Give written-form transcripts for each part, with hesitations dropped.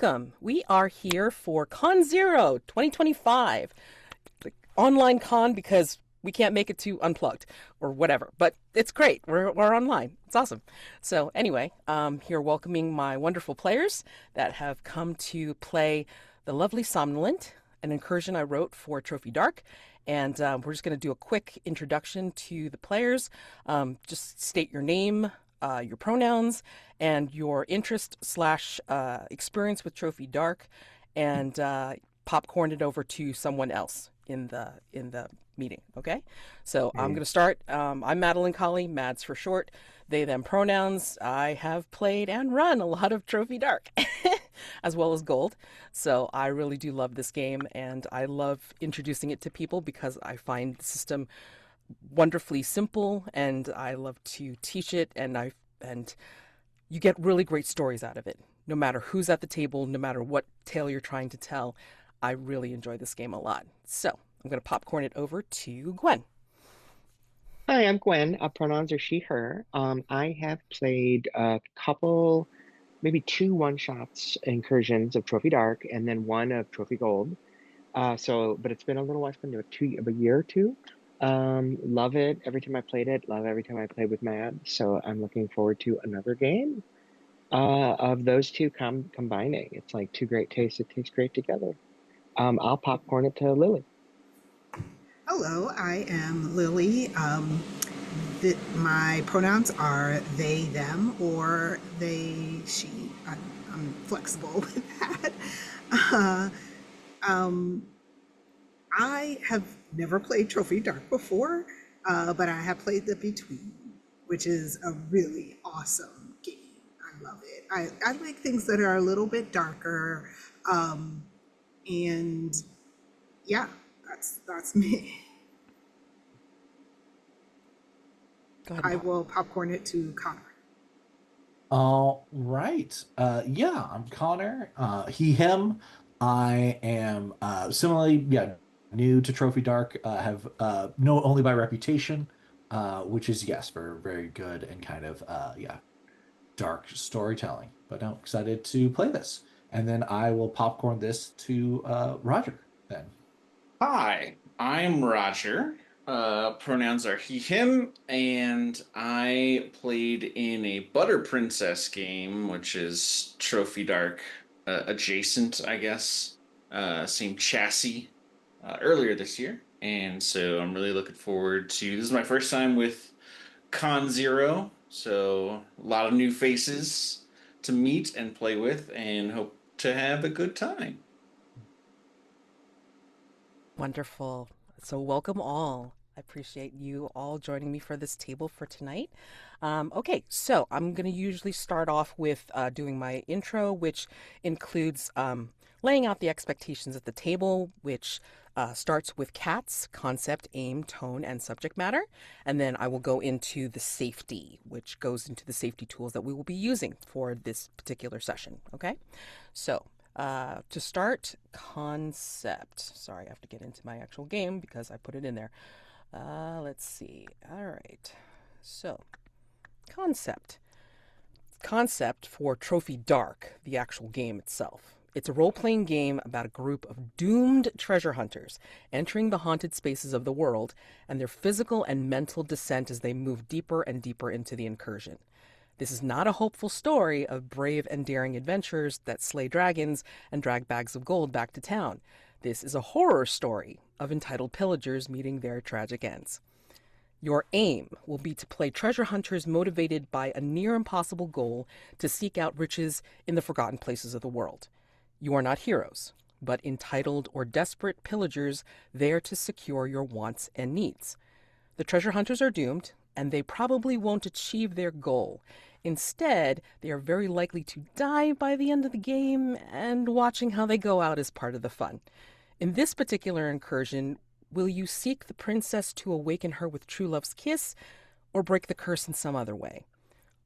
welcome. We are here for ConZero 2025. The online con because we can't make it to Unplugged or whatever, but it's great. We're online. It's awesome. So anyway, here welcoming my wonderful players that have come to play the lovely Somnolent, an incursion I wrote for Trophy Dark. And we're just going to do a quick introduction to the players. Just state your name, your pronouns, and your interest slash experience with Trophy Dark, and popcorn it over to someone else in the meeting. Okay, so I'm going to start. I'm Madelancholy, Mads for short. They them pronouns. I have played and run a lot of Trophy Dark, as well as Gold. So I really do love this game, and I love introducing it to people because I find the system wonderfully simple, and I love to teach it, and you get really great stories out of it. No matter who's at the table, no matter what tale you're trying to tell, I really enjoy this game a lot. So I'm going to popcorn it over to Gwen. Hi, I'm Gwen. Pronouns are she, her. I have played a couple, maybe two one-shots incursions of Trophy Dark and then one of Trophy Gold. But it's been a little while. It's been a year or two. Love it every time I played it. Love every time I played with Mad. So I'm looking forward to another game of those two combining. It's like two great tastes. It tastes great together. I'll popcorn it to Lillie. Hello, I am Lillie. My pronouns are they, them, or they, she. I'm flexible with that. I have never played Trophy Dark before, but I have played The Between, which is a really awesome game. I love it. I like things that are a little bit darker, and yeah, that's me. Go ahead. I will popcorn it to Conor. All right. Yeah, I'm Conor. He, him. I am similarly, yeah, new to Trophy Dark. Have know only by reputation, which is yes, for very good and kind of yeah, dark storytelling. But I'm excited to play this, and then I will popcorn this to Roger. Then Hi, I'm Roger. Pronouns are he, him, and I played in a Butter Princess game, which is Trophy Dark adjacent, I guess. Same chassis earlier this year. And so I'm really looking forward to this is my first time with ConZero, so a lot of new faces to meet and play with, and hope to have a good time. Wonderful. So welcome all. I appreciate you all joining me for this table for tonight. Okay, so I'm going to usually start off with doing my intro, which includes laying out the expectations at the table, which starts with cats, concept, aim, tone, and subject matter. And then I will go into the safety, which goes into the safety tools that we will be using for this particular session. Okay, so to start, concept. Sorry, I have to get into my actual game because I put it in there. Let's see. All right. So, concept. Concept for Trophy Dark, the actual game itself. It's a role-playing game about a group of doomed treasure hunters entering the haunted spaces of the world and their physical and mental descent as they move deeper and deeper into the incursion. This is not a hopeful story of brave and daring adventurers that slay dragons and drag bags of gold back to town. This is a horror story of entitled pillagers meeting their tragic ends. Your aim will be to play treasure hunters motivated by a near impossible goal to seek out riches in the forgotten places of the world. You are not heroes, but entitled or desperate pillagers there to secure your wants and needs. The treasure hunters are doomed, and they probably won't achieve their goal. Instead, they are very likely to die by the end of the game, and watching how they go out is part of the fun. In this particular incursion, will you seek the princess to awaken her with true love's kiss, or break the curse in some other way?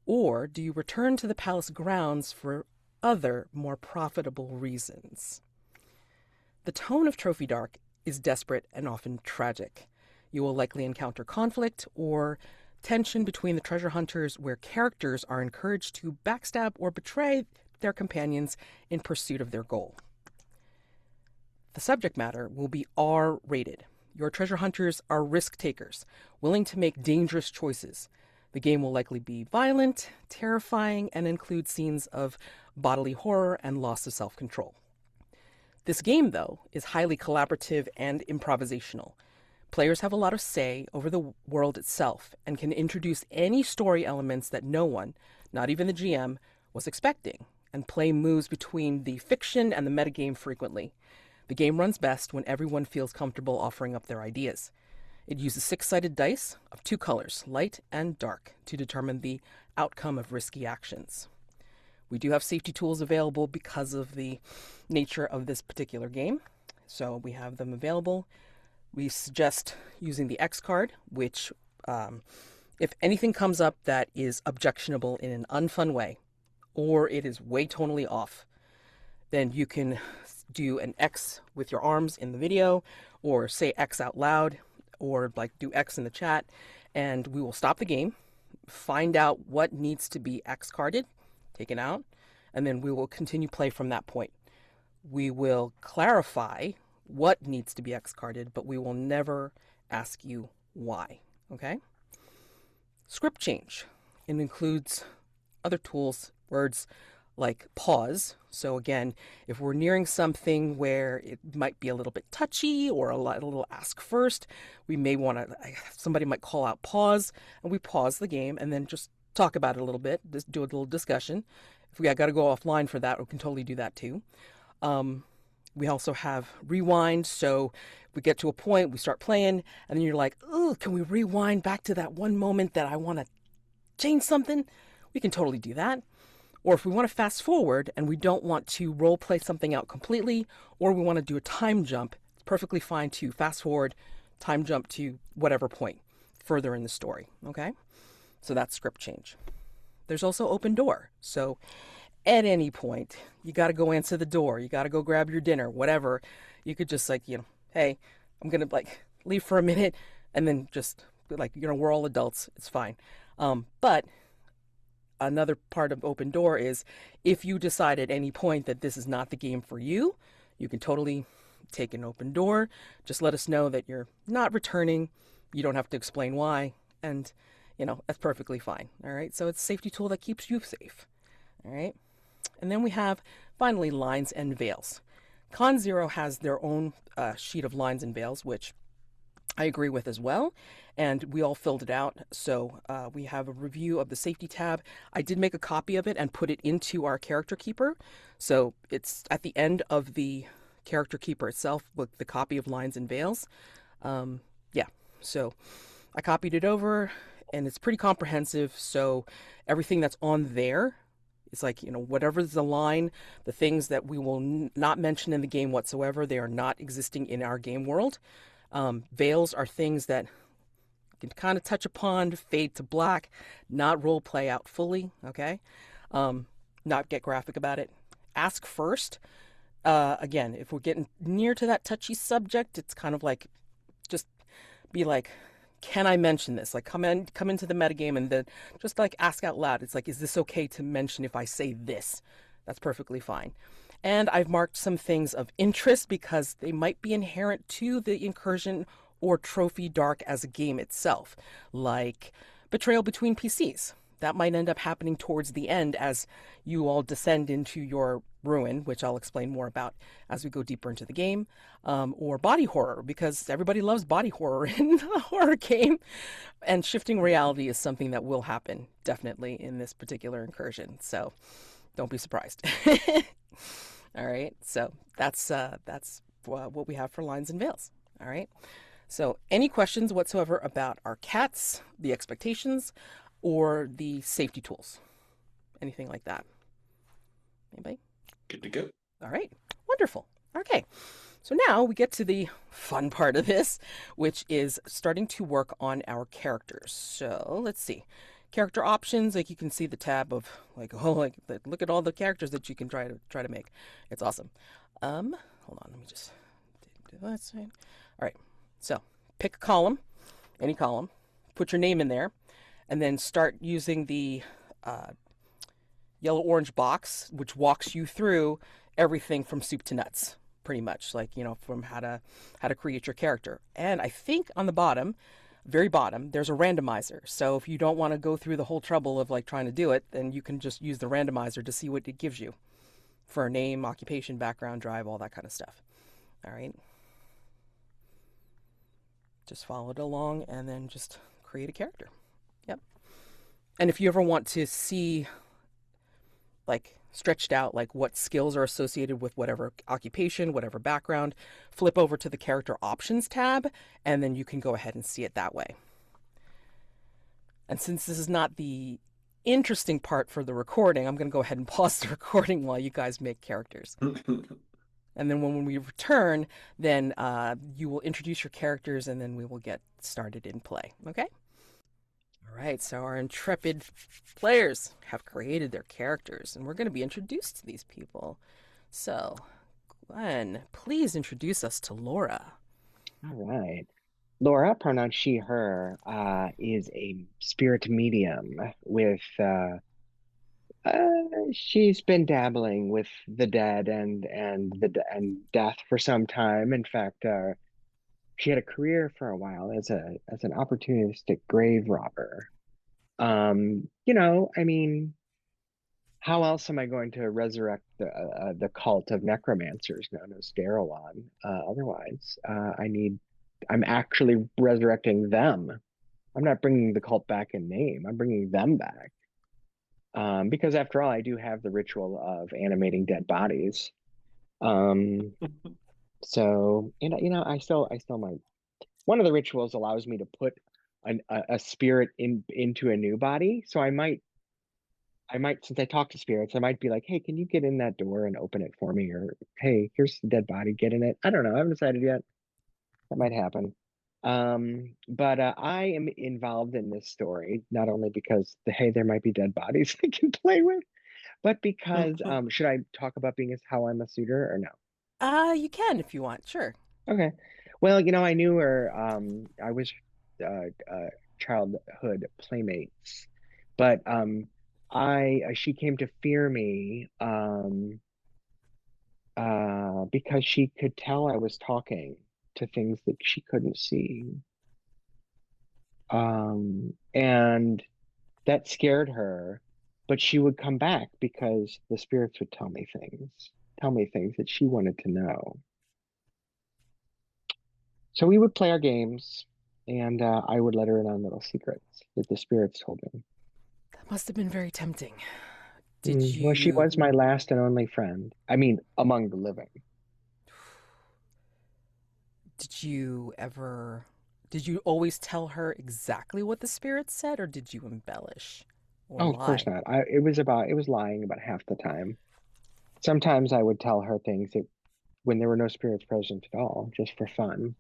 Or do you return to the palace grounds for other, more profitable reasons? The tone of Trophy Dark is desperate and often tragic. You will likely encounter conflict or tension between the treasure hunters where characters are encouraged to backstab or betray their companions in pursuit of their goal. The subject matter will be R-rated. Your treasure hunters are risk takers, willing to make dangerous choices. The game will likely be violent, terrifying, and include scenes of bodily horror and loss of self-control. This game, though, is highly collaborative and improvisational. Players have a lot of say over the world itself and can introduce any story elements that no one, not even the GM, was expecting, and play moves between the fiction and the metagame frequently. The game runs best when everyone feels comfortable offering up their ideas. It uses 6-sided dice of 2 colors, light and dark, to determine the outcome of risky actions. We do have safety tools available because of the nature of this particular game, so we have them available. We suggest using the X card, which, if anything comes up that is objectionable in an unfun way, or it is way tonally off, then you can do an X with your arms in the video, or say X out loud, or like do X in the chat, and we will stop the game, find out what needs to be X carded, taken out, and then we will continue play from that point. We will clarify what needs to be X carded, but we will never ask you why, okay? Script change. It includes other tools, words like pause. So again, if we're nearing something where it might be a little bit touchy or a little ask first, we may want to, somebody might call out pause, and we pause the game and then just talk about it a little bit, just do a little discussion. If we got to go offline for that, we can totally do that too. We also have rewind, so we get to a point, we start playing, and then you're like, oh, can we rewind back to that one moment that I want to change something? We can totally do that. Or if we want to fast forward and we don't want to role play something out completely, or we want to do a time jump, it's perfectly fine to fast forward, time jump to whatever point further in the story, okay? So that's script change. There's also open door. So at any point, you got to go answer the door. You got to go grab your dinner, whatever. You could just like, hey, I'm going to like leave for a minute and then just like, we're all adults. It's fine. But another part of open door is if you decide at any point that this is not the game for you, you can totally take an open door. Just let us know that you're not returning. You don't have to explain why. And, that's perfectly fine. All right. So it's a safety tool that keeps you safe. All right. And then we have, finally, lines and veils. ConZero has their own sheet of lines and veils, which I agree with as well. And we all filled it out. So we have a review of the safety tab. I did make a copy of it and put it into our character keeper. So it's at the end of the character keeper itself with the copy of lines and veils. Yeah, so I copied it over and it's pretty comprehensive. So everything that's on there, it's like, whatever's the line, the things that we will not mention in the game whatsoever, they are not existing in our game world. Veils are things that you can kind of touch upon, fade to black, not role play out fully, okay? Not get graphic about it. Ask first. Again, if we're getting near to that touchy subject, it's kind of like, just be like, can I mention this? Like come into the metagame and then just like ask out loud. It's like, is this okay to mention if I say this? That's perfectly fine. And I've marked some things of interest because they might be inherent to the incursion or Trophy Dark as a game itself, like betrayal between PCs. That might end up happening towards the end as you all descend into your ruin, which I'll explain more about as we go deeper into the game, or body horror, because everybody loves body horror in a horror game. And shifting reality is something that will happen, definitely, in this particular incursion. So don't be surprised. All right, so that's what we have for lines and veils. All right, so any questions whatsoever about our cats, the expectations, or the safety tools? Anything like that? Anybody? Good to go. All right, wonderful. Okay, so now we get to the fun part of this, which is starting to work on our characters. So let's see. Character options, like you can see the tab of like, look at all the characters that you can try to make. It's awesome. Hold on, let me just do that side. All right, so pick a column, any column, put your name in there, and then start using the yellow-orange box, which walks you through everything from soup to nuts, pretty much, like, from how to create your character. And I think on the bottom, very bottom, there's a randomizer. So if you don't want to go through the whole trouble of like trying to do it, then you can just use the randomizer to see what it gives you for a name, occupation, background, drive, all that kind of stuff. All right. Just follow it along and then just create a character. Yep. And if you ever want to see, like, stretched out, like what skills are associated with whatever occupation, whatever background, flip over to the character options tab, and then you can go ahead and see it that way. And since this is not the interesting part for the recording, I'm going to go ahead and pause the recording while you guys make characters. And then when we return, then you will introduce your characters, and then we will get started in play. Okay? All right, so our intrepid players have created their characters, and we're going to be introduced to these people. So, Gwen, please introduce us to Lora. All right. Lora, pronoun she, her, is a spirit medium with, she's been dabbling with the dead and death for some time. In fact, she had a career for a while as an opportunistic grave robber. I mean, how else am I going to resurrect the cult of necromancers known as Darrowon? Otherwise, I'm actually resurrecting them. I'm not bringing the cult back in name. I'm bringing them back. Because after all, I do have the ritual of animating dead bodies. So, I still might. One of the rituals allows me to put a spirit into a new body. So I might, since I talk to spirits, I might be like, hey, can you get in that door and open it for me? Or, hey, here's the dead body, get in it. I don't know. I haven't decided yet. That might happen. But I am involved in this story, not only because hey, there might be dead bodies I can play with, but because should I talk about being how I'm a suitor or no? You can if you want, sure. Okay. Well, I knew her. I was childhood playmates, but she came to fear me because she could tell I was talking to things that she couldn't see. And that scared her, but she would come back because the spirits would tell me things that she wanted to know. So we would play our games, and I would let her in on little secrets that the spirits told me. That must have been very tempting. Well, she was my last and only friend. I mean, among the living. Did you always tell her exactly what the spirits said, or did you embellish or Oh, lie? of course not. It was lying about half the time. Sometimes I would tell her things that when there were no spirits present at all, just for fun.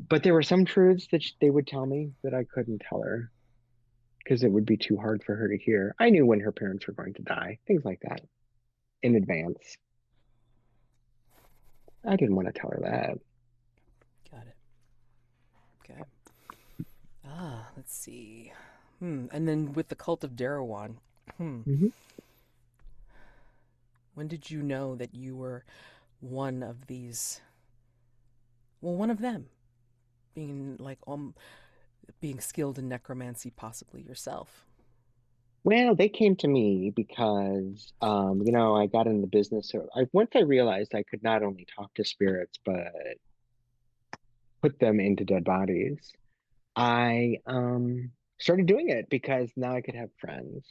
But there were some truths that they would tell me that I couldn't tell her because it would be too hard for her to hear. I knew when her parents were going to die, things like that, in advance. I didn't want to tell her that. Got it. Okay. Let's see. And then with the cult of Darrowon, Mm-hmm. when did you know that you were one of these? Well, one of them, being being skilled in necromancy, possibly yourself. Well, they came to me because, I got in the business. Once I realized I could not only talk to spirits, but put them into dead bodies, I started doing it because now I could have friends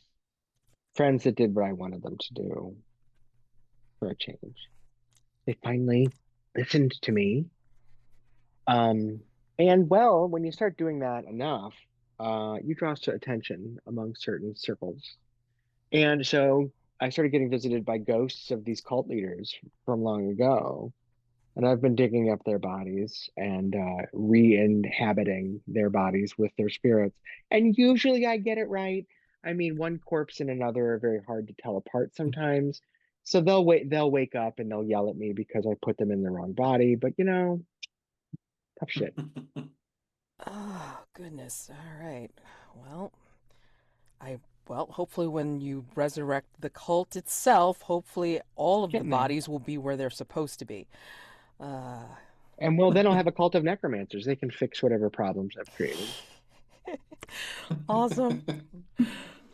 that did what I wanted them to do for a change. They finally listened to me. And well, when you start doing that enough, you draw attention among certain circles. And so I started getting visited by ghosts of these cult leaders from long ago. And I've been digging up their bodies and re-inhabiting their bodies with their spirits. And usually I get it right. I mean, one corpse and another are very hard to tell apart sometimes. So they'll wake up and they'll yell at me because I put them in the wrong body. But tough shit. Oh, goodness. All right. Well, I well, hopefully when you resurrect the cult itself, hopefully all of the Getting there. bodies will be where they're supposed to be. Uh, And well, then I'll have a cult of necromancers. They can fix whatever problems I've created. awesome.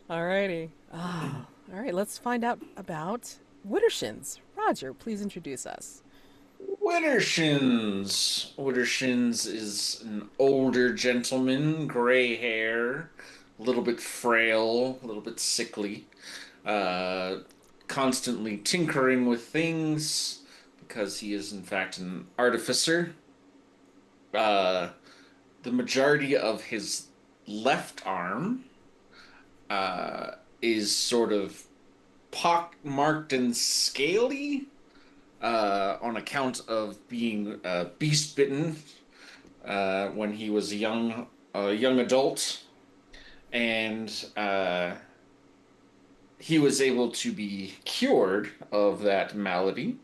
Alrighty. All right, let's find out about Widdershins. Roger, please introduce us. Widdershins. Widdershins is an older gentleman, gray hair, a little bit frail, a little bit sickly, uh, constantly tinkering with things because he is, in fact, an artificer. Uh, the majority of his left arm is sort of pock-marked and scaly on account of being beast-bitten when he was a young adult, and he was able to be cured of that malady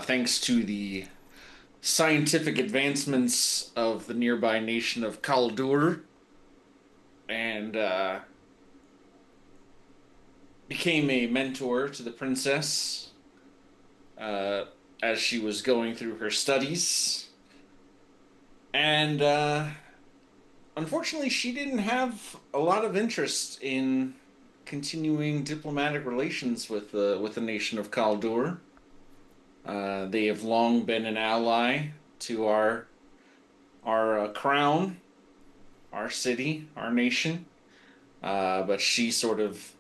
thanks to the scientific advancements of the nearby nation of Kaldur, and became a mentor to the princess uh, as she was going through her studies. And unfortunately, she didn't have a lot of interest in continuing diplomatic relations with the nation of Kaldur. They have long been an ally to our crown, our city, our nation. But she sort of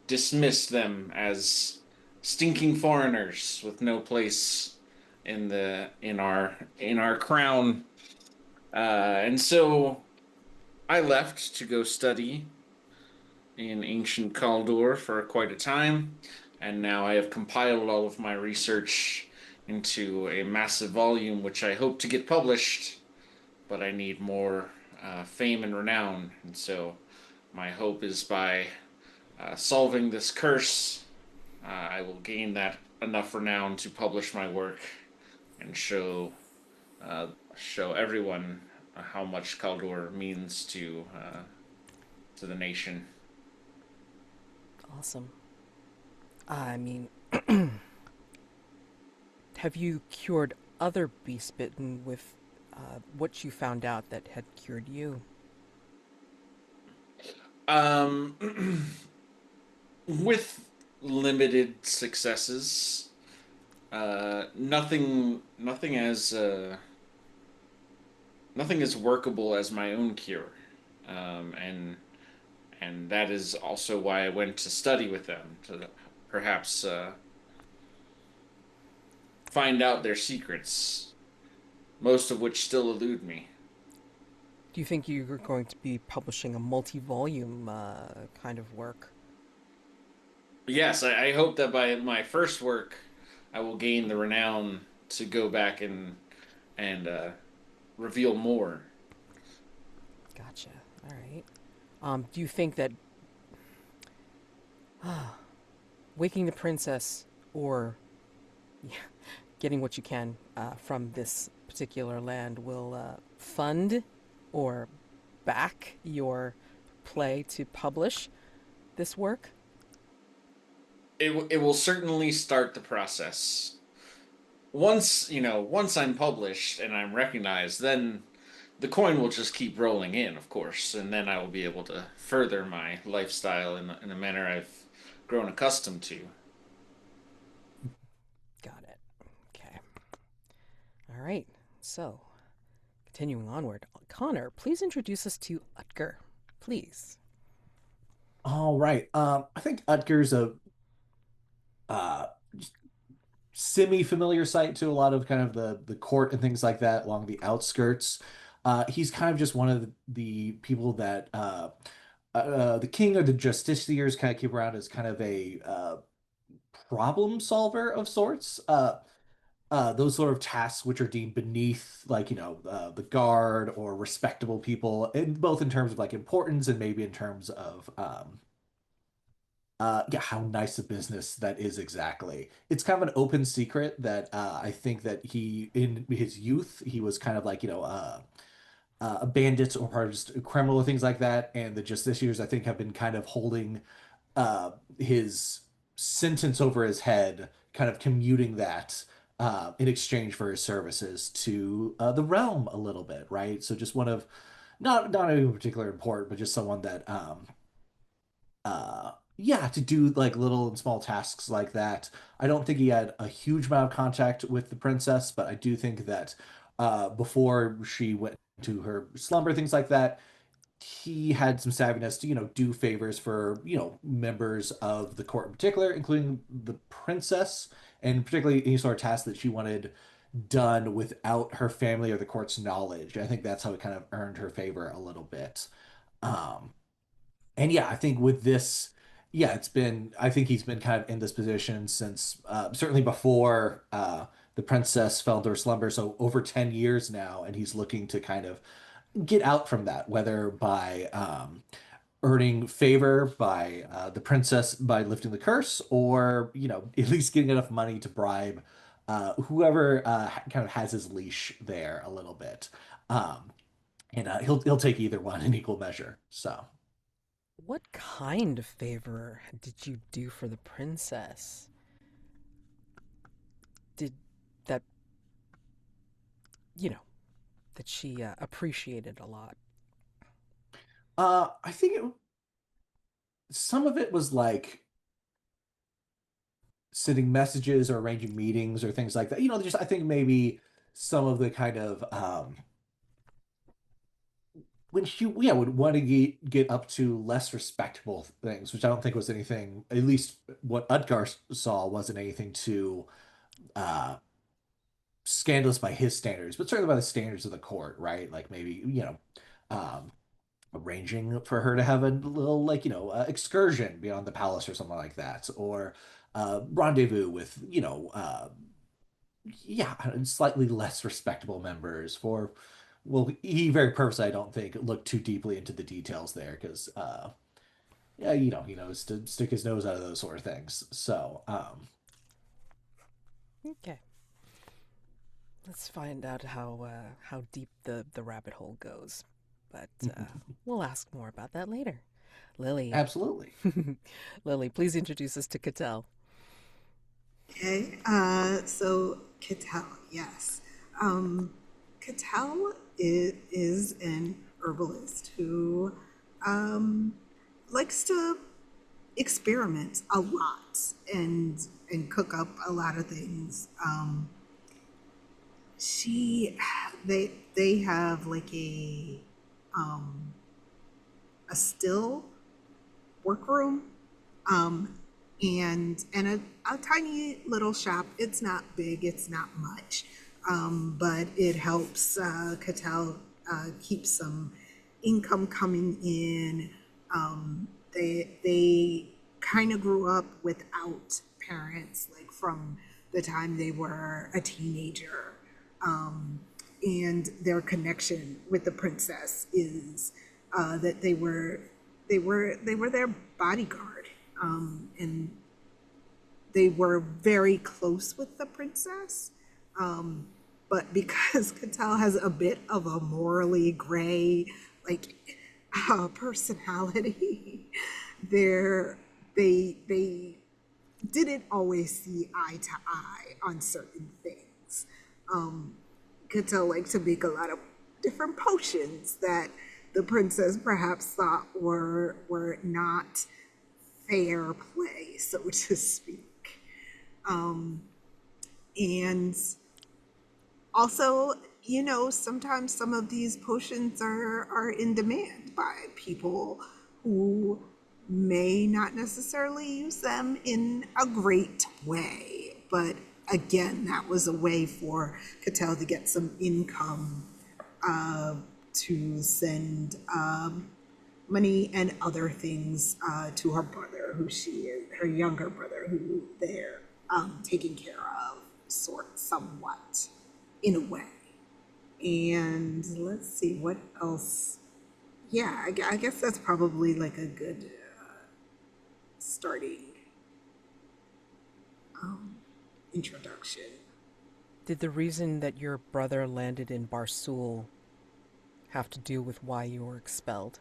dismissed them as stinking foreigners with no place in our crown. And so I left to go study in ancient Kaldor for quite a time, and now I have compiled all of my research into a massive volume, which I hope to get published, but I need more fame and renown, and so my hope is by solving this curse, I will gain that enough renown to publish my work and uh, show everyone how much Kaldor means to the nation. Awesome. I mean, have you cured other beast bitten with what you found out that had cured you? Um, with limited successes, nothing as workable as my own cure, and that is also why I went to study with them to perhaps find out their secrets, most of which still elude me. Do you think you're going to be publishing a multi volume kind of work? Yes, I hope that by my first work, I will gain the renown to go back and reveal more. Gotcha. All right. Do you think that waking the princess or yeah, getting what you can from this particular land will fund or back your play to publish this work? It will certainly start the process. Once I'm published and I'm recognized, then the coin will just keep rolling in, of course, and then I will be able to further my lifestyle in a manner I've grown accustomed to. Got it. Okay. All right. So, continuing onward, Connor, please introduce us to Utgar. Please. All right. I think Utger's a uh, semi-familiar sight to a lot of kind of the court and things like that along the outskirts. He's kind of just one of the people that the king or the justiciars kind of keep around as kind of a problem solver of sorts. Those sort of tasks which are deemed beneath, like, the guard or respectable people, both in terms of like importance and maybe in terms of yeah, how nice a business that is exactly. It's kind of an open secret that I think that he, in his youth, he was kind of like, a bandit or part of just a criminal or things like that. And the justiciars, I think, have been kind of holding his sentence over his head, kind of commuting that in exchange for his services to the realm a little bit, right? So just one of not any particular important, but just someone that yeah, to do like little and small tasks like that. I don't think he had a huge amount of contact with the princess, but I do think that before she went to her slumber, things like that, he had some savviness to, do favors for, members of the court in particular, including the princess, and particularly any sort of task that she wanted done without her family or the court's knowledge. I think that's how it kind of earned her favor a little bit. Um, and yeah, I think with this, yeah, I think he's been kind of in this position since certainly before the princess fell into her slumber. So over 10 years now, and he's looking to kind of get out from that, whether by earning favor by the princess by lifting the curse, or, at least getting enough money to bribe whoever kind of has his leash there a little bit. And he'll take either one in equal measure. So. What kind of favor did you do for the princess? Did that, you know, that she appreciated a lot? I think some of it was like sending messages or arranging meetings or things like that. Just I think maybe some of the kind of when she would want to get up to less respectable things, which I don't think was anything. At least what Utgar saw wasn't anything too uh, scandalous by his standards, but certainly by the standards of the court, right? Like maybe um, arranging for her to have a little like excursion beyond the palace or something like that, or rendezvous with yeah, slightly less respectable members for, well, he very purposely, I don't think, looked too deeply into the details there because, yeah, he knows to stick his nose out of those sort of things. So, Okay, let's find out how deep the rabbit hole goes, but we'll ask more about that later. Lillie, absolutely. Lillie, please introduce us to Katel. Okay, so Katel, yes. Katel is an herbalist who um, likes to experiment a lot and cook up a lot of things. She they have like um, a still workroom um, and a tiny little shop. It's not big, it's not much, but it helps Cattell keep some income coming in. They kind of grew up without parents, like from the time they were a teenager, and their connection with the princess is that they were their bodyguard, and they were very close with the princess. But because Cattell has a bit of a morally gray, like, personality, there they didn't always see eye to eye on certain things. Cattell liked to make a lot of different potions that the princess perhaps thought were not fair play, so to speak. And also, sometimes some of these potions are in demand by people who may not necessarily use them in a great way. But again, that was a way for Cattell to get some income, uh, to send money and other things to her brother, her younger brother, who they're taking care of, somewhat, in a way. And let's see what else. Yeah, I guess that's probably like a good starting um, introduction. Did the reason that your brother landed in Barsoul have to do with why you were expelled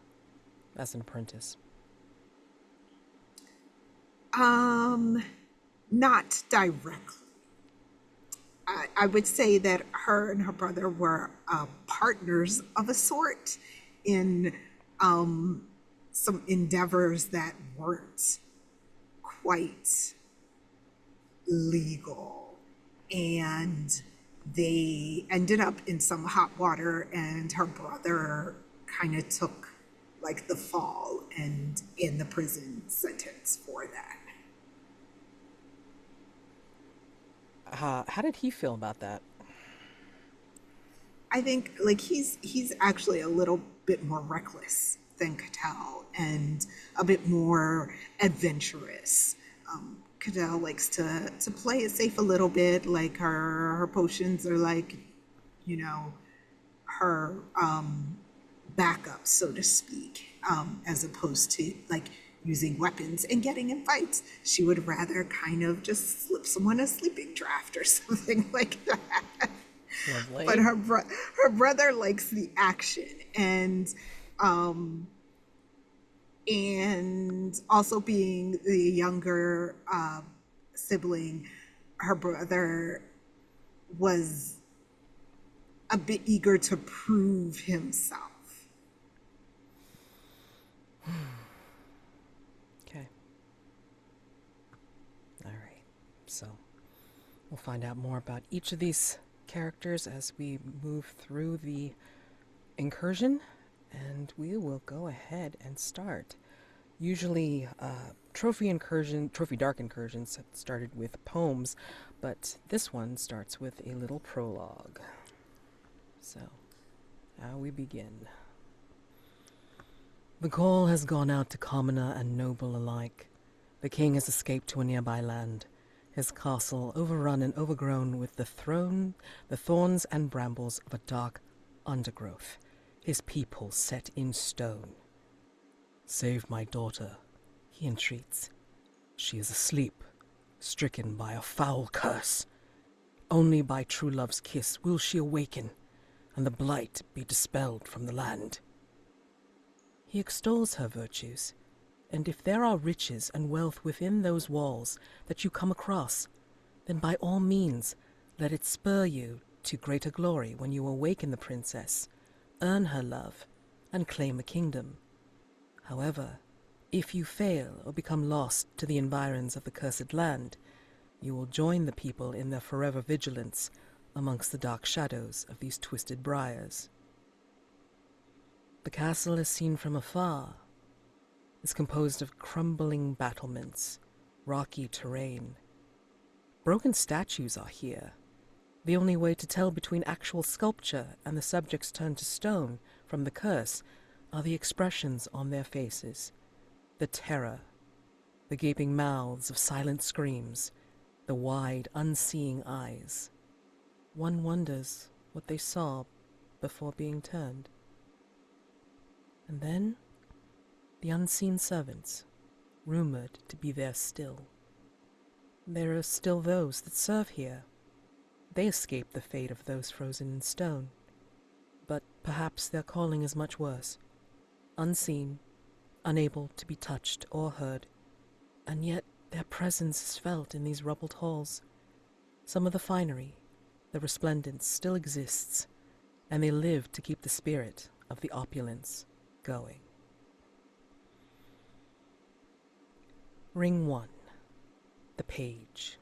as an apprentice? Not directly. I would say that her and her brother were partners of a sort in some endeavors that weren't quite legal. And they ended up in some hot water, and her brother kind of took like the fall and in the prison sentence for that. How did he feel about that? I think like he's actually a little bit more reckless than Katel and a bit more adventurous. Katel likes to play it safe a little bit. Like her potions are like, you know, her backup, so to speak, as opposed to like using weapons and getting in fights. She would rather kind of just slip someone a sleeping draft or something like that. Lovely. But her brother likes the action, and also being the younger sibling, her brother was a bit eager to prove himself. Okay. All right. So we'll find out more about each of these characters as we move through the incursion, and we will go ahead and start. Usually, trophy dark incursions have started with poems, but this one starts with a little prologue. So, how we begin. The call has gone out to commoner and noble alike. The king has escaped to a nearby land, his castle overrun and overgrown with the thorns and brambles of a dark undergrowth, his people set in stone. "Save my daughter," he entreats. "She is asleep, stricken by a foul curse. Only by true love's kiss will she awaken, and the blight be dispelled from the land." He extols her virtues, and if there are riches and wealth within those walls that you come across, then by all means let it spur you to greater glory when you awaken the princess, earn her love, and claim a kingdom. However, if you fail or become lost to the environs of the cursed land, you will join the people in their forever vigilance amongst the dark shadows of these twisted briars. The castle is seen from afar. It's composed of crumbling battlements, rocky terrain. Broken statues are here. The only way to tell between actual sculpture and the subjects turned to stone from the curse are the expressions on their faces, the terror, the gaping mouths of silent screams, the wide, unseeing eyes. One wonders what they saw before being turned. And then, the unseen servants, rumored to be there still. There are still those that serve here. They escaped the fate of those frozen in stone. But perhaps their calling is much worse. Unseen, unable to be touched or heard, and yet their presence is felt in these rubbled halls. Some of the finery, the resplendence, still exists, and they live to keep the spirit of the opulence going. Ring 1. The Page.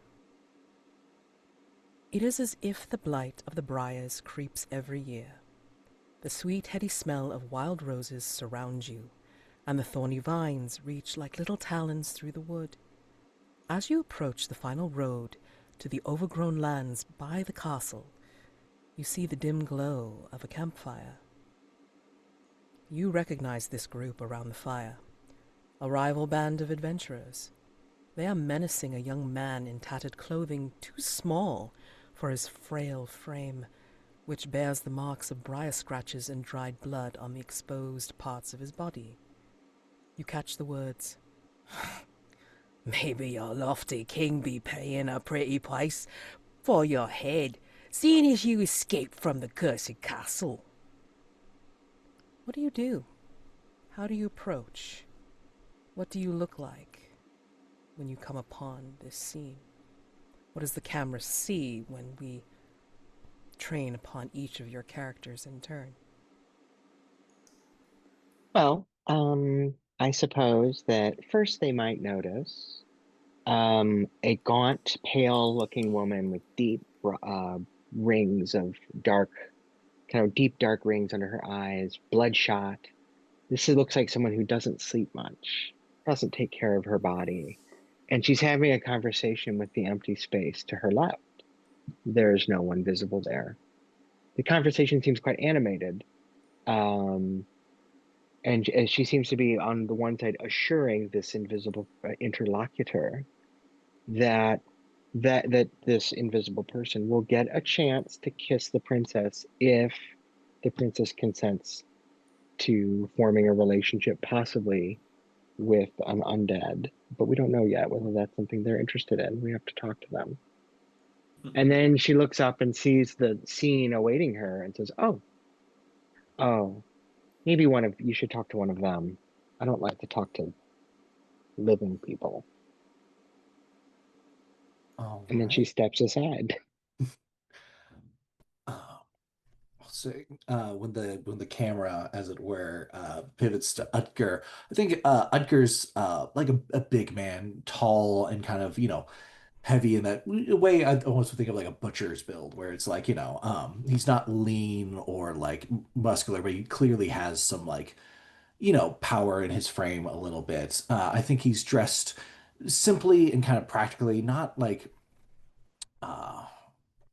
It is as if the blight of the briars creeps every year. The sweet, heady smell of wild roses surrounds you, and the thorny vines reach like little talons through the wood. As you approach the final road to the overgrown lands by the castle, you see the dim glow of a campfire. You recognize this group around the fire, a rival band of adventurers. They are menacing a young man in tattered clothing too small for his frail frame, which bears the marks of briar scratches and dried blood on the exposed parts of his body. You catch the words, "Maybe your lofty king be paying a pretty price for your head, seeing as you escaped from the cursed castle." What do you do? How do you approach? What do you look like when you come upon this scene? What does the camera see when we train upon each of your characters in turn? Well, I suppose that first they might notice a gaunt, pale-looking woman with deep rings of dark, kind of deep dark rings under her eyes, bloodshot. Looks like someone who doesn't sleep much, doesn't take care of her body, and she's having a conversation with the empty space to her left. There's no one visible there. The conversation seems quite animated. Um, and she seems to be on the one side assuring this invisible interlocutor that this invisible person will get a chance to kiss the princess if the princess consents to forming a relationship, possibly with an undead. But we don't know yet whether that's something they're interested in. We have to talk to them. And then she looks up and sees the scene awaiting her and says, oh, maybe you should talk to one of them. I don't like to talk to living people." All And then she right. steps aside. Uh, so when the camera, as it were, pivots to Utgar, I think Utgar's like a big man, tall and kind of, heavy in that way. I almost think of like a butcher's build, where it's like, he's not lean or like muscular, but he clearly has some like, power in his frame a little bit. I think he's dressed simply and kind of practically, not like uh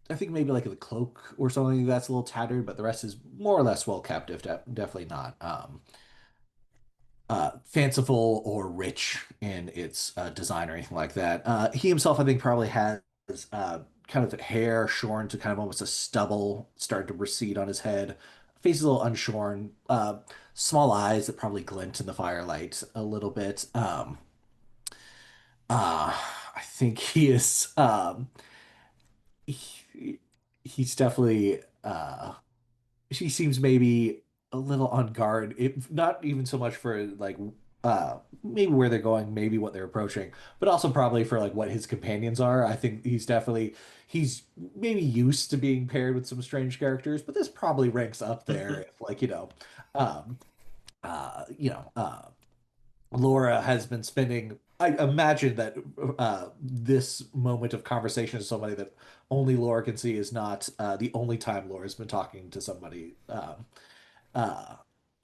I think maybe like the cloak or something that's a little tattered, but the rest is more or less well kept, if definitely not fanciful or rich in its design or anything like that. He himself, I think, probably has kind of hair shorn to kind of almost a stubble starting to recede on his head. Face is a little unshorn. Small eyes that probably glint in the firelight a little bit. I think he is. He, he's definitely. She seems maybe a little on guard. Not even so much for like maybe where they're going, maybe what they're approaching, but also probably for like what his companions are. I think he's maybe used to being paired with some strange characters, but this probably ranks up there if like, um uh you know, uh Lora has been spending. I imagine that this moment of conversation is somebody that only Laura can see is not the only time Laura's been talking to somebody uh,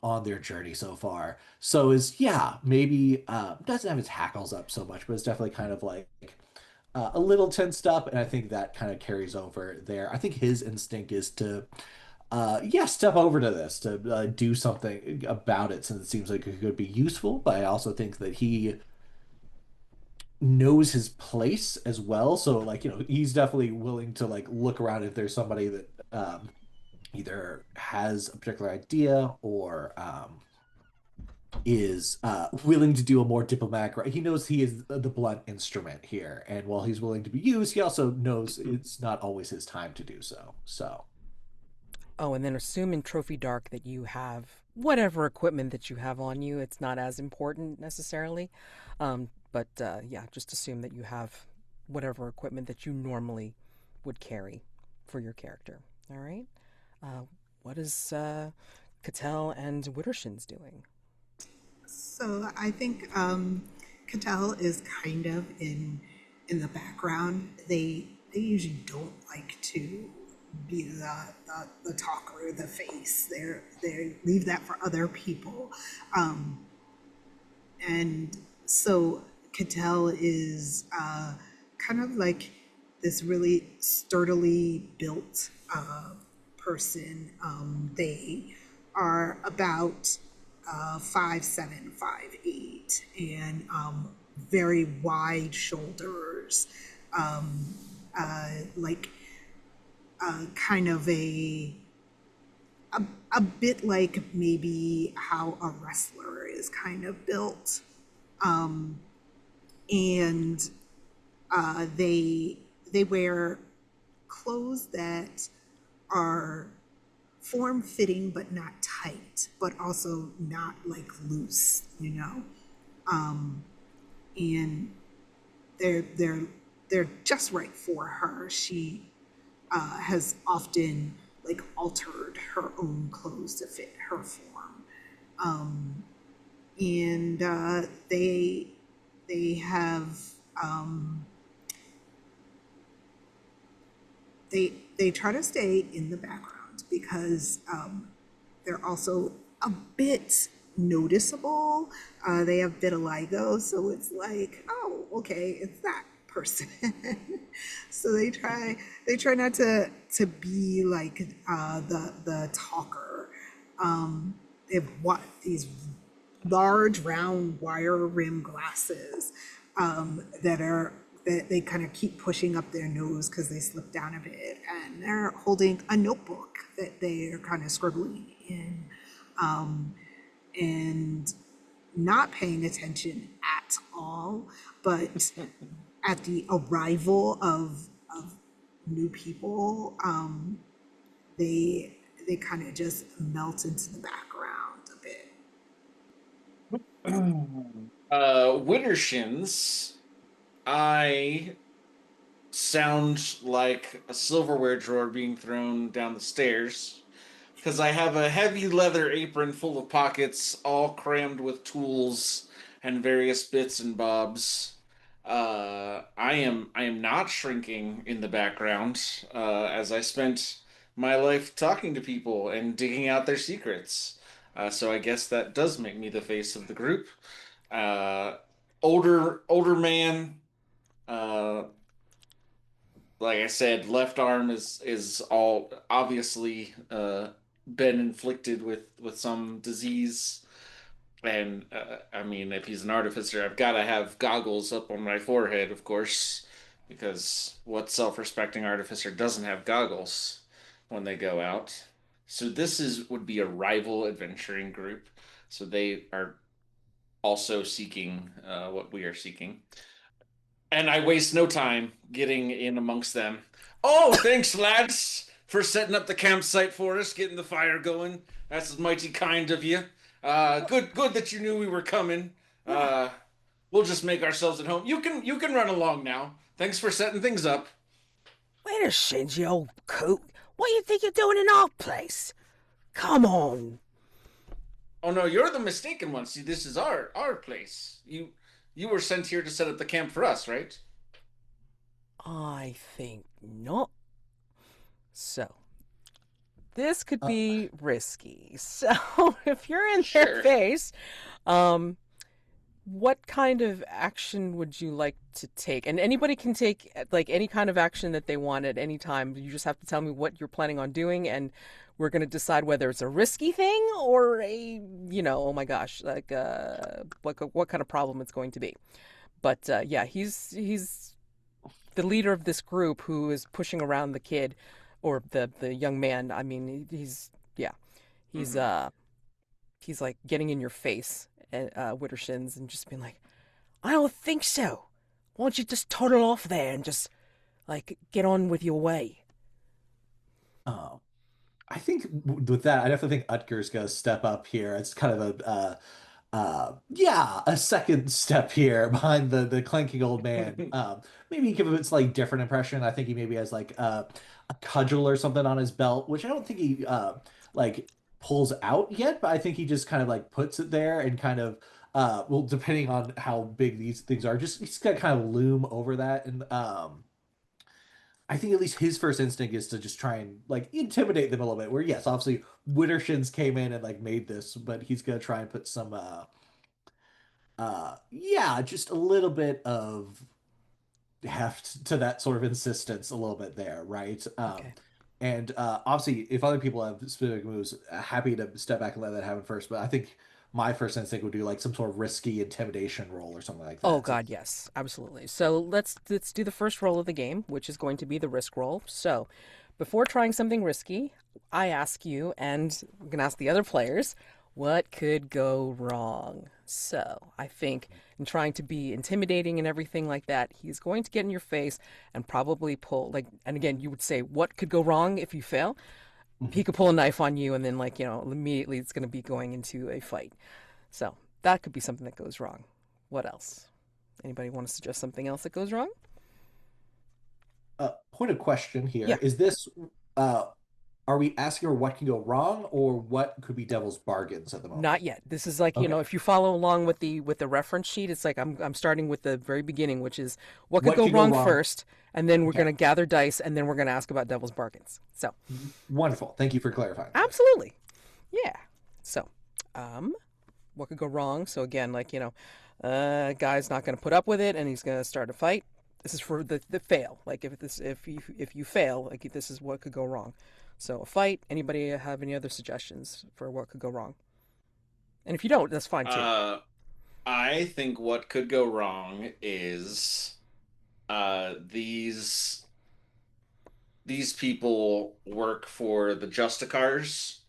on their journey so far. So yeah, maybe doesn't have his hackles up so much, but it's definitely kind of like a little tensed up, and I think that kind of carries over there. I think his instinct is to yeah, step over to this to do something about it since it seems like it could be useful. But I also think that he knows his place as well. So like, he's definitely willing to like look around if there's somebody that either has a particular idea or is willing to do a more diplomatic. Right? He knows he is the blunt instrument here, and while he's willing to be used, he also knows it's not always his time to do so. So. Oh, and then assume in Trophy Dark that you have whatever equipment that you have on you. It's not as important necessarily. But yeah, just assume that you have whatever equipment that you normally would carry for your character. All right? Uh, what is Katel and Widdershins doing? So I think Katel is kind of in the background. They usually don't like to be the talker, the face. They leave that for other people. And so Cattell is kind of like this really sturdily built person. They are about 5'7", 5'8", and very wide shoulders, like kind of a bit like maybe how a wrestler is kind of built. And they wear clothes that are form fitting but not tight, but also not like loose, you know. And they're they're they're just right for her. She has often like altered her own clothes to fit her form, and they have they try to stay in the background because they're also a bit noticeable. They have vitiligo, so it's like, oh, okay, it's that person. So they try not to be like the talker. They have what these large round wire rim glasses that they kind of keep pushing up their nose because they slip down a bit, and they're holding a notebook that they're kind of scribbling in, and not paying attention at all. But at the arrival of new people, they kind of just melt into the background a bit. Widdershins, I sound like a silverware drawer being thrown down the stairs because I have a heavy leather apron full of pockets, all crammed with tools and various bits and bobs. I am not shrinking in the background, as I spent my life talking to people and digging out their secrets. So I guess that does make me the face of the group. Uh, older man. Uh, like I said, left arm is all obviously been inflicted with some disease. And I mean, if he's an artificer, I've got to have goggles up on my forehead, of course, because what self-respecting artificer doesn't have goggles when they go out? So this is would be a rival adventuring group. So they are also seeking what we are seeking. And I waste no time getting in amongst them. Oh, thanks, lads, for setting up the campsite for us, getting the fire going. That's mighty kind of you. Good that you knew we were coming. Yeah. We'll just make ourselves at home. You can run along now. Thanks for setting things up. Widdershins, you old coot. What do you think you're doing in our place? Come on. Oh no, you're the mistaken one. See, this is our place. You were sent here to set up the camp for us, right? I think not. So, this could Uh, be risky. So, if you're in their Sure. face, what kind of action would you like to take? And anybody can take like any kind of action that they want at any time. You just have to tell me what you're planning on doing, and we're going to decide whether it's a risky thing or a, oh my gosh, like what kind of problem it's going to be. But yeah, he's the leader of this group who is pushing around the kid or the young man. I mean, he's yeah, he's Mhm. he's like getting in your face, Widdershins, and just being like, I don't think so. Why don't you just toddle off there and just like get on with your way? uh, I think with that, I definitely think Utgar's gonna step up here. It's kind of yeah, a second step here behind the clanking old man. Maybe give him a slightly different impression. I think he maybe has like a cudgel or something on his belt, which I don't think he like pulls out yet, but I think he just kind of like puts it there and kind of well, depending on how big these things are, just he's gonna kind of loom over that and I think at least his first instinct is to just try and like intimidate them a little bit. Where yes, obviously Widdershins came in and like made this, but he's gonna try and put some yeah, just a little bit of heft to that sort of insistence a little bit there, right? Okay. And obviously if other people have specific moves, happy to step back and let that happen first. But I think my first instinct would do like some sort of risky intimidation roll or something like Oh that. God, yes, absolutely. So let's do the first roll of the game, which is going to be the risk roll. So before trying something risky, I ask you, and I'm gonna ask the other players, what could go wrong? So I think in trying to be intimidating and everything like that, he's going to get in your face and probably pull like, and again, you would say, what could go wrong if you fail? he could pull a knife on you, and then like immediately it's going to be going into a fight. So that could be something that goes wrong. What else? Anybody want to suggest something else that goes wrong? Point of question here. Yeah. Is this uh are we asking her what can go wrong or what could be devil's bargains at the moment? Not yet. This is like, Okay. if you follow along with the reference sheet, it's like I'm starting with the very beginning, which is what could What go could go wrong wrong? first, and then we're Okay. going to gather dice, and then we're going to ask about devil's bargains. So, Wonderful. Thank you for clarifying that. absolutely. Yeah. So, um what could go wrong? So again, like, guy's not going to put up with it and he's going to start a fight. This is for the fail. Like if you fail, like this is what could go wrong. So a fight. Anybody have any other suggestions for what could go wrong? And if you don't, that's fine too. I think what could go wrong is these people work for the Justicars,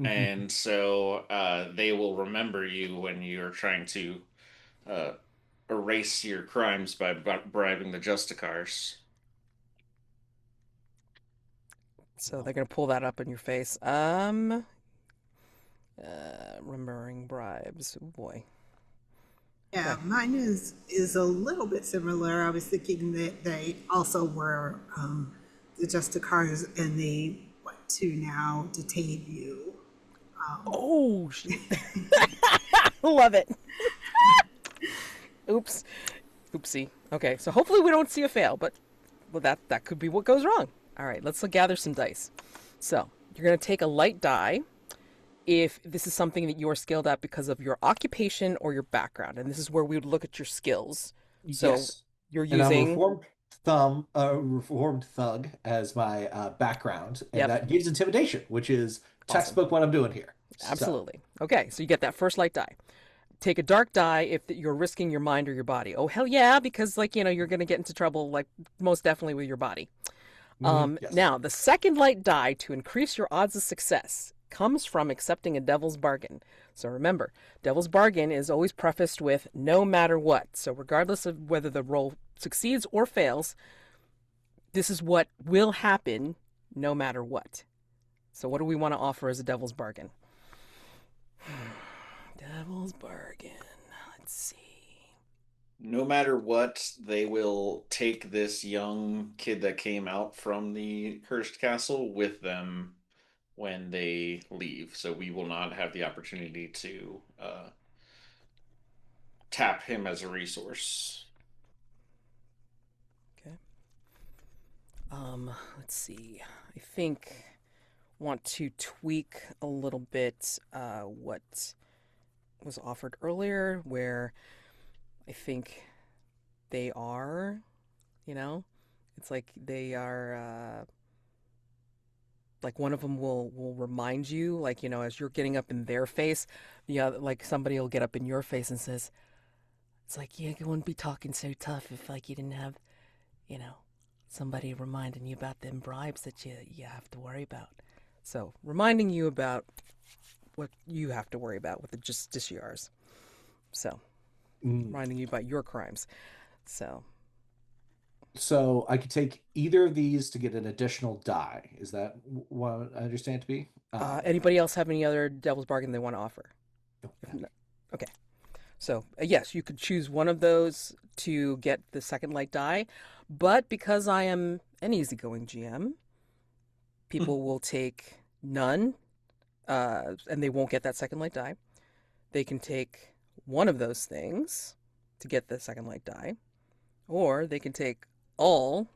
and so they will remember you when you're trying to uh, erase your crimes by bribing the Justicars. So they're going to pull that up in your face. Remembering bribes. Oh boy. Yeah, mine is a little bit similar. I was thinking that they also were the Justicars, and they want to now detain you. Oh, love it. Oops. Oopsie. Okay, so hopefully we don't see a fail, but well, that could be what goes wrong. All right, let's gather some dice. So you're going to take a light die if this is something that you're skilled at because of your occupation or your background, and this is where we would look at your skills. So Yes. you're And I'm a using. reformed thug as my background, and Yep, that gives intimidation, which is awesome. textbook what I'm doing here. So, Absolutely. Okay, so you get that first light die. Take a dark die if you're risking your mind or your body. Oh hell yeah, because like you're going to get into trouble like most definitely with your body. yes. Now, the second light die to increase your odds of success comes from accepting a devil's bargain. So remember, devil's bargain is always prefaced with no matter what. So regardless of whether the roll succeeds or fails, this is what will happen no matter what. So what do we want to offer as a devil's bargain? Devil's bargain. Let's see. No matter what, they will take this young kid that came out from the cursed castle with them when they leave. So we will not have the opportunity to tap him as a resource. Okay. Let's see. I think want to tweak a little bit what was offered earlier, where I think they are, you know, it's like they are. Like one of them will remind you, like as you're getting up in their face, yeah, like somebody will get up in your face and says, "It's like you wouldn't be talking so tough if like you didn't have, you know, somebody reminding you about them bribes that you have to worry about." So reminding you about what you have to worry about with the justiciars. So Mm. reminding you about your crimes. So So I could take either of these to get an additional die. Is that what I understand it to be? anybody else have any other devil's bargain they want to offer? If Okay. not, okay. So yes, you could choose one of those to get the second light die, but because I am an easygoing GM, people will take none, and they won't get that second light die. They can take one of those things to get the second light die, or they can take all,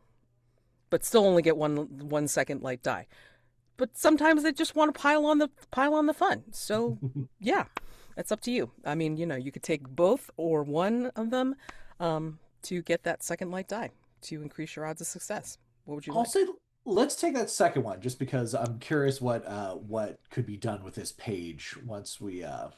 but still only get one second light die. But sometimes they just want to pile on the fun. So yeah, that's up to you. I mean, you could take both or one of them to get that second light die to increase your odds of success. What would you I'll like? say let's take that second one just because I'm curious what could be done with this page once we um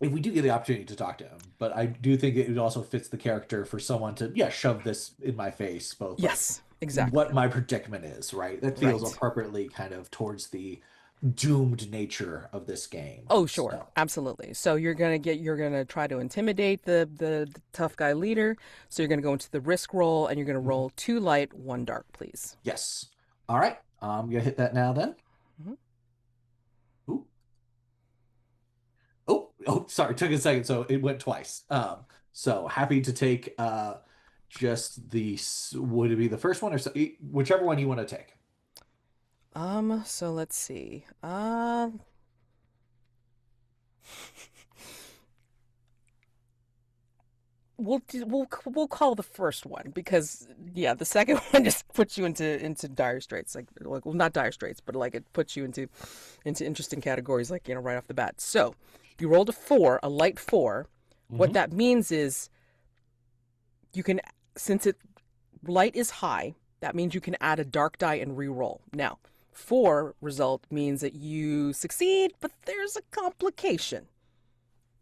if we do get the opportunity to talk to him. But I do think it also fits the character for someone to, yeah, shove this in my face, both like Yes, what exactly. my predicament is, right? That feels Right. appropriately kind of towards the doomed nature of this game. Oh, sure. So, Absolutely. So you're gonna try to intimidate the tough guy leader. So you're gonna go into the risk roll and you're gonna mhm. roll two light, one dark, please. Yes. All right. I'm gonna hit that now then. Mhm. Ooh. Oh, sorry, took a second, so it went twice. So happy to take just would it be the first one or whichever one you want to take. So let's see. We'll call the first one because yeah, the second one just puts you into dire straits, like well, not dire straits, but like it puts you into interesting categories, like right off the bat. So you rolled a four, a light four. What Hmm. that means is you can, since it light is high, that means you can add a dark die and re-roll. Now, four result means that you succeed, but there's a complication.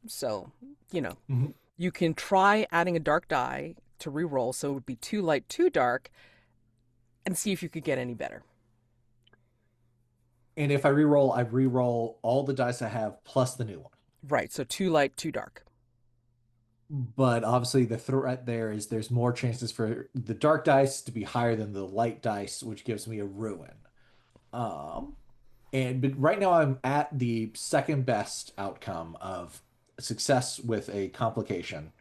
So, you know, Hmm. you can try adding a dark die to re-roll, so it would be two light, two dark, and see if you could get any better. And if I re-roll all the dice I have plus the new one. Right, so two light, two dark. But obviously, the threat there is there's more chances for the dark dice to be higher than the light dice, which gives me a ruin. Um, but right now I'm at the second best outcome of success with a complication.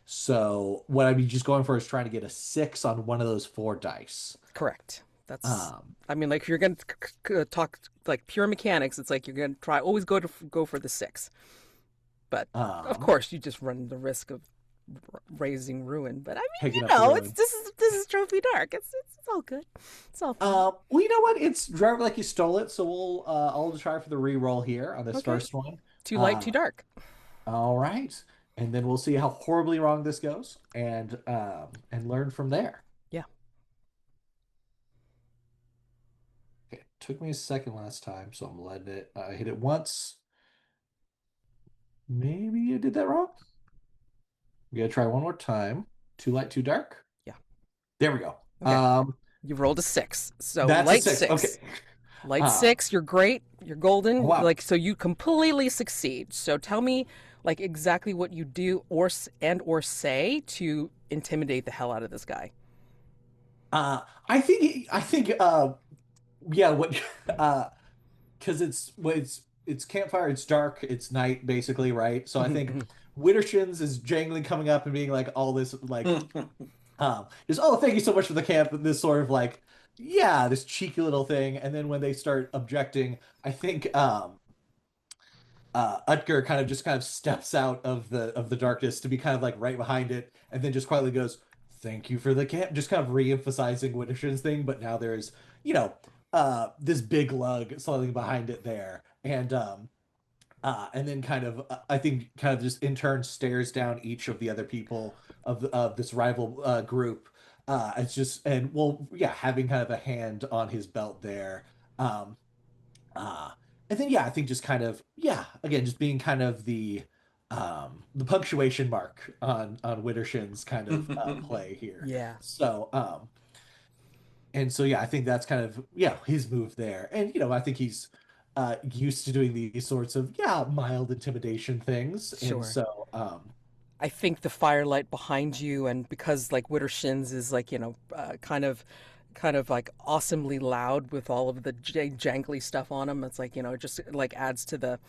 So what I'd be just going for is trying to get a six on one of those four dice. Correct. That's, Um, I mean, like if you're gonna talk like pure mechanics, it's like you're gonna try always go for the six. But of um, course, you just run the risk of raising ruin. But I mean, Picking up the it's ruin. this is Trophy Dark. It's all good. It's all fine. Well, you know what? It's driver like you stole it, so I'll try for the re-roll here on this Okay. first one. Too light, too Uh, dark. all right, and then we'll see how horribly wrong this goes, and learn from there. Yeah. Okay, it took me a second last time, so I'm letting it. I hit it once. Maybe I did that wrong. We gotta try one more time. Too light, too dark. Yeah. There we go. Okay. You rolled a six. So That's a light six. Okay. six. Light Uh, six, you're great. You're oh, golden. wow. Like so you completely succeed. So tell me like exactly what you do or say to intimidate the hell out of this guy. I think yeah, what because it's campfire, it's dark, it's night basically, right? So I think Widdershins is jangling coming up and being like all this like just oh thank you so much for the camp, this sort of like yeah, this cheeky little thing. And then when they start objecting, I think Utgar kind of steps out of the darkness to be kind of like right behind it, and then just quietly goes, "Thank you for the camp," just kind of re-emphasizing Widdershin's thing. But now there's you know this big lug sliding behind it there, and then kind of I think kind of just in turn stares down each of the other people of this rival group. It's just and well yeah having kind of a hand on his belt there. Um, uh, and then yeah, I think just kind of yeah, again, just being kind of the punctuation mark on Widdershin's kind of play here. Yeah. So and so yeah, I think that's kind of yeah, his move there. And I think he's used to doing these sorts of yeah, mild intimidation things. And Sure. so I think the firelight behind you, and because like Widdershins is like kind of like awesomely loud with all of the jangly stuff on him. It's like it just like adds to the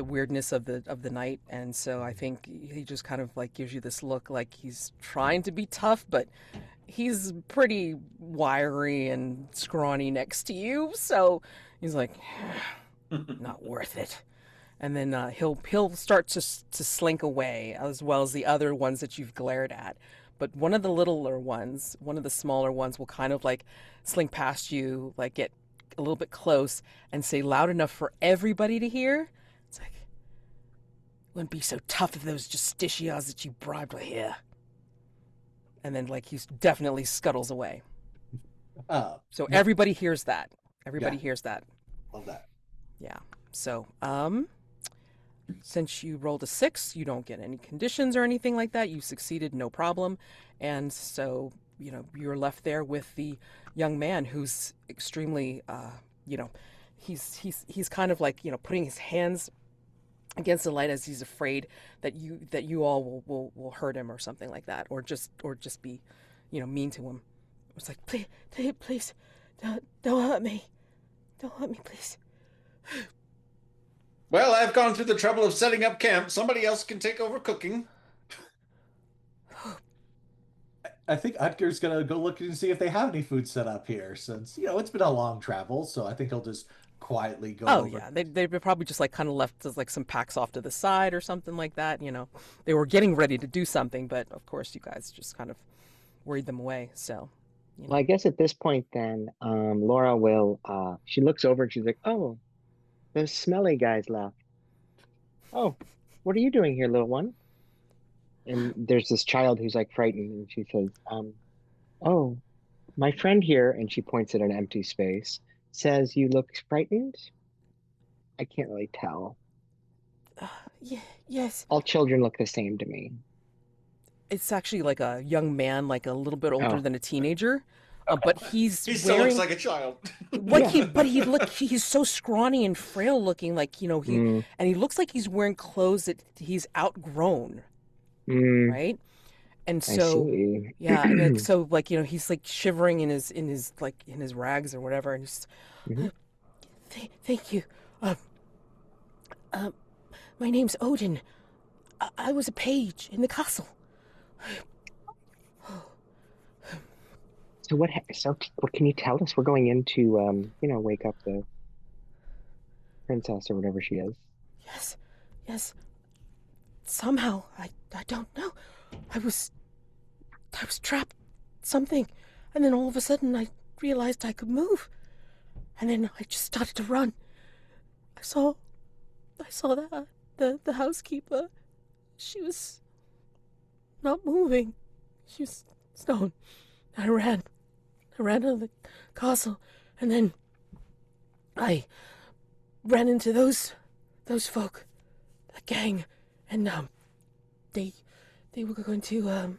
weirdness of the night. And so I think he just kind of like gives you this look like he's trying to be tough, but he's pretty wiry and scrawny next to you. So he's like, not worth it. And then he'll start to slink away, as well as the other ones that you've glared at. But one of the littler ones, one of the smaller ones, will kind of like slink past you, like get a little bit close, and say loud enough for everybody to hear. It's like, wouldn't be so tough if those justiciars that you bribed were here. And then like he definitely scuttles away. So yeah, everybody hears that. Everybody yeah, hears that. love that. Yeah. So since you rolled a six, you don't get any conditions or anything like that. You succeeded, no problem. And so, you're left there with the young man who's extremely, you know, he's kind of like, putting his hands against the light as he's afraid that you all will hurt him or something like that, or just be, mean to him. It's like, please, please, Don't hurt me. Don't hurt me, please. Well, I've gone through the trouble of setting up camp. Somebody else can take over cooking. I think Utgar's gonna go look and see if they have any food set up here, since it's been a long travel. So I think he'll just quietly go Oh over. yeah, they probably just like kind of left as like some packs off to the side or something like that. They were getting ready to do something, but of course you guys just kind of worried them away. So, you Well, know. I guess at this point then, Laura will she looks over and she's like, "Oh, those smelly guys left. Oh, what are you doing here, little one?" And there's this child who's like frightened, and she says, "Oh, my friend here," and she points at an empty space, says, "You look frightened?" I can't really tell. Yeah, yes, All children look the same to me. it's actually like a young man, like a little bit older Oh, than a teenager, but he's He still looks wearing like a child. what yeah. he but he look he's so scrawny and frail looking, like Mm, he looks like he's wearing clothes that he's outgrown, mm, right? And I so see. yeah, and like so like he's like shivering in his like in his rags or whatever, and he's Mhm. thank you. Uh, uh, my name's Odin. I was a page in the castle. So what can you tell us? We're going in to wake up the princess or whatever she is. Yes, yes. Somehow I don't know. I was I was trapped something, and then all of a sudden I realized I could move, and then I just started to run. I saw I saw the housekeeper. She was not moving. She was stone. I ran. I ran out of the castle, and then I ran into those folk, the gang, and they they were going to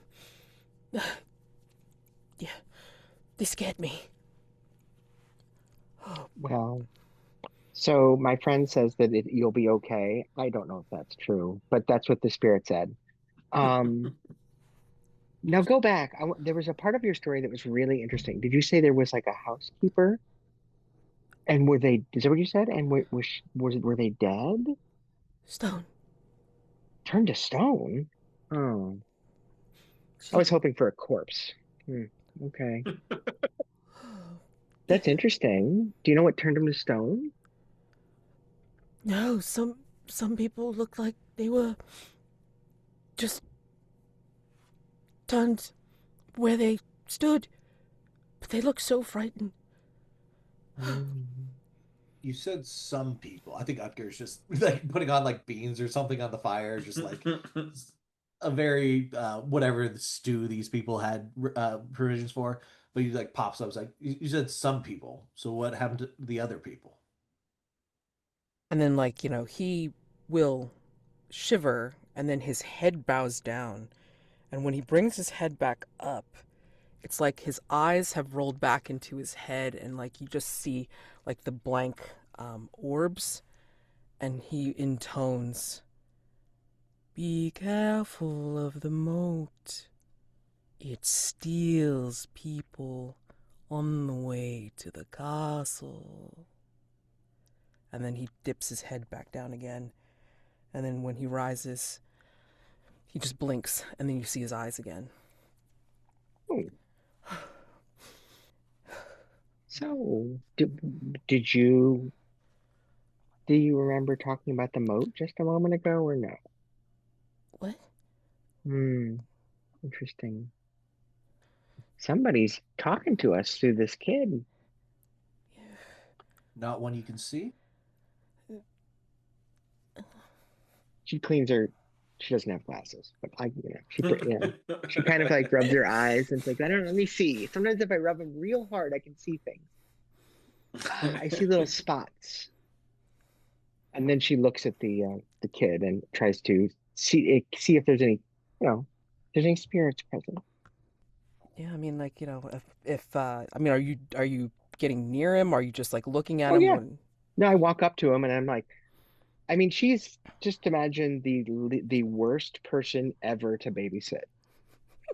yeah, they scared me. Well, so my friend says that you'll be okay. I don't know if that's true, but that's what the spirit said. Um, Now go back. There was a part of your story that was really interesting. Did you say there was like a housekeeper? And were they, is that what you said? And were they dead? Stone. Turned to stone? Oh, I She was hoping for a corpse. Hmm, okay. That's interesting. Do you know what turned him to stone? no, some people looked like they were just turned where they stood, but they looked so frightened. Mm. You said some people. I think Utgar's just like putting on like beans or something on the fire, just like a very whatever the stew these people had provisions for. But he like pops up. It's like you said some people. So what happened to the other people? And then, like, he will shiver, and then his head bows down. And when he brings his head back up, it's like his eyes have rolled back into his head, and like you just see like the blank orbs, and he intones, "Be careful of the moat. It steals people on the way to the castle." And then he dips his head back down again. And then when he rises, he just blinks, and then you see his eyes again. Oh, so did you do you remember talking about the moat just a moment ago or no? What? Hmm, interesting. Somebody's talking to us through this kid. Not one you can see. She cleans her. She doesn't have glasses, but she kind of like rubs her eyes and it's like, I don't know, let me see. Sometimes if I rub them real hard, I can see things. I see little spots. And then she looks at the kid and tries to see if there's any, if there's any spirits present. Yeah, I mean, like, if I mean, are you getting near him? Are you just like looking at Oh him yeah. when? No, I walk up to him and I'm like, I mean, she's just imagine the worst person ever to babysit.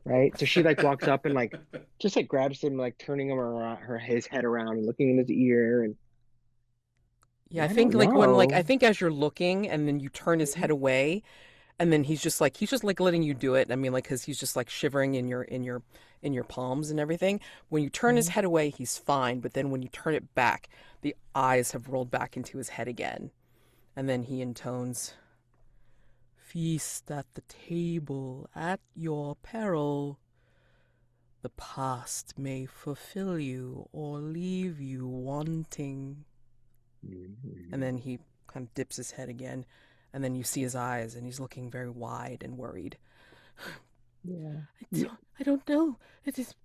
right? So she like walks up and like just like grabs him, like turning him around, his head around and looking in his ear, and Yeah, I I think don't like I know. think as you're looking and then you turn his Mhm. head away and then he's just like letting you do it. I mean like cuz he's just like shivering in your palms and everything. When you turn his Mhm. head away, he's fine, but then when you turn it back, the eyes have rolled back into his head again. And then he intones, "Feast at the table at your peril. The past may fulfill you or leave you wanting." And Mhm. then he kind of dips his head again, and then you see his eyes, and he's looking very wide and worried. Yeah. I Yeah. don't know. It is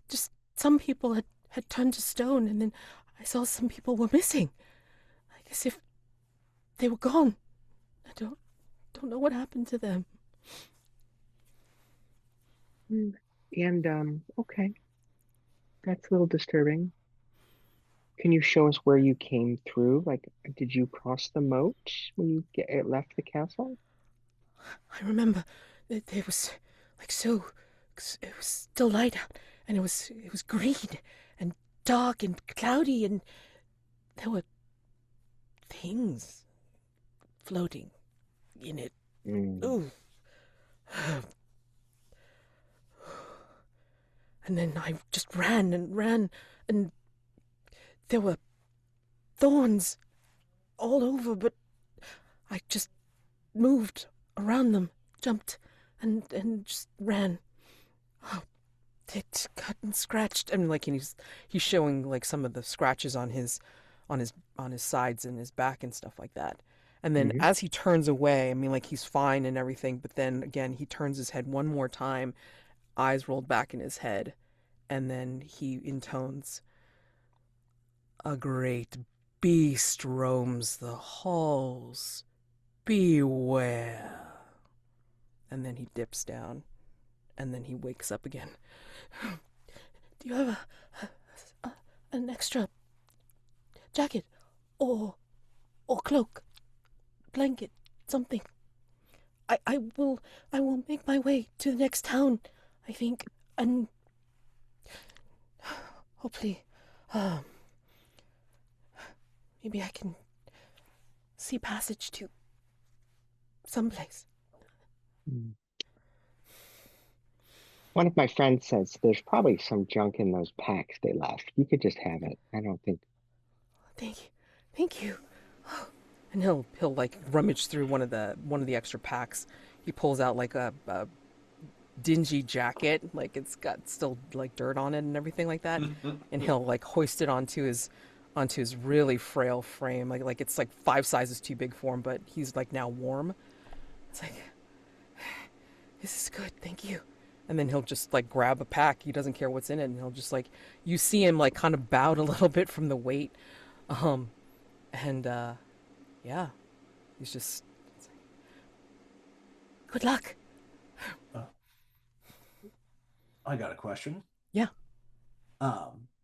just some people had turned to stone, and then I saw some people were missing. I guess if they were gone, I don't know what happened to them. Mm. And okay, that's a little disturbing. Can you show us where you came through? Like, did you cross the moat when you left the castle? I remember that it was like so. It was still light out, and it was green and dark and cloudy, and there were things floating in it. Mm. Ooh. And then I just ran and ran, and there were thorns all over, but I just moved around them, jumped, and just ran. Oh, it cut and scratched, and like and he's showing like some of the scratches on his sides and his back and stuff like that. And then Hmm. as he turns away, I mean, like he's fine and everything, but then again he turns his head one more time, eyes rolled back in his head, and then he intones, "A great beast roams the halls. Beware." And then he dips down, and then he wakes up again. "Do you have an extra jacket or cloak, blanket, something? I will make my way to the next town, I think, and hopefully, um, maybe I can see passage to someplace." Mm. One of my friends says there's probably some junk in those packs they left. You could just have it. I don't think. Thank you, thank you. And he'll like rummage through one of the extra packs. He pulls out like a dingy jacket, like it's got still like dirt on it and everything like that, and he'll like hoist it onto his really frail frame, like it's like 5 sizes too big for him, but he's like now warm. It's like, "This is good, thank you." And then he'll just like grab a pack. He doesn't care what's in it, and he'll just like you see him like kind of bowed a little bit from the weight, um, and yeah, he's just, "Good luck." Uh, I got a question. Yeah.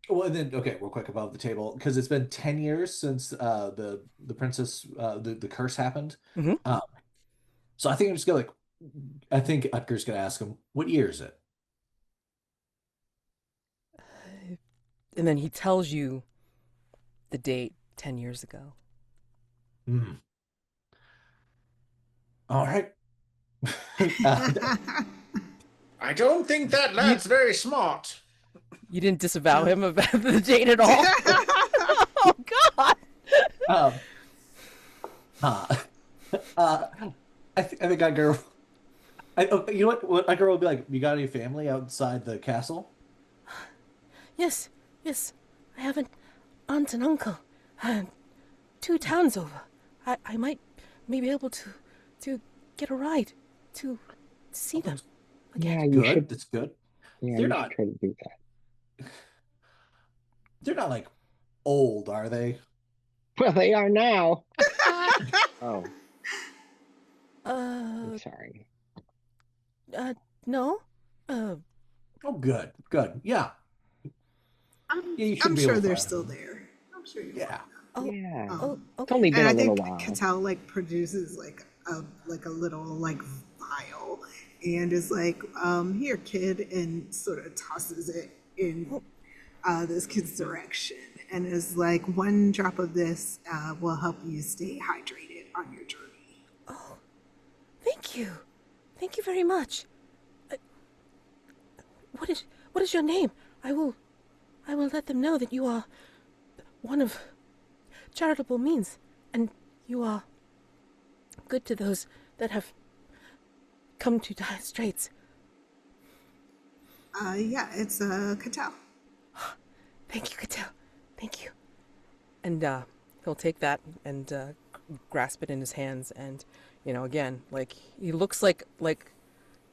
Well, and then okay, real quick above the table, because it's been 10 years since the princess the curse happened. Mm-hmm. Um, so I think I'm just gonna like I think Utgar's gonna ask him, what year is it? And then he tells you the date 10 years ago. Hmm. All right. uh, I don't think that You lad's very smart. you didn't disavow him about the date at all? Oh God! um, uh, uh, I think Utgar. You know what Utgar will be like? You got any family outside the castle? Yes, yes, I have an aunt and uncle, uh, 2 towns over. I might be able to get a ride to see Oh, them again. Yeah, that's you good. should. That's good. Yeah, They're you should not. try to do that. They're not like old, are they? Well, they are now. Oh, I'm Uh, sorry. no. Uh, Oh, good, good. Yeah, yeah. You I'm should be able sure to they're find still them. there. I'm sure you'll find Yeah. them. oh, Yeah, oh, it's okay. only been And a I little think while. Katel like produces like a little like vial, and is like, here, kid, and sort of tosses it in this kid's direction, and is like, one drop of this will help you stay hydrated on your journey. Oh, thank you. Thank you very much. Uh, what is your name? I will let them know that you are one of charitable means, and you are good to those that have come to dire straits. Yeah, it's Katel. Thank you, Katel. Thank you. And he'll take that and grasp it in his hands, and again, like he looks like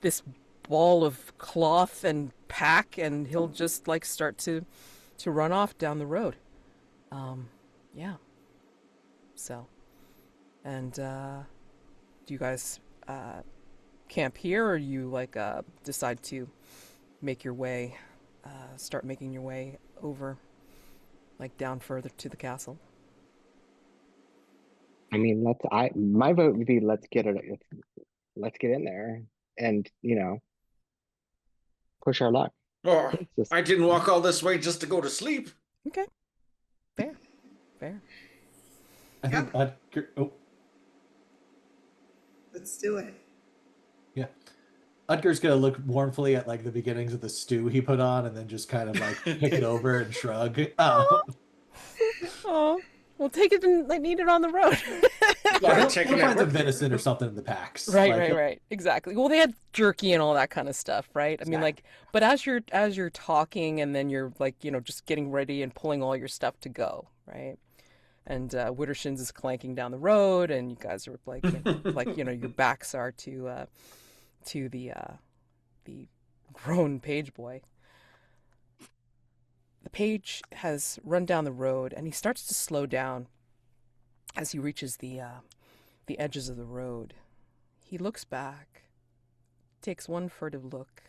this ball of cloth and pack, and he'll just like start to run off down the road. Yeah. So, and do you guys camp here, or you like decide to make your way, start making your way over, like down further to the castle? I mean, my vote would be let's get in there and, push our luck. Oh, It's just, I didn't walk all this way just to go to sleep. Okay, fair, fair. I Yep, think Utgar. Oh, let's do it. yeah. Utgar's gonna look mournfully at like the beginnings of the stew he put on, and then just kind of like pick it over and shrug. Oh, oh, we'll take it and like eat it on the road. Yeah, he'll, Taking he'll it find some with you. venison or something in the packs. Right, Like, right, right. Exactly. Well, they had jerky and all that kind of stuff, right? I mean, yeah. like, but as you're talking, and then you're like, just getting ready and pulling all your stuff to go, right? And Widdershins is clanking down the road, and you guys are like, your backs are to the grown page boy. The page has run down the road, and he starts to slow down as he reaches the edges of the road. He looks back, takes one furtive look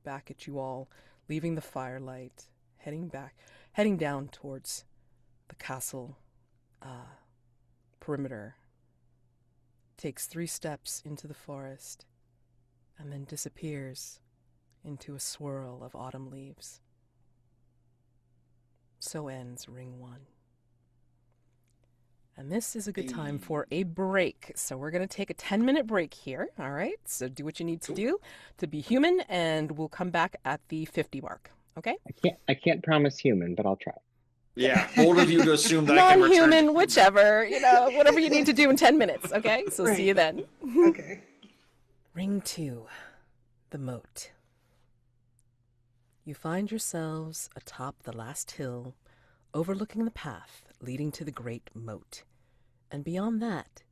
back at you all, leaving the firelight, heading down towards the castle perimeter, takes 3 steps into the forest, and then disappears into a swirl of autumn leaves. So ends Ring 1. And this is a good time for a break. So we're going to take a 10-minute break here, all right? So do what you need to do to be human, and we'll come back at the 50 mark, okay? I can't promise human, but I'll try. Yeah, bold of you to assume that I can return. Non-human, whichever, whatever you need to do in 10 minutes, okay? So Right. see you then. Okay. Ring 2, the moat. You find yourselves atop the last hill, overlooking the path leading to the great moat, and beyond that,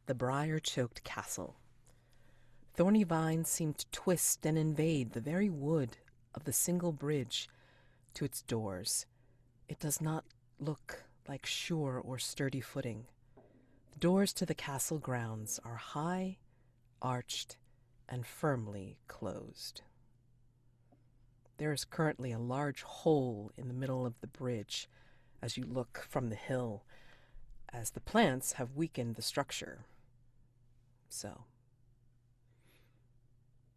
the briar-choked castle. Thorny vines seem to twist and invade the very wood of the single bridge to its doors. It does not look like sure or sturdy footing. The doors to the castle grounds are high, arched, and firmly closed. There is currently a large hole in the middle of the bridge as you look from the hill, as the plants have weakened the structure. So,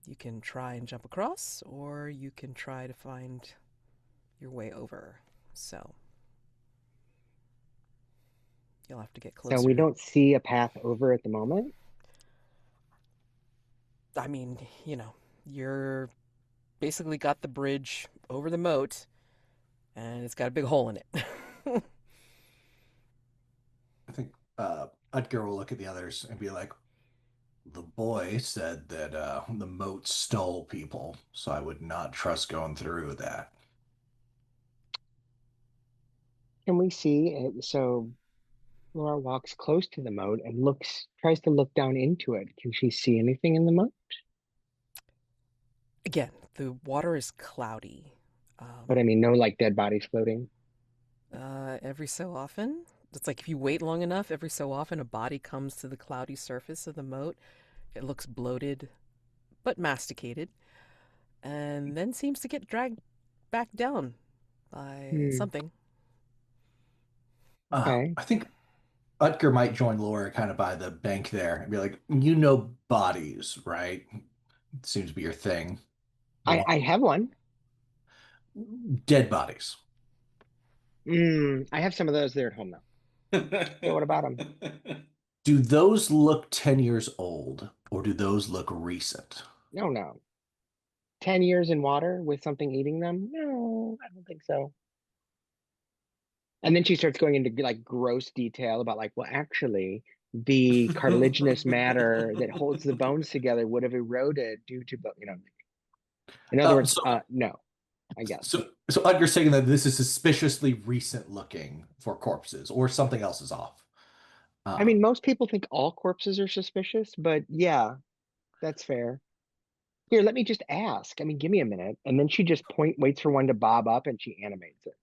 you can try and jump across, or you can try to find your way over. So, you'll have to get So we closer. don't see a path over at the moment. I mean, you're basically got the bridge over the moat, and it's got a big hole in it. I think Utgar will look at the others and be like, "The boy said that the moat stole people, so I would not trust going through that." Can we see it? So Laura walks close to the moat and tries to look down into it. Can she see anything in the moat? Again, the water is cloudy. But I mean, no like dead bodies floating. Every so often, it's like if you wait long enough, every so often a body comes to the cloudy surface of the moat. It looks bloated, but masticated, and then seems to get dragged back down by Hmm. something. Okay. I think Utgar might join Lora kind of by the bank there and be like, "You know bodies, right?" Seems to be your thing. I have one. Dead bodies. I have some of those there at home now. So what about them? Do those look 10 years old or do those look recent? No, no. 10 years in water with something eating them? No, I don't think so. And then she starts going into like gross detail about like, well, actually, the cartilaginous matter that holds the bones together would have eroded due to, in other words, So, no, I guess. so you're saying that this is suspiciously recent looking for corpses or something else is off. I mean, most people think all corpses are suspicious, but yeah, that's fair. Here, let me just ask. I mean, give me a minute. And then she just waits for one to bob up and she animates it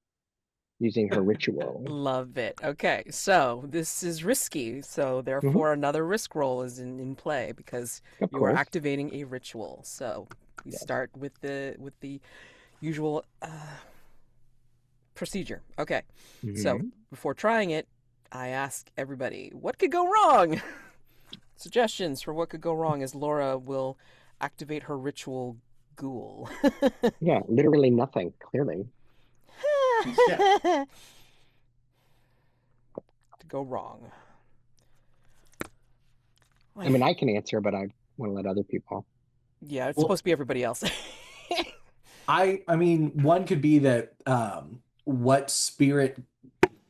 using her ritual. Love it. Okay, so this is risky. So Hmm. therefore, another risk roll is in play because Of you are course. activating a ritual. So we Yes. start with the usual procedure. Okay, so Hmm. before trying it, I ask everybody what could go wrong. Suggestions for what could go wrong as Lora will activate her ritual ghoul. Yeah, literally nothing, clearly. Yeah. To go wrong. I mean, I can answer, but I want to let other people. Yeah, it's Well, supposed to be everybody else. I mean, one could be that what spirit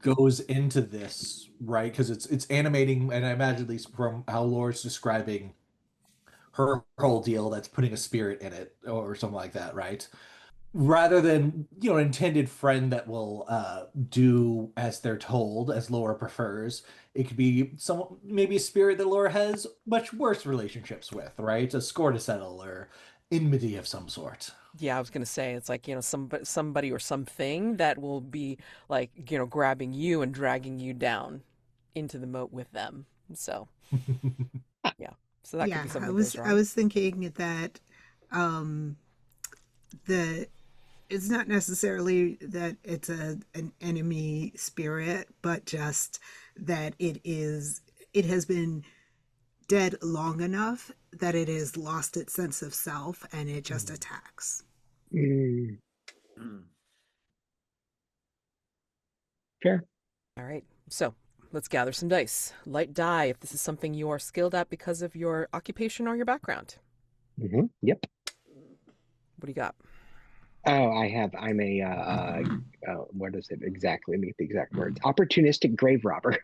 goes into this, right? Because it's animating, and I imagine at least from how Laura's describing her whole deal, that's putting a spirit in it or something like that, right? Rather than an intended friend that will do as they're told, as Laura prefers. It could be some maybe a spirit that Laura has much worse relationships with, right? A score to settle or enmity of some sort. Yeah, I was gonna say it's like somebody or something that will be like grabbing you and dragging you down into the moat with them. So yeah, so that could Yeah, be something I that goes was I wrong. was thinking that um the it's not necessarily that it's an enemy spirit, but just that it has been dead long enough that it has lost its sense of self and it just attacks. Mm, Mm. sure. All right, so let's gather some dice. Light die if this is something you are skilled at because of your occupation or your background. Yep. What do you got? Oh, I'm a, what is it exactly? Let me get the exact words. Opportunistic grave robber.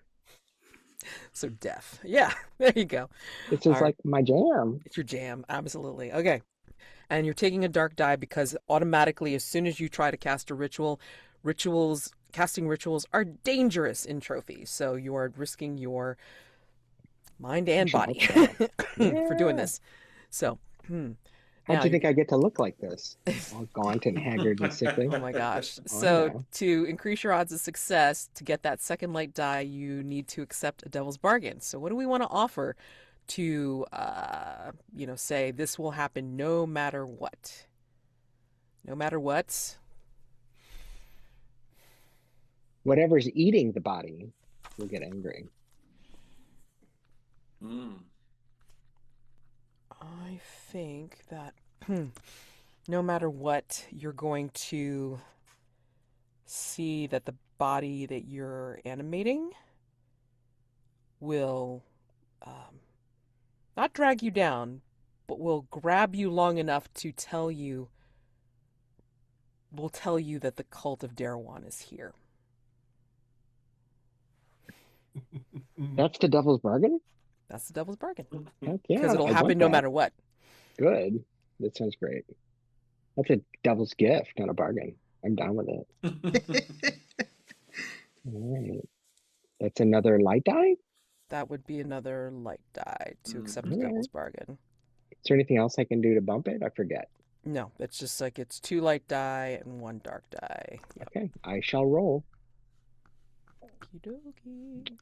So deaf. Yeah, there you go. This All is right, like my jam. it's your jam. Absolutely. Okay. And you're taking a dark die because automatically, as soon as you try to cast a casting rituals are dangerous in trophies. So you are risking your mind I and should body hope so. for doing Yeah. this. So How'd now you you're. think I get to look like this? All gaunt and haggard and sickly. Oh my gosh. Oh, I So know. to increase your odds of success, to get that second light die, you need to accept a devil's bargain. So what do we want to offer to, say this will happen no matter what? No matter what. Whatever's eating the body will get angry. Mm. I think that no matter what, you're going to see that the body that you're animating will um, not drag you down, but will grab you long enough to will tell you that the cult of Darwan is here. That's the devil's bargain? That's the devil's bargain Heck because yeah, it'll I happen want no that. matter what. Good. That sounds great. That's a devil's gift, not a bargain. I'm down with it. All right. That's another light die? That would be another light die to accept the All devil's right. bargain. Is there anything else I can do to bump it? I forget. No, it's just like it's two light die and one dark die. Yep. Okay, I shall roll. Okie dokie.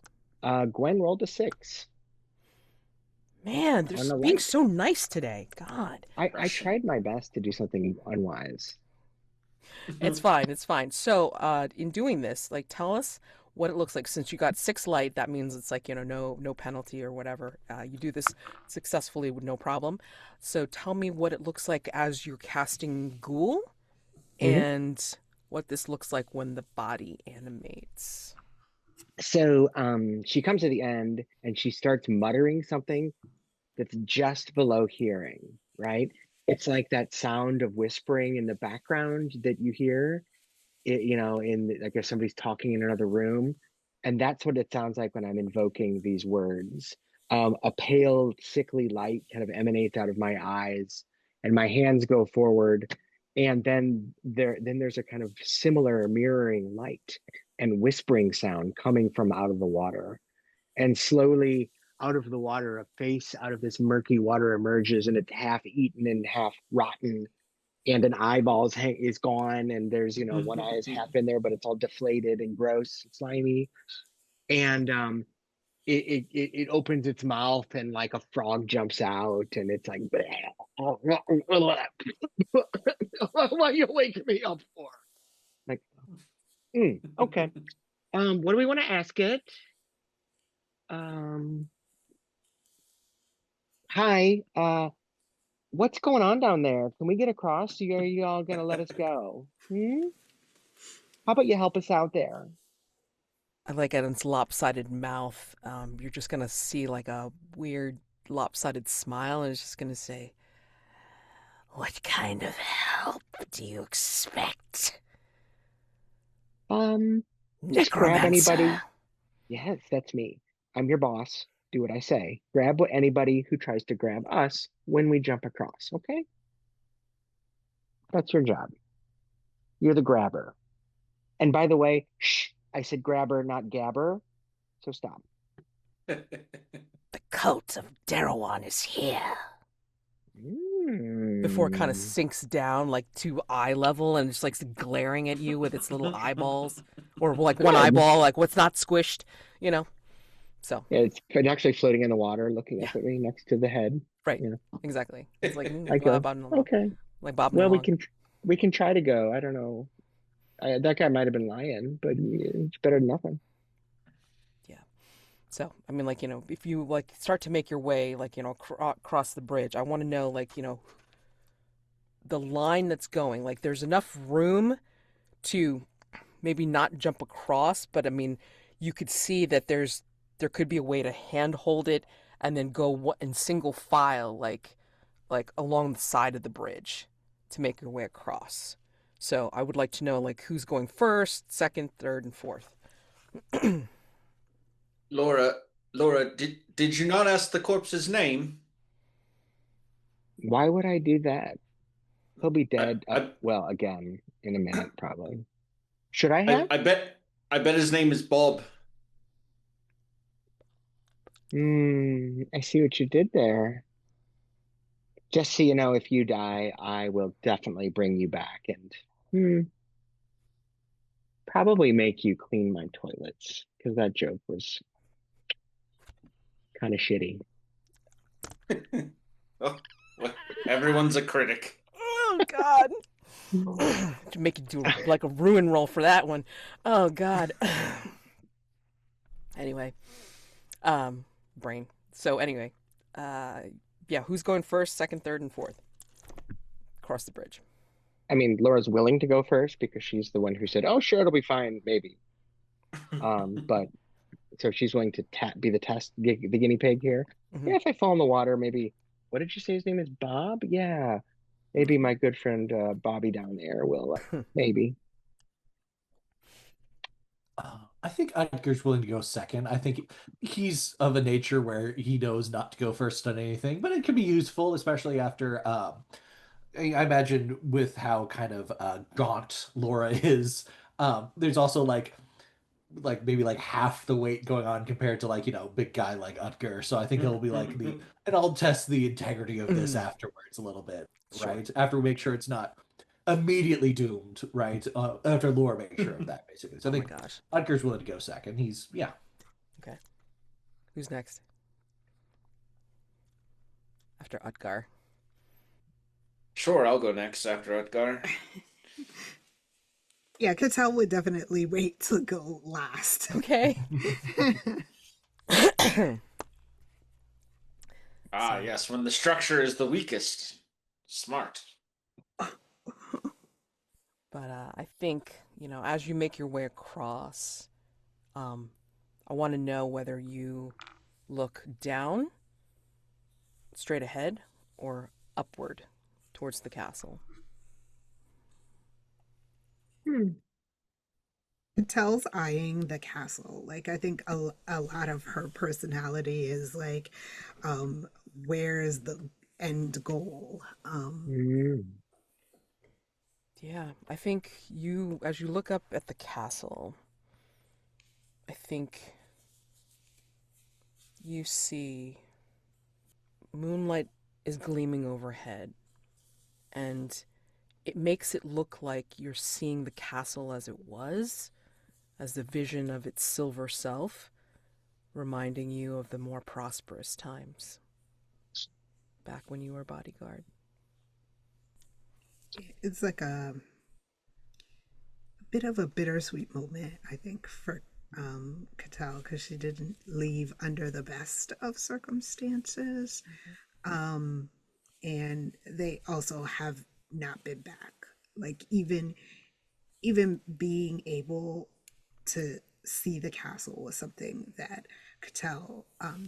Gwen rolled a 6 Man, they're on the being light. so nice today. God. I tried my best to do something unwise. It's fine. It's fine. So, in doing this, like, tell us what it looks like. Since you got 6 light, that means it's like, no penalty or whatever. You do this successfully with no problem. So tell me what it looks like as you're casting Ghoul Mhm. and what this looks like when the body animates. So she comes to the end and she starts muttering something that's just below hearing, right? It's like that sound of whispering in the background that you hear, like if somebody's talking in another room. And that's what it sounds like when I'm invoking these words. A pale, sickly light kind of emanates out of my eyes, and my hands go forward. And then there's a kind of similar mirroring light and whispering sound coming from out of the water. And slowly out of the water, a face out of this murky water emerges, and it's half eaten and half rotten, and an is gone, and there's one eye is half in there, but it's all deflated and gross and slimy. And it opens its mouth, and like a frog jumps out, and it's like, what are you waking me up for? Like, okay. What do we want to ask it? um Hi, what's going on down there? Can we get across? Are you all gonna let us go? How about you help us out there? I like at its lopsided mouth. You're just gonna see like a weird lopsided smile, and it's just gonna say, "What kind of help do you expect, Just grab necromancer?" anybody. Yes, that's me. I'm your boss. Do what I say. Grab anybody who tries to grab us when we jump across, okay? That's your job. You're the grabber. And by the way, shh, I said grabber, not gabber. So stop. The coat of Darawan is here. Before it kind of Mm. sinks down like to eye level and just like glaring at you with its little eyeballs, or like one Good. eyeball, like what's not squished, you know. So Yeah, it's actually floating in the water, looking yeah, up at me next to the head. right, Yeah. exactly. It's like I go, bobbing along, okay. like bobbing Well, along. we can try to go. I don't know. That guy might have been lying, but it's better than nothing. Yeah. So, I mean, like, if you like start to make your way, like, across the bridge, I want to know, like, the line that's going. Like, there's enough room to maybe not jump across, but I mean, you could see that there could be a way to handhold it and then go in single file, like along the side of the bridge to make your way across. So, I would like to know, like, who's going first, second, third, and fourth. Lora, Lora, did you not ask the corpse's name? Why would I do that? He'll be I dead I well, again, in a minute, probably. Should I I, have? I bet I bet his name is Bob. I see what you did there. Just so you know, if you die, I will definitely bring you back and probably make you clean my toilets, because that joke was kind of shitty. Oh, everyone's a critic. Oh, God. To make you do like a ruin roll for that one. Oh God. Anyway, brain. So anyway, uh, yeah, who's going first, second, third, and fourth? Across the bridge. I mean, Laura's willing to go first because she's the one who said, "Oh, sure, it'll be fine, maybe." But so she's willing to be the guinea pig here. Hmm. Yeah, if I fall in the water, maybe. What did you say his name is? Bob? Yeah, maybe my good friend Bobby down there will maybe. I think Edgar's willing to go second. I think he's of a nature where he knows not to go first on anything, but it can be useful, especially after I imagine with how kind of gaunt Laura is. There's also like maybe like half the weight going on compared to like big guy like Utgar. So I think it'll be like and I'll test the integrity of this afterwards a little bit, Sure. right? After we make sure it's not immediately doomed, right? After Laura makes sure of that, basically. So I Oh my think gosh. Utgar's willing to go second. He's yeah. Okay. Who's next after Utgar? Sure, I'll go next after Utgar. Yeah, Cattell would definitely wait to go last. Okay. Ah, So, yes, when the structure is the weakest. Smart. but I think, as you make your way across, um, I want to know whether you look down, straight ahead, or upward towards the castle. Hmm. Cattell's eyeing the castle. Like, I think a lot of her personality is like, um, where is the end goal? Mm. Yeah, I think as you look up at the castle, I think you see moonlight is gleaming overhead, and it makes it look like you're seeing the castle as it was, as the vision of its silver self, reminding you of the more prosperous times back when you were bodyguard. It's like a bit of a bittersweet moment, I think, for Cattell because she didn't leave under the best of circumstances. Um, and they also have not been back. Like even being able to see the castle was something that Cattell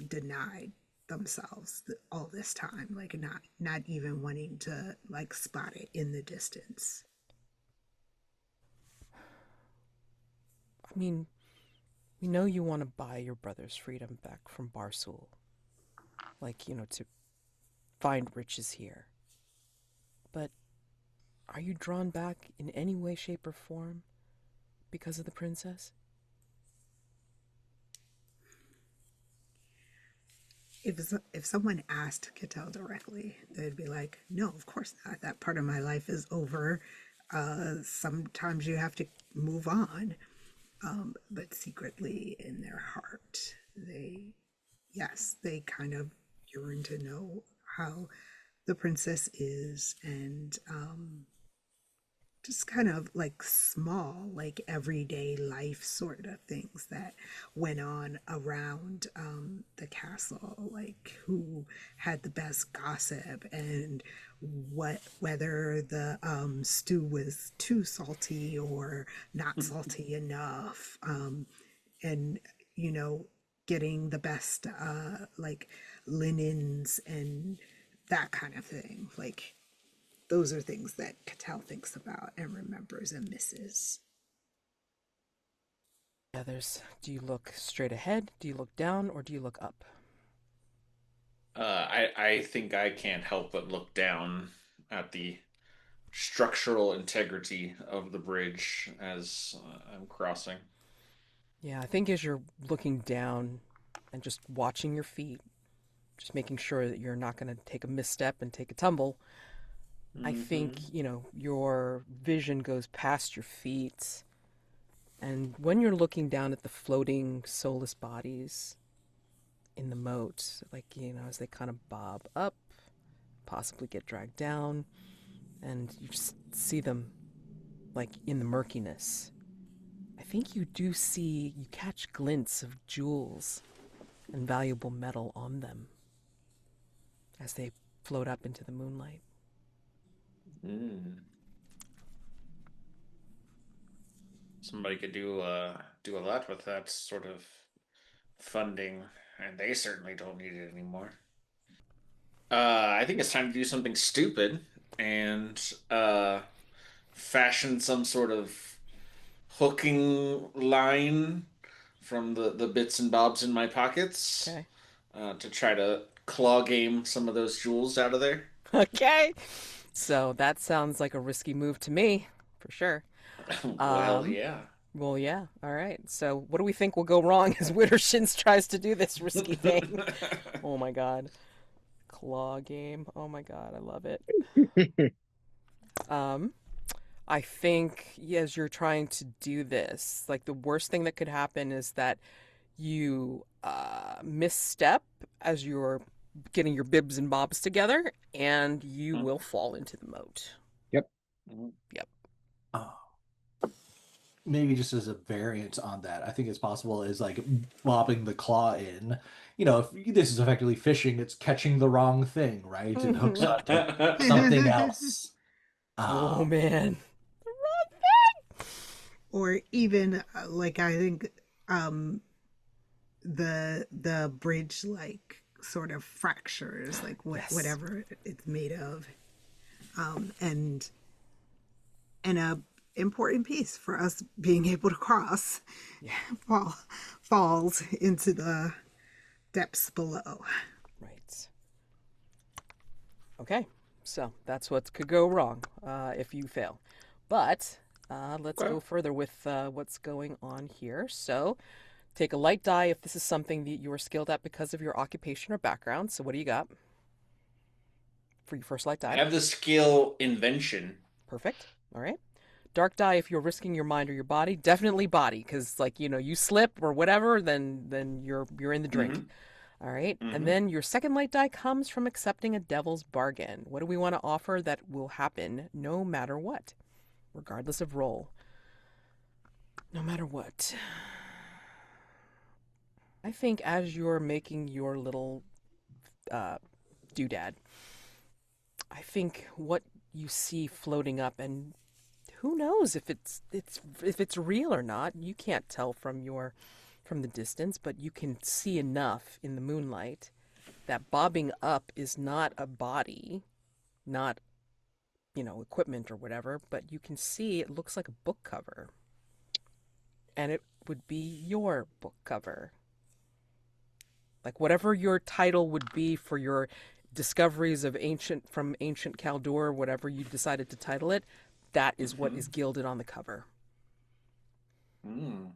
denied themselves all this time, like not even wanting to like spot it in the distance. I mean, we know you want to buy your brother's freedom back from Barsul, like, to find riches here. But are you drawn back in any way, shape, or form because of the princess? If someone asked Cattell directly, they'd be like, "No, of course not. That part of my life is over. Sometimes you have to move on." But secretly in their heart, yes, they kind of yearn to know how the princess is, and just kind of like small, like everyday life sort of things that went on around the castle, like who had the best gossip and whether the stew was too salty or not salty enough, and you know, getting the best like linens and that kind of thing, like those are things that Cattell thinks about and remembers and misses. Yeah, do you look straight ahead? Do you look down? Or do you look up? I think I can't help but look down at the structural integrity of the bridge as I'm crossing. Yeah, I think as you're looking down and just watching your feet, just making sure that you're not going to take a misstep and take a tumble, I think, Hmm. your vision goes past your feet. And when you're looking down at the floating soulless bodies in the moat, like, as they kind of bob up, possibly get dragged down, and you just see them like in the murkiness, I think you catch glints of jewels and valuable metal on them as they float up into the moonlight. Mm. Somebody could do a lot with that sort of funding, and they certainly don't need it anymore. I think it's time to do something stupid and fashion some sort of hooking line from the bits and bobs in my pockets Okay. to try to claw game some of those jewels out of there. Okay. So that sounds like a risky move to me, for sure. Well, Um, yeah. well, yeah. All right. So what do we think will go wrong as Widdershins tries to do this risky thing? Oh my god. Claw game. Oh my god, I love it. Um, I think as you're trying to do this, like the worst thing that could happen is that you misstep as you're getting your bibs and bobs together, and you will fall into the moat. Yep. Yep. Oh. maybe just as a variant on that, I think it's possible is like bobbing the claw in. You know, if this is effectively fishing, it's catching the wrong thing, right? It hooks onto something else. Oh Um, man. Or even like I think um the bridge like sort of fractures like Yes. whatever it's made of, and a important piece for us being able to cross Yeah. fall, falls into the depths below. Right. Okay. So that's what could go wrong if you fail. But let's Okay. go further with what's going on here. So take a light die if this is something that you are skilled at because of your occupation or background. So what do you got for your first light I die? have the skill invention. Perfect. All right. Dark die if you're risking your mind or your body. Definitely body, because like you slip or whatever, then you're in the drink. Mm-hmm. All right. And Mm-hmm. then your second light die comes from accepting a devil's bargain. What do we want to offer that will happen no matter what, regardless of role? No matter what. I think as you're making your little uh, doodad, I think what you see floating up, and who knows if it's real or not. You can't tell from the distance, but you can see enough in the moonlight that bobbing up is not a body, not equipment or whatever, but you can see it looks like a book cover, and it would be your book cover. Like whatever your title would be for your discoveries of ancient Caldor, whatever you decided to title it, that is what is gilded on the cover. Mm.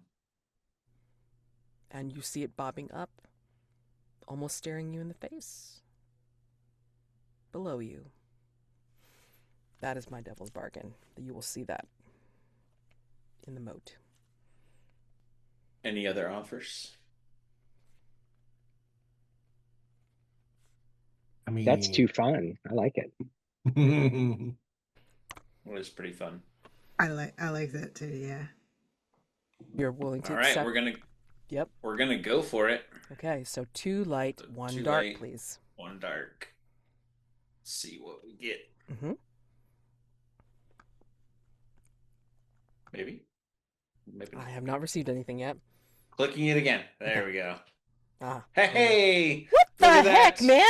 And you see it bobbing up, almost staring you in the face. Below you. That is my devil's bargain. You will see that in the moat. Any other offers? I That's too mean, fun. I like it. It was pretty fun. I like that too. Yeah. You're willing to All right, accept? Yep. we're gonna go for it. Okay, so 2 light, So 1 two dark, light, please. one dark. See what we get. Mm-hmm. Maybe. Maybe I not. have not received anything yet. Clicking it again. Okay. There we go. Ah. Hey! What Look the at heck, that. man?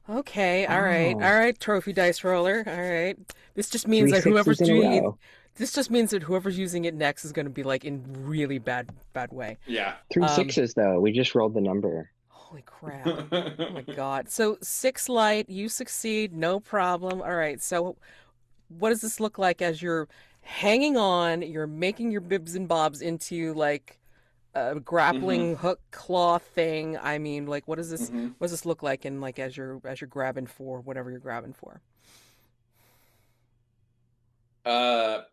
Okay, all right, oh, all right, trophy dice roller. All right. This just means Three that sixes in a row. this just means that whoever's using it next is going to be like in really bad way. Yeah. Three Um, sixes though. We just rolled the number. Holy crap. Oh my God. So 6 light, you succeed, no problem. All right. So what does this look like as you're hanging on, you're making your bibs and bobs into like a hmm grappling hook claw thing? I mean, like hmm what does this look like in like as you're grabbing for whatever you're grabbing for?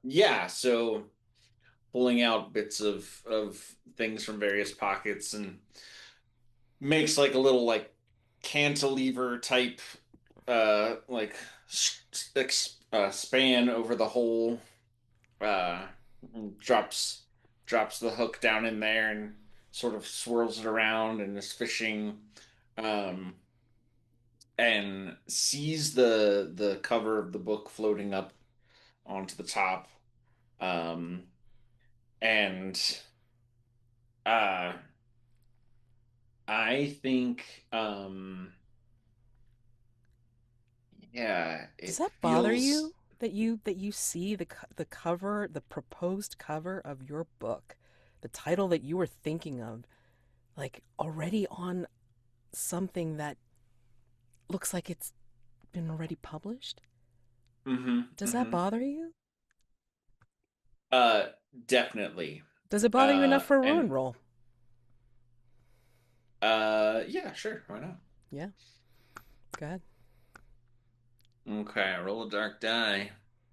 Yeah, so pulling out bits of things from various pockets and makes like a little like cantilever type like span over the hole, uh drops drops the hook down in there and sort of swirls it around and is fishing, um and sees the cover of the book floating up onto the top, um and uh I think, yeah, Does it that bother feels. you that you see the cover, the proposed cover of your book, the title that you were thinking of, like already on something that looks like it's been already published? hmm Does that hmm bother you? uh Definitely. Does it bother you enough for a ruin And roll? yeah, sure, why not? Yeah, go ahead. Okay, roll a dark die.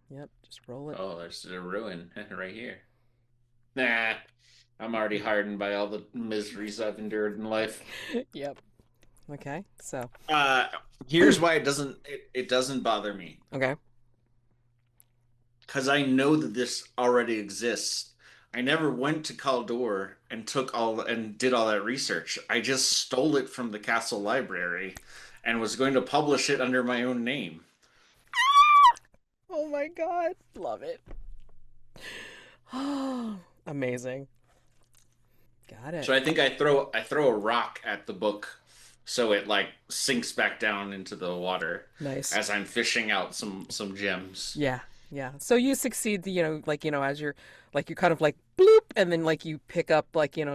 Yep, just roll it. Oh, there's a ruin right here. Nah, I'm already hardened by all the miseries I've endured in life. Yep. Okay. So, uh Here's why it doesn't bother me, okay. because I know that this already exists I never went to Caldor and took all and did all that research. I just stole it from the castle library and was going to publish it under my own name. Oh my god, love it. Amazing. Got it. So I think I throw a rock at the book so it like sinks back down into the water Nice. as I'm fishing out some gems. Yeah, yeah. So you succeed, like, as you're like you kind of like bloop and then like you pick up like, you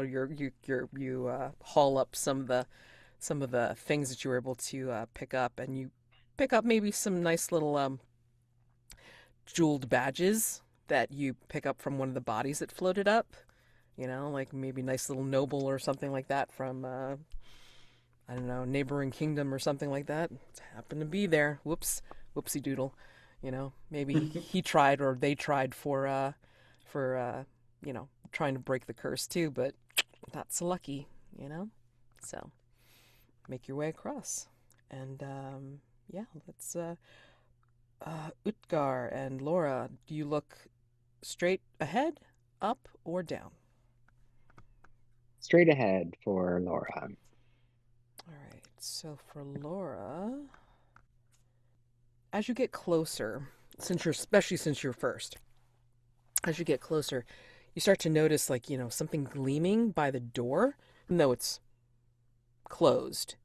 haul up some of the things that you were able to pick up and you pick up maybe some nice little jeweled badges that you pick up from one of the bodies that floated up. Like maybe nice little noble or something like that from I don't know, neighboring kingdom or something like that. It happened to be there. Whoops, whoopsie doodle. Maybe he tried or they tried for trying to break the curse too, but not so lucky. So make your way across, and yeah, let's Utgar and Lora. Do you look straight ahead, up, or down? Straight ahead for Lora. All right. So for Lora, as you get closer, especially since you're first, as you get closer, you start to notice like, something gleaming by the door, even though it's closed.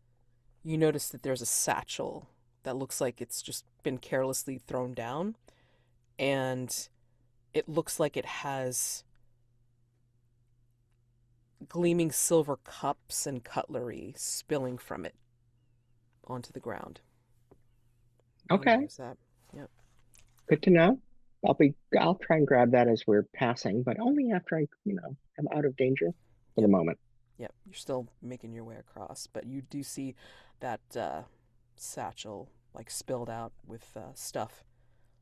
You notice that there's a satchel that looks like it's just been carelessly thrown down, and it looks like it has gleaming silver cups and cutlery spilling from it onto the ground. Okay, There's that. Yep. good to know. I'll try and grab that as we're passing, but only after I'm out of danger for the Yep. moment. Yep. You're still making your way across, but you do see that satchel like spilled out with stuff,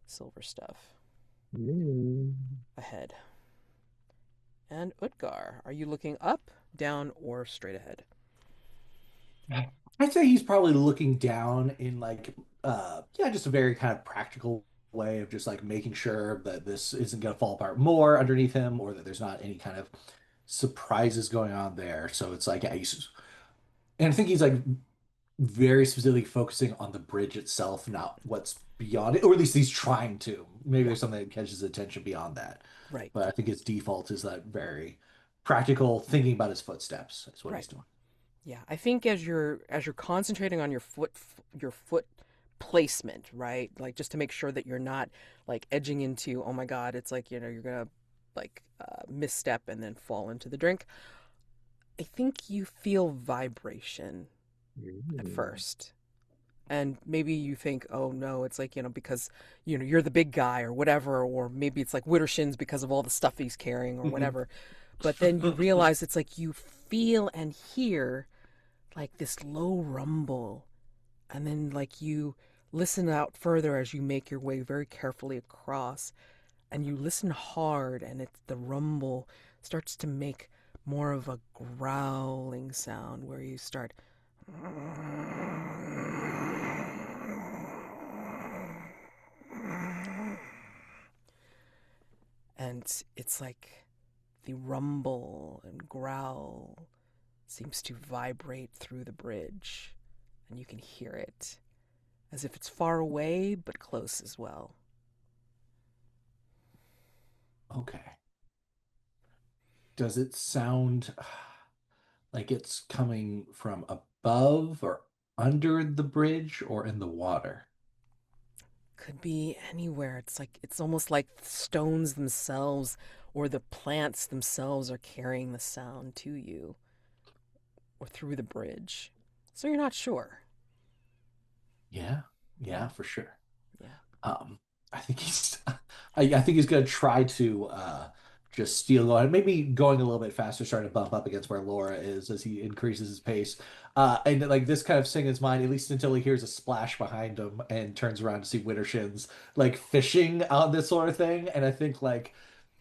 silver stuff Mm. ahead. And Utgar, are you looking up, down, or straight ahead? I'd say he's probably looking down in like yeah, just a very kind of practical way of just like making sure that this isn't going to fall apart more underneath him or that there's not any kind of surprises going on there. So it's like, yeah, and I think he's like very specifically focusing on the bridge itself, not what's beyond it, or at least he's trying to. Maybe Yeah. there's something that catches his attention beyond that. Right. But I think his default is that very practical thinking about his footsteps. That's what he's Right. doing. Yeah, I think as you're concentrating on your foot placement, right? Like just to make sure that you're not like edging into, oh my God, it's like, you're gonna like misstep and then fall into the drink. I think you feel vibration at Mm. first. And maybe you think, oh no, it's like, because, you're the big guy or whatever, or maybe it's like Widdershins because of all the stuff he's carrying or whatever. But then you realize it's like you feel and hear like this low rumble, and then like you listen out further as you make your way very carefully across, and you listen hard, and it's the rumble starts to make more of a growling sound where you start and it's like the rumble and growl seems to vibrate through the bridge, and you can hear it as if it's far away but close as well. Okay. Does it sound like it's coming from above or under the bridge or in the water? Could be anywhere. It's like it's almost like stones themselves or the plants themselves are carrying the sound to you or through the bridge. So you're not sure. Yeah, Yeah, yeah, for sure. yeah. Um, I think I think he's gonna try to just steal going, maybe going a little bit faster, starting to bump up against where Laura is as he increases his pace. And like this kind of sing his mind, at least until he hears a splash behind him and turns around to see Widdershins like fishing on this sort of thing. And I think like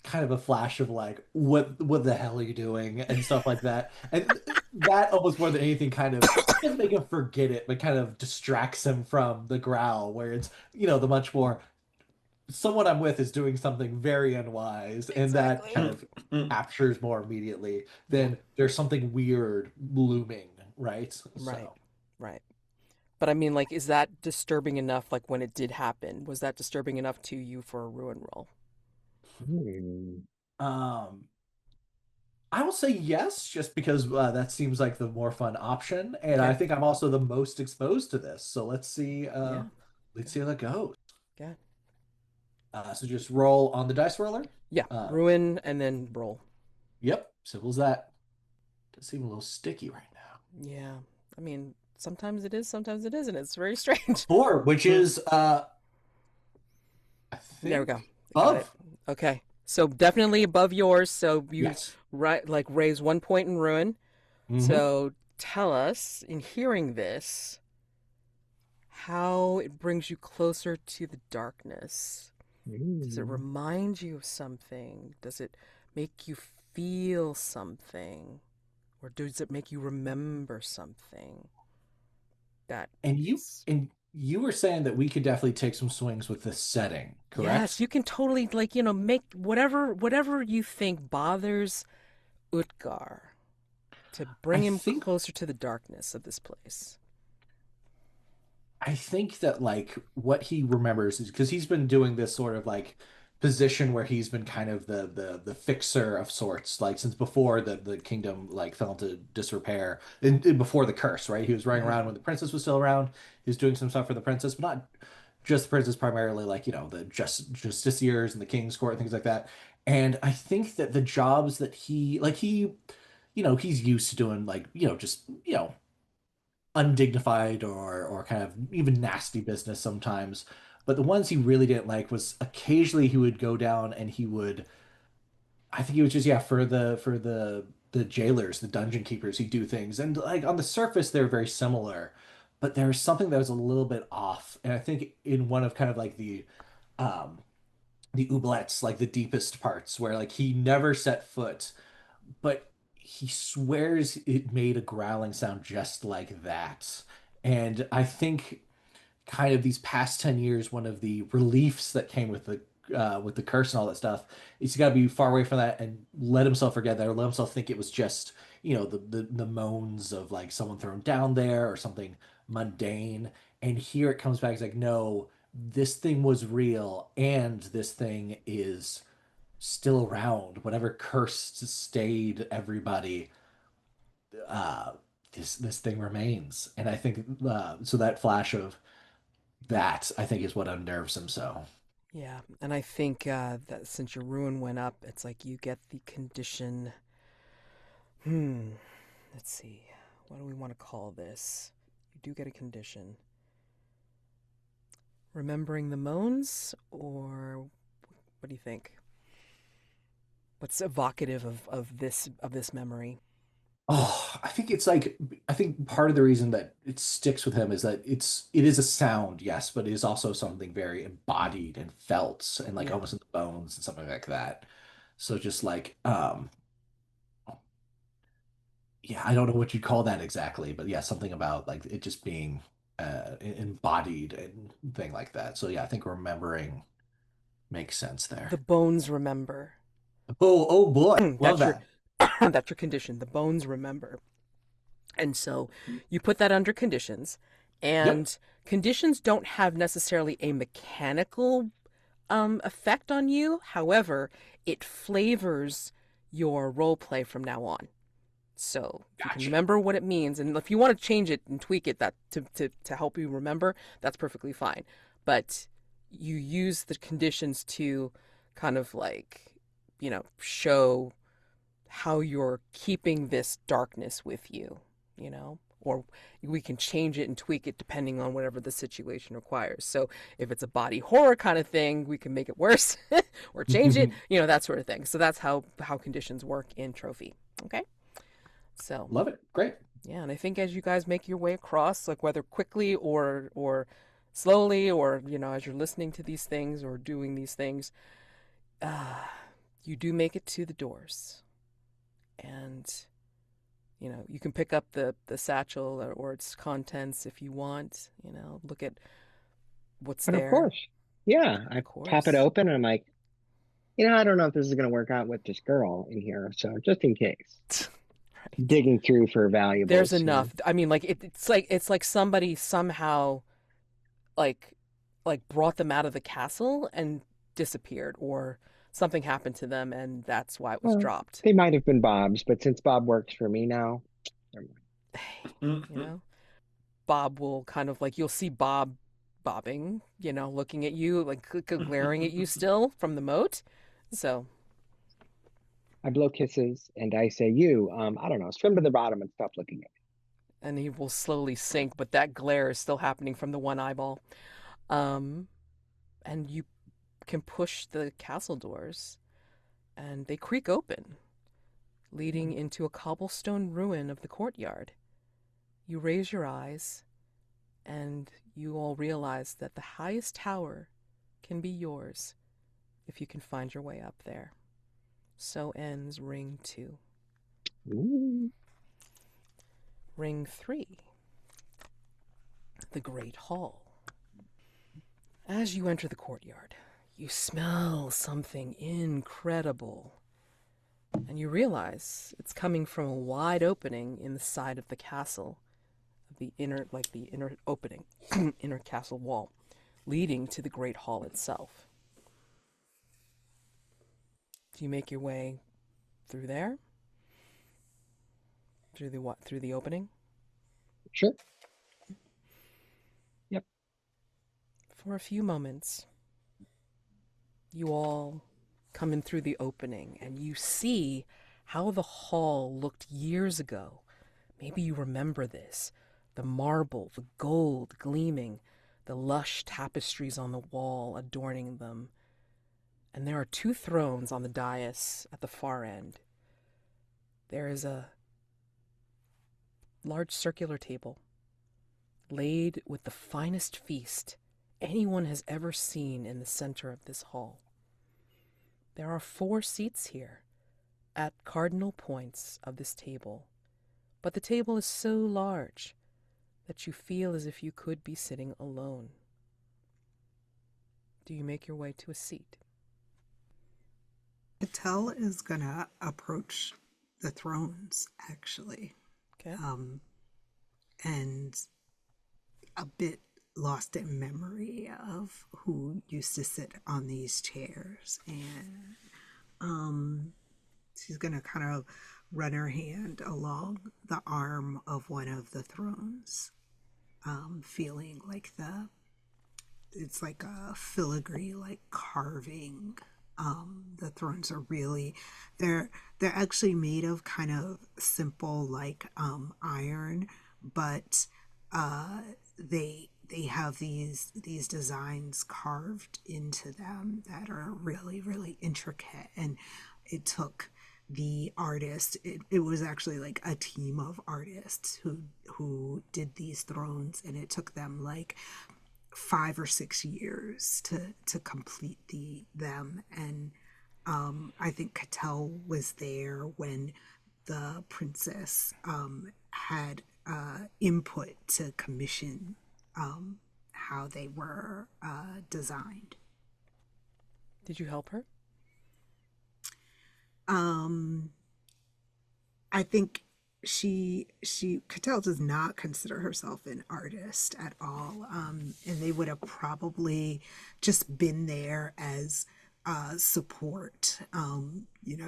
kind of a flash of like, what the hell are you doing? And stuff like that. And that almost more than anything kind of doesn't make him forget it, but kind of distracts him from the growl where it's, the much more someone I'm with is doing something very unwise, and that kind Exactly. of captures more immediately Yeah. than there's something weird looming, right? Right. So, Right. But I mean, like, is that disturbing enough? Like, when it did happen, was that disturbing enough to you for a ruin roll? Hmm. um, I will say yes, just because that seems like the more fun option, and I Okay. think I'm also the most exposed to this. So Yeah. let's Okay. see how that goes. Yeah. So just roll on the dice roller. Yeah. Uh, Ruin and then roll. yep, simple as that. Does seem a little sticky right now. Yeah. I mean, sometimes it is, sometimes it isn't. It's very strange. Four, which is I There we go. think Got it. above. Okay. So definitely above yours. So you Yes. like raise 1 point in ruin. Hmm. So tell us, in hearing this, how it brings you closer to the darkness. Does it Hmm. remind you of something? Does it make you feel something? Or does it make you remember something? That And you is. and you were saying that we could definitely take some swings with this setting, Yes, correct? you can totally, like, make whatever you think bothers Utgar to I bring him think closer to the darkness of this place. I think that like what he remembers is because he's been doing this sort of like position where he's been kind of the fixer of sorts, like since before the kingdom like fell into disrepair and before the curse, right? He was running Hmm. around when the princess was still around. He was doing some stuff for the princess, but not just the princess, primarily like, the justiciars and the king's court and things like that. And I think that the jobs that he's used to doing like, just, undignified or kind of even nasty business sometimes. But the ones he really didn't like was occasionally he would go down and he would, I think he was just, yeah, for the jailers, the dungeon keepers, he'd do things. And like on the surface they're very similar, but there was something that was a little bit off. And I think in one of kind of like the oubliettes, like the deepest parts where like he never set foot, but he swears it made a growling sound just like that. And I think kind of these past 10 years, one of the reliefs that came with the curse and all that stuff is he's got to be far away from that and let himself forget that or let himself think it was just, the moans of like someone thrown down there or something mundane. And here it comes back, it's like, no, this thing was real and this thing is still around. Whatever curse stayed everybody, uh, this thing remains. And I think so that flash of that I think is what unnerves him so. Yeah, and I think that since your ruin went up, it's like you get the condition. Hmm. Let's see. What do we want to call this? You do get a condition. Remembering the moans, or what do you think? What's evocative of this memory? Oh, I think it's like I think part of the reason that it sticks with him is that it is a sound, yes, but it is also something very embodied and felt and like Yeah. almost in the bones and something like that. So just like yeah, I don't know what you'd call that exactly, but yeah, something about like it just being embodied and thing like that. So yeah, I think remembering makes sense The there. bones remember. Oh boy, love That's your that. that's your condition. The bones remember. And so you put that under conditions, Yep. and conditions don't have necessarily a mechanical effect on you. However, it flavors your role play from now on. So if you can Gotcha. remember what it means, and if you want to change it and tweak it that to help you remember, that's perfectly fine. But you use the conditions to kind of like, show how you're keeping this darkness with you, or we can change it and tweak it depending on whatever the situation requires. So if it's a body horror kind of thing, we can make it worse or change it, that sort of thing. So that's how conditions work in Trophy. Okay. So Love it. Great. yeah, and I think as you guys make your way across, like whether quickly or slowly, or as you're listening to these things or doing these things, uh, you do make it to the doors, and you can pick up the satchel or its contents if you want. Look at what's And of there. course, Yeah, Of I pop it course. open and I'm like, I don't know if this is going to work out with this girl in here. So just in case, Right. digging through for There's valuables. enough. I mean, like it's like somebody somehow like brought them out of the castle and disappeared, or something happened to them and that's why it was Well, dropped. they might have been Bob's, but since Bob works for me now, never mind. Hey, you know, Bob will kind of like, you'll see Bob bobbing, looking at you, like glaring at you still from the moat. So, I blow kisses and I say, you, I don't know, swim to the bottom and stop looking at and he will slowly sink, but that glare is still happening from the one eyeball. Um, and you can push the castle doors, and they creak open, leading me. into a cobblestone ruin of the courtyard. You raise your eyes, and you all realize that the highest tower can be yours if you can find your way up there. So ends Ring 2. Ooh. Ring 3. The Great Hall. As you enter the courtyard, you smell something incredible, and you realize it's coming from a wide opening in the side of the castle, the inner opening, inner castle wall, leading to the Great Hall itself. Do you make your way through there? Through the what? Through the opening? Sure. Yep. For a few moments, you all come in through the opening and you see how the hall looked years ago. Maybe you remember this. The marble, the gold gleaming, the lush tapestries on the wall adorning them. And there are 2 thrones on the dais at the far end. There is a large circular table laid with the finest feast anyone has ever seen in the center of this hall. There are 4 seats here at cardinal points of this table, but the table is so large that you feel as if you could be sitting alone. Do you make your way to a seat? Katel is gonna approach the thrones, actually, Okay. and a bit lost in memory of who used to sit on these chairs, and she's gonna kind of run her hand along the arm of one of the thrones, feeling like it's like a filigree like carving. The thrones are really, they're actually made of kind of simple like iron, but they have these designs carved into them that are really really intricate, and it took the artist, it was actually like a team of artists who did these thrones, and it took them like 5 or 6 years to complete them. And I think Katel was there when the princess had input to commission how they were designed. Did you help her? Um, I think she Cattell does not consider herself an artist at all, and they would have probably just been there as support,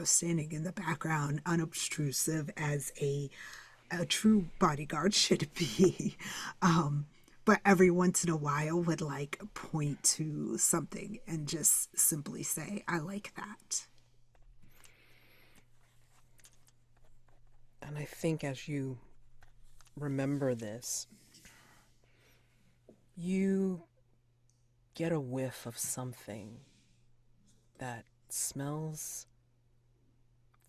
standing in the background, unobtrusive as a true bodyguard should be. But every once in a while would like point to something and just simply say, "I like that." And I think as you remember this, you get a whiff of something that smells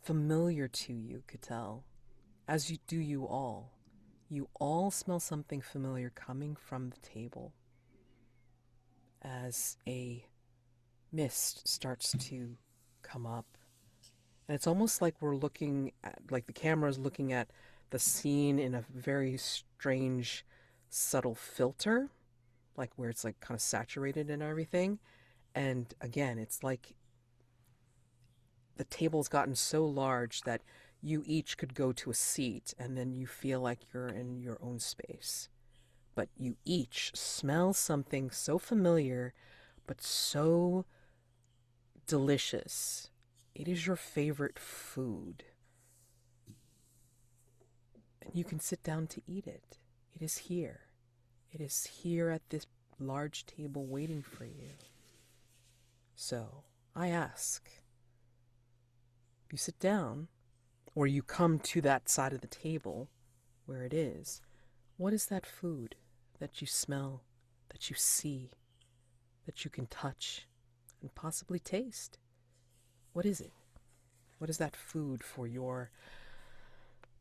familiar to you, Catel, as you do you all. You all smell something familiar coming from the table as a mist starts to come up. And it's almost like we're looking at, like the camera is looking at the scene in a very strange, subtle filter, like where it's like kind of saturated and everything. And again, it's like the table's gotten so large that you each could go to a seat and then you feel like you're in your own space. But you each smell something so familiar, but so delicious. It is your favorite food. And you can sit down to eat it. It is here. It is here at this large table waiting for you. So, I ask, you sit down, or you come to that side of the table where it is, what is that food that you smell, that you see, that you can touch, and possibly taste? What is it? What is that food for your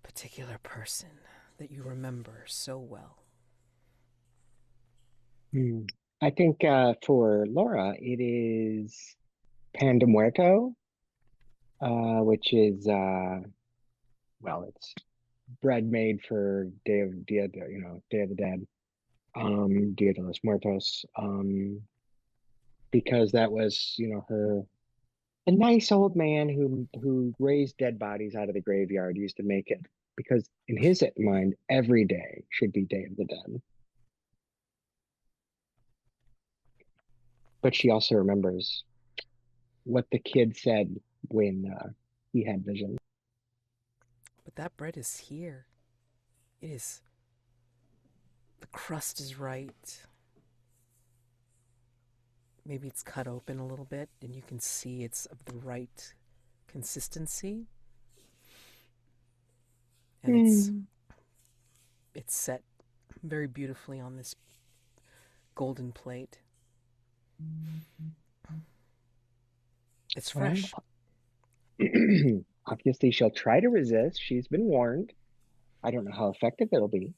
particular person that you remember so well? Hmm. I think for Laura, it is pan de muerto, which is well, it's bread made for Day of the Dead, Dia de los Muertos, because that was, her a nice old man who raised dead bodies out of the graveyard used to make it because in his mind, every day should be Day of the Dead. But she also remembers what the kid said when he had vision. But that bread is here. It is, the crust is right. Maybe it's cut open a little bit and you can see it's of the right consistency. And Mm. it's set very beautifully on this golden plate. It's Well, fresh. obviously she'll try to resist. She's been warned. I don't know how effective it'll be.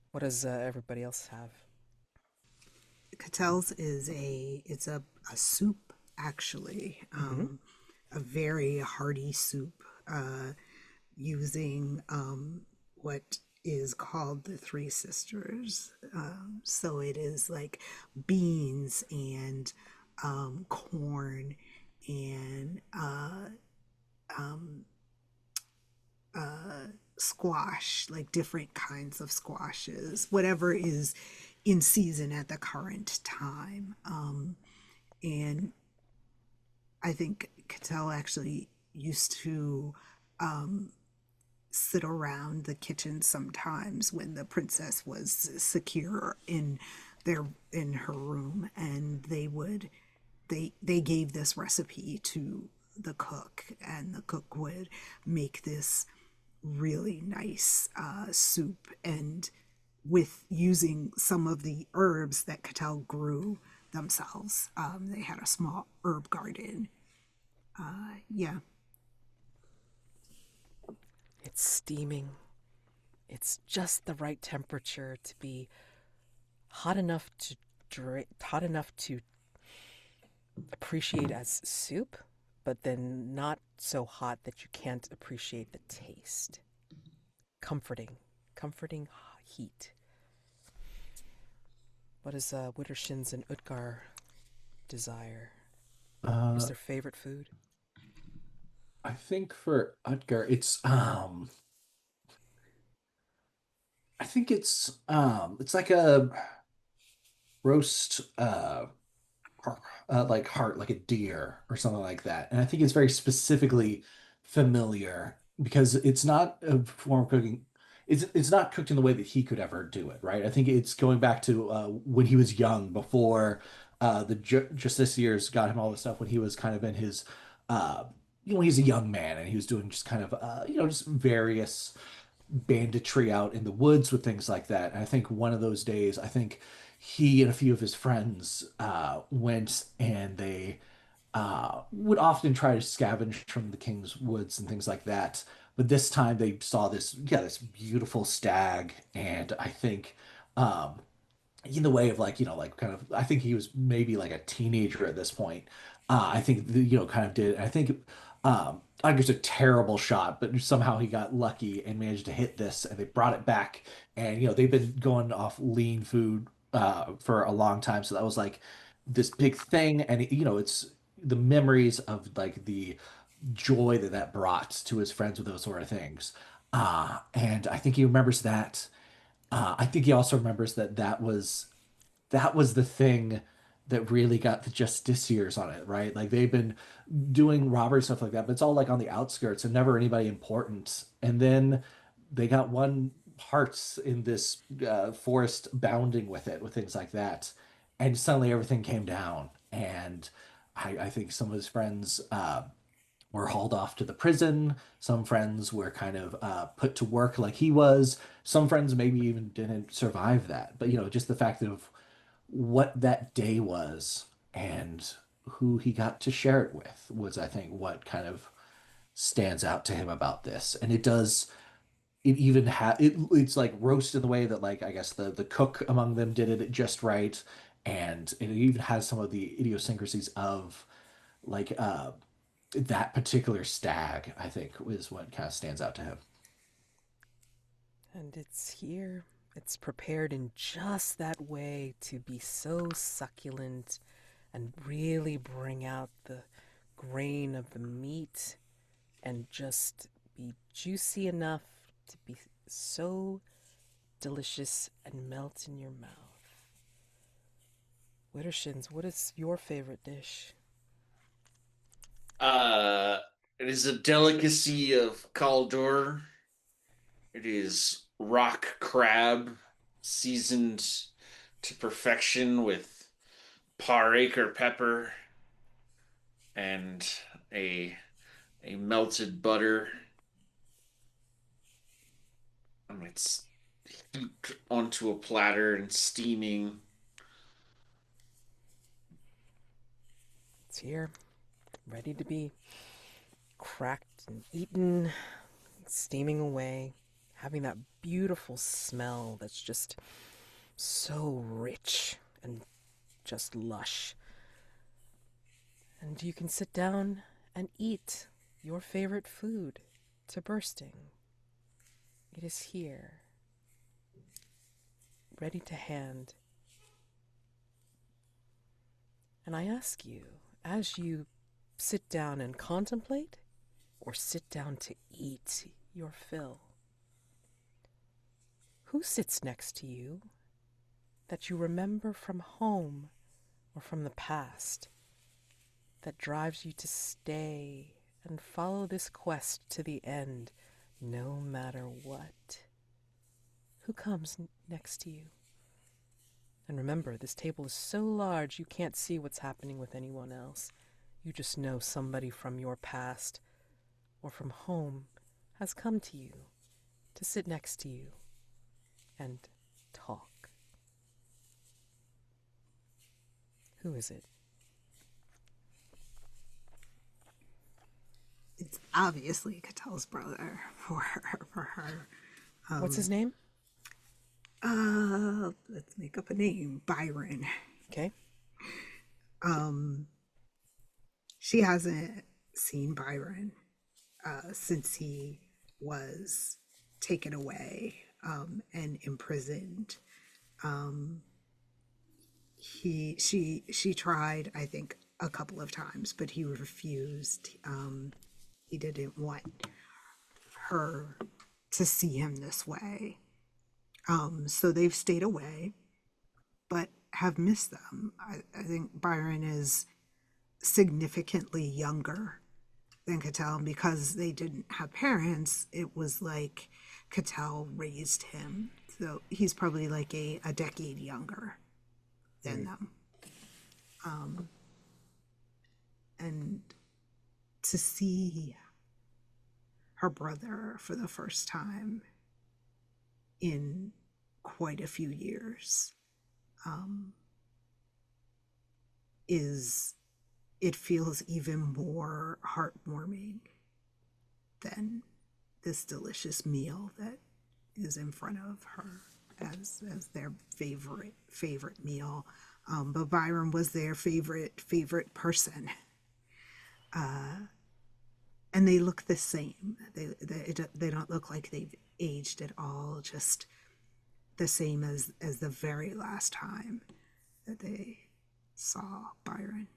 What does everybody else have? Catel's is a soup actually, Mm-hmm. a very hearty soup, using what is called the Three Sisters. So it is like beans and corn and um, squash, like different kinds of squashes, whatever is in season at the current time. And I think Cattell actually used to sit around the kitchen sometimes when the princess was secure in her room, and they gave this recipe to the cook, and the cook would make this really nice soup, and with using some of the herbs that Cattell grew themselves. They had a small herb garden. Yeah. It's steaming. It's just the right temperature to be hot enough to hot enough to appreciate as soup, but then not so hot that you can't appreciate the taste. Comforting, comforting heat. What does Widdershins and Utgar desire? What is Uh, their favorite food? I think for Utgar, I think it's like a roast like heart, like a deer or something like that. And I think it's very specifically familiar because it's not a form of cooking. It's not cooked in the way that he could ever do it, right? I think it's going back to when he was young, before the Justiciars got him all this stuff when he was kind of in his he's a young man and he was doing just kind of just various banditry out in the woods with things like that. And I think one of those days, I think he and a few of his friends went and they would often try to scavenge from the king's woods and things like that. But this time they saw this beautiful stag, and I think in the way of like kind of, I think he was maybe like a teenager at this point. I think kind of did. I think Iger's a terrible shot, but somehow he got lucky and managed to hit this, and they brought it back. And they've been going off lean food for a long time, so that was like this big thing, and it's the memories of like the joy that that brought to his friends with those sort of things. And I think he remembers that. I think he also remembers that that was the thing that really got the justiciars on it, right? Like they've been doing robbery stuff like that, but it's all like on the outskirts and never anybody important. And then they got one hearts in this forest bounding with it, with things like that. And suddenly everything came down. And I think some of his friends were hauled off to the prison. Some friends were kind of put to work like he was. Some friends maybe even didn't survive that. But, just the fact of what that day was and who he got to share it with was, I think, what kind of stands out to him about this. And it even it's like roast in the way that, like, I guess the cook among them did it just right. And it even has some of the idiosyncrasies of like that particular stag, I think, is what kind of stands out to him. And it's here. It's prepared in just that way to be so succulent and really bring out the grain of the meat and just be juicy enough to be so delicious and melt in your mouth. Widdershins, what is your favorite dish? Uh, it is a delicacy of Caldor. It is rock crab seasoned to perfection with par-acre pepper and a a melted butter. It's heaped onto a platter and steaming. It's here, ready to be cracked and eaten, steaming away, having that beautiful smell that's just so rich and just lush. And you can sit down and eat your favorite food to bursting. It is here, ready to hand. And I ask you, as you sit down and contemplate, or sit down to eat your fill, who sits next to you that you remember from home or from the past that drives you to stay and follow this quest to the end, no matter what? Who comes next to you? And remember, this table is so large you can't see what's happening with anyone else. You just know somebody from your past or from home has come to you to sit next to you and talk. Who is it? It's obviously Katel's brother for her. What's his name? Let's make up a name. Byron. Okay. She hasn't seen Byron since he was taken away and imprisoned. She tried, I think, a couple of times, but he refused. He didn't want her to see him this way. So they've stayed away, but have missed them. I think Byron is significantly younger than Katel, and because they didn't have parents, it was like Katel raised him. So he's probably like a decade younger than them. And to see her brother for the first time in quite a few years it feels even more heartwarming than this delicious meal that is in front of her as their favorite meal. But Byron was their favorite person. And they look the same. They don't look like they've aged at all, just the same as the very last time that they saw Byron.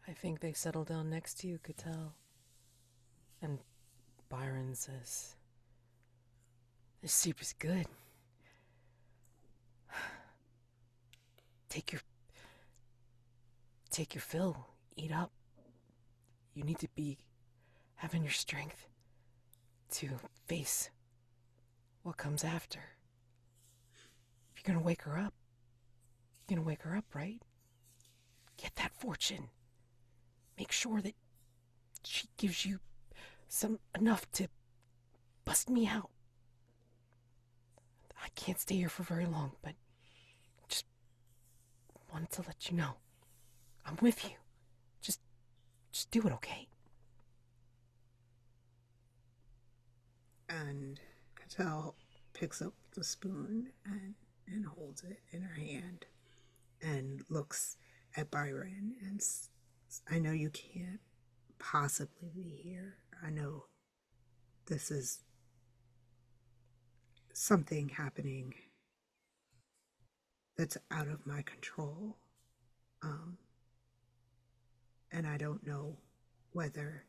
I think they settle down next to you, Katel. And Byron says, "This soup is good. Take your fill. Eat up. You need to be having your strength to face what comes after. If you're gonna wake her up, right? Get that fortune. Make sure that she gives you enough to bust me out. I can't stay here for very long, but just wanted to let you know I'm with you. Just do it, okay?" And Katel picks up the spoon and holds it in her hand and looks at Byron and I know you can't possibly be here. I know this is something happening that's out of my control. And I don't know whether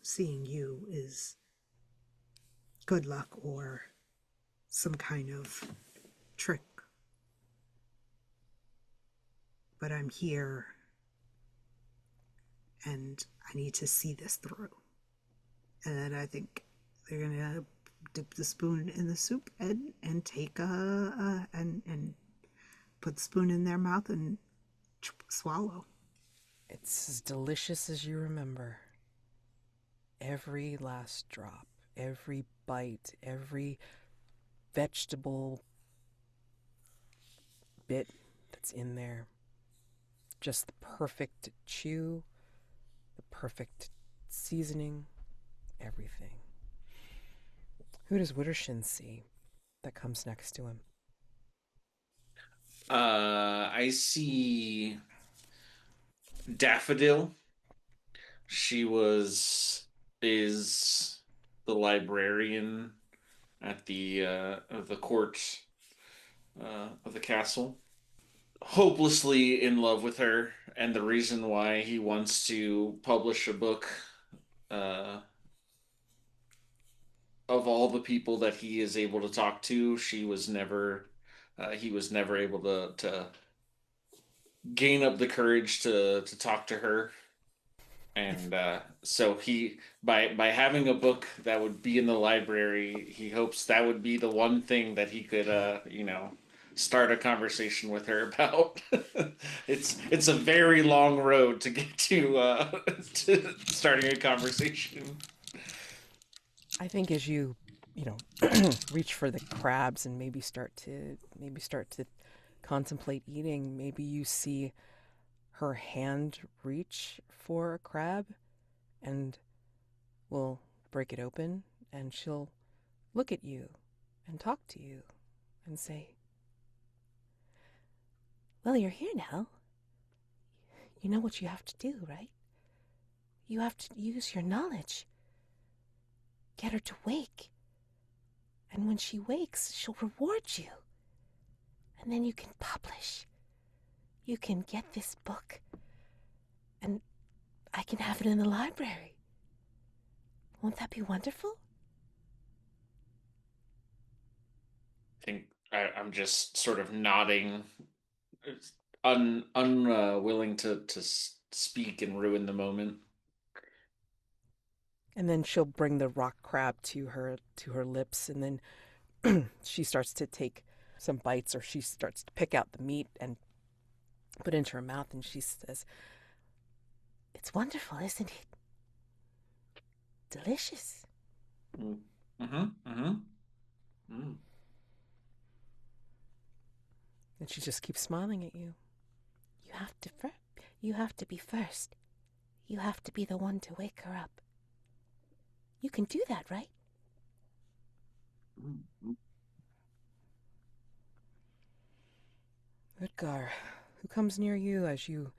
seeing you is good luck or some kind of trick. But I'm here and I need to see this through. And I think they're gonna dip the spoon in the soup and take and put the spoon in their mouth and swallow. It's as delicious as you remember. Every last drop, every bite, every vegetable bit that's in there. Just the perfect chew, the perfect seasoning, everything. Who does Widdershins see that comes next to him? I see Daffodil. She is the librarian at the of the court of the castle. Hopelessly in love with her, and the reason why he wants to publish a book uh, of all the people that he is able to talk to, he was never able to gain up the courage to talk to her. And so he by having a book that would be in the library, he hopes that would be the one thing that he could start a conversation with her about. It's a very long road to get to starting a conversation. I think as you reach for the crabs and maybe start to contemplate eating, maybe you see her hand reach for a crab and will break it open, and she'll look at you and talk to you and say, "Well, you're here now. You know what you have to do, right? You have to use your knowledge. Get her to wake. And when she wakes, she'll reward you. And then you can publish. You can get this book. And I can have it in the library. Won't that be wonderful?" I think I'm just sort of nodding, unwilling to speak and ruin the moment. And then she'll bring the rock crab to her lips, and then she starts to take some bites, or she starts to pick out the meat and put it into her mouth, and she says, "It's wonderful, isn't it? Delicious." Mm-hmm. Mm-hmm. Mm. And she just keeps smiling at you. You have to be first. You have to be the one to wake her up. You can do that, right? Mm-hmm. Utgar, who comes near you as you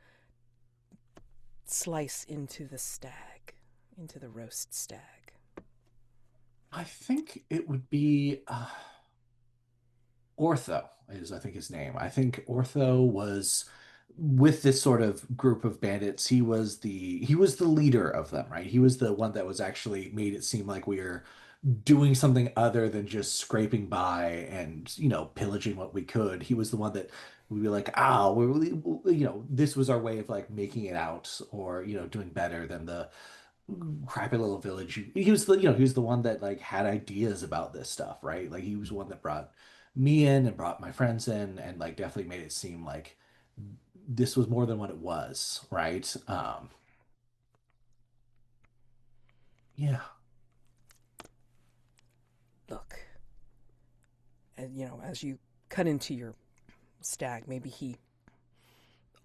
slice into the roast stag? I think it would be Ortho is, I think, his name. I think Ortho was with this sort of group of bandits. He was the leader of them, right? He was the one that was actually made it seem like we were doing something other than just scraping by and, pillaging what we could. He was the one that we'd be like, oh, we really, this was our way of like making it out or, doing better than the crappy little village. He was the one that like had ideas about this stuff, right? Like he was the one that brought me in and brought my friends in and like definitely made it seem like this was more than what it was, right? Yeah. Look, and as you cut into your stag, maybe he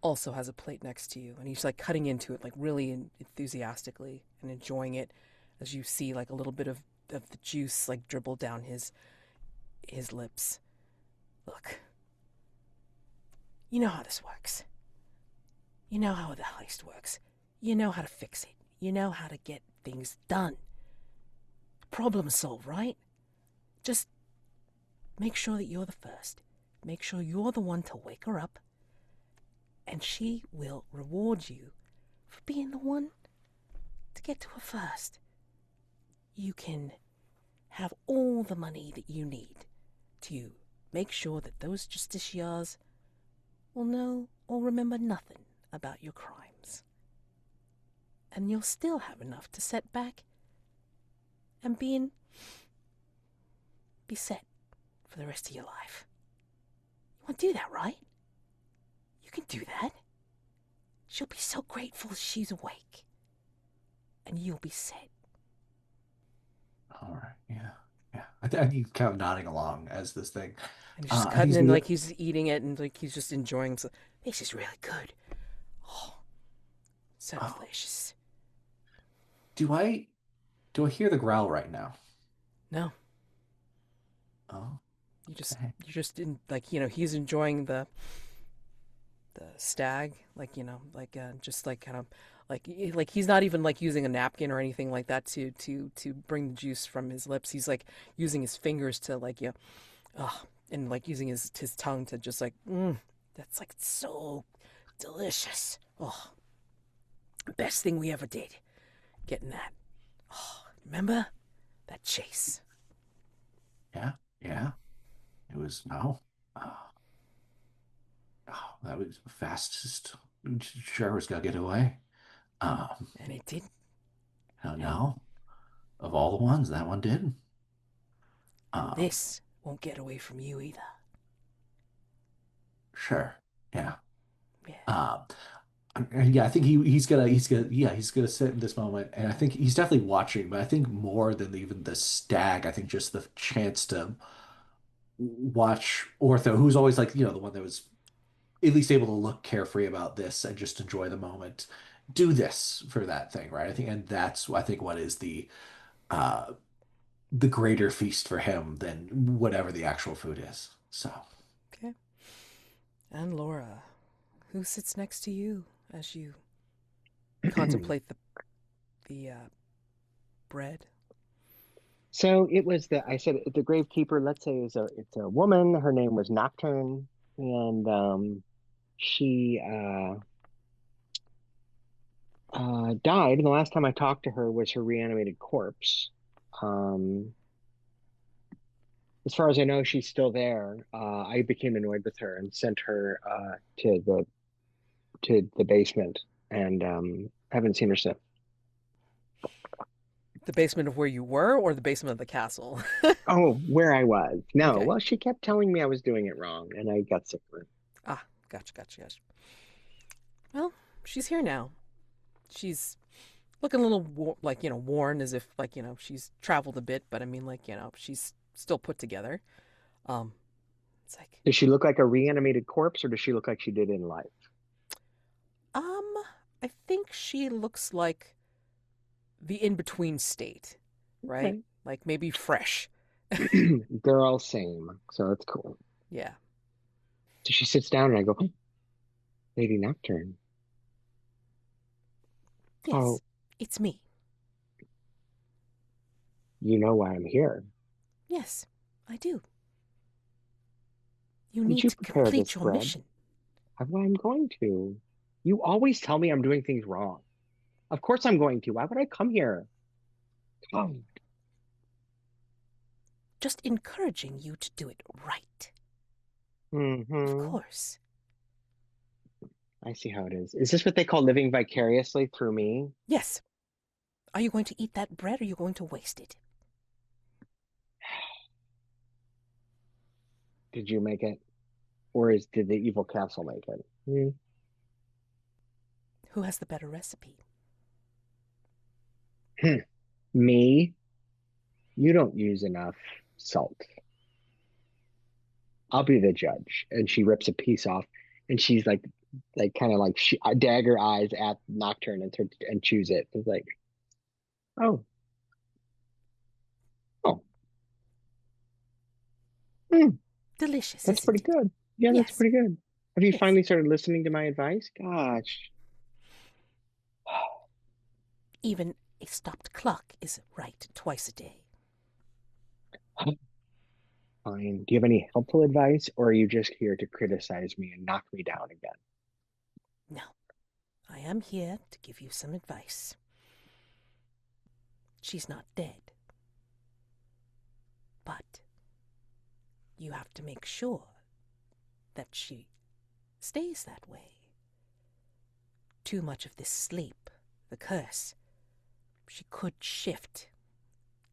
also has a plate next to you, and he's like cutting into it like really enthusiastically and enjoying it as you see like a little bit of the juice like dribble down his lips. Look, you know how this works. You know how the heist works. You know how to fix it. You know how to get things done. Problem solved, right? Just make sure that you're the first. Make sure you're the one to wake her up, and she will reward you for being the one to get to her first. You can have all the money that you need to make sure that those justiciars will know or remember nothing about your crimes. And you'll still have enough to set back and be set for the rest of your life. You want to do that, right? You can do that. She'll be so grateful she's awake. And you'll be set. All right. Yeah. Yeah. I think he's kind of nodding along as this thing. And he's just I think cutting he's in gonna. like he's eating it and like he's just enjoying. So this is really good. Oh, so Oh, delicious. do I hear the growl right now? No, Oh, you just okay. you're just in like he's enjoying the stag like like just like kind of like he's not even like using a napkin or anything like that to bring the juice from his lips. He's like using his fingers to like oh, and like using his tongue to just like that's like so delicious. Oh, best thing we ever did, getting that. Oh, remember that chase? Yeah. Yeah. It was no. Oh, oh, that was the fastest. Sure was gonna get away. Um, And it did. no, And no. Of all the ones, that one did. and Um, this won't get away from you either. sure. Yeah. Yeah. Um, and yeah, I think he's gonna sit in this moment, and I think he's definitely watching. But I think more than even the stag, I think just the chance to watch Ortho, who's always like the one that was at least able to look carefree about this and just enjoy the moment, do this for that thing, right? I think, and that's I think what is uh the greater feast for him than whatever the actual food is. So. Okay. And Laura, who sits next to you as you contemplate the bread? So it was I said the gravekeeper, let's say it's a woman. Her name was Nocturne, and she died. And the last time I talked to her was her reanimated corpse. Um, as far as I know, she's still there. I became annoyed with her and sent her to the basement, and haven't seen her since. The basement of where you were, or the basement of the castle? Oh, where I was. No, Okay. well, she kept telling me I was doing it wrong, and I got sick of it. Ah, gotcha. Well, she's here now. She's looking a little like worn, as if like she's traveled a bit, but I mean like she's still put together. Um, it's like Does she look like a reanimated corpse, or does she look like she did in life? um, I think she looks like the in between state, right? Okay. Like maybe fresh. Girl, same. So it's cool. Yeah. So she sits down, and I go, "Oh, Lady Nocturne. Yes, Oh, it's me. you know why I'm here." Yes, I do. You Did need you to prepare complete this your bread? mission. Well, I'm going to. You always tell me I'm doing things wrong. Of course I'm going to. Why would I come here? Oh, Just encouraging you to do it right. Of mm-hmm. course. I see how it is. Is this what they call living vicariously through me? Yes. Are you going to eat that bread or are you going to waste it? Did you make it? Or did the evil castle make it? Who has the better recipe? Me? You don't use enough salt. I'll be the judge. And she rips a piece off, and she's like kind of like dagger eyes at Nocturne and chews it. It's like, oh, oh, mm, Delicious, that's isn't pretty it? good. Yeah, that's Yes. pretty good. Have you Yes. finally started listening to my advice? Gosh. Even a stopped clock is right twice a day. Fine. Do you have any helpful advice, or are you just here to criticize me and knock me down again? No, I am here to give you some advice. She's not dead. But you have to make sure that she stays that way. Too much of this sleep, the curse, she could shift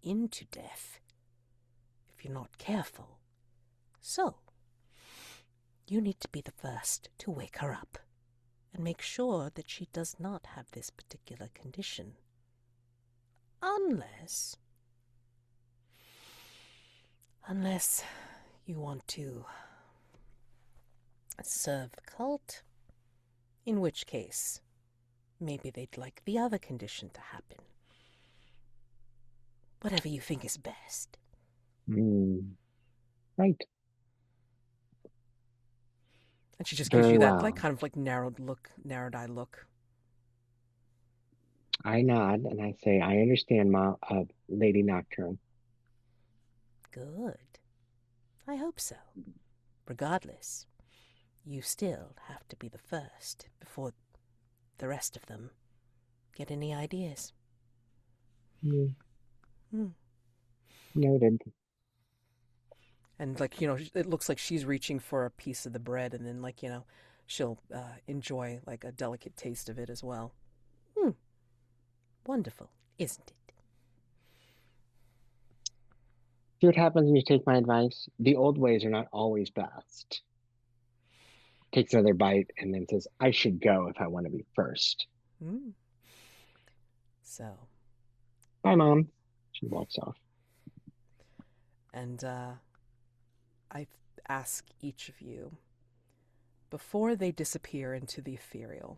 into death if you're not careful. So, you need to be the first to wake her up and make sure that she does not have this particular condition. Unless you want to serve the cult, in which case maybe they'd like the other condition to happen. Whatever you think is best. Right. And she just gives Very you that well. kind of narrowed eye look. I nod and I say, I understand, Lady Nocturne. Good. I hope so. Regardless, you still have to be the first before the rest of them get any ideas. Noted. And, it looks like she's reaching for a piece of the bread, and then, she'll enjoy, a delicate taste of it as well. Wonderful, isn't it? See what happens when you take my advice? The old ways are not always best. Takes another bite and then says, I should go if I want to be first. So. Bye, Mom. She walks off. And I ask each of you, before they disappear into the ethereal,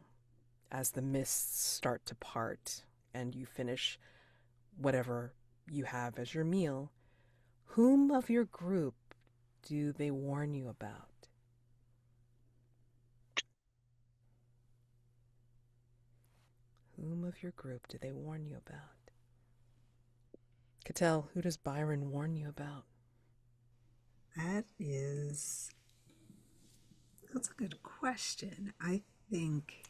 as the mists start to part and you finish whatever you have as your meal, whom of your group do they warn you about? Whom of your group do they warn you about? Katel, who does Byron warn you about? That's a good question. I think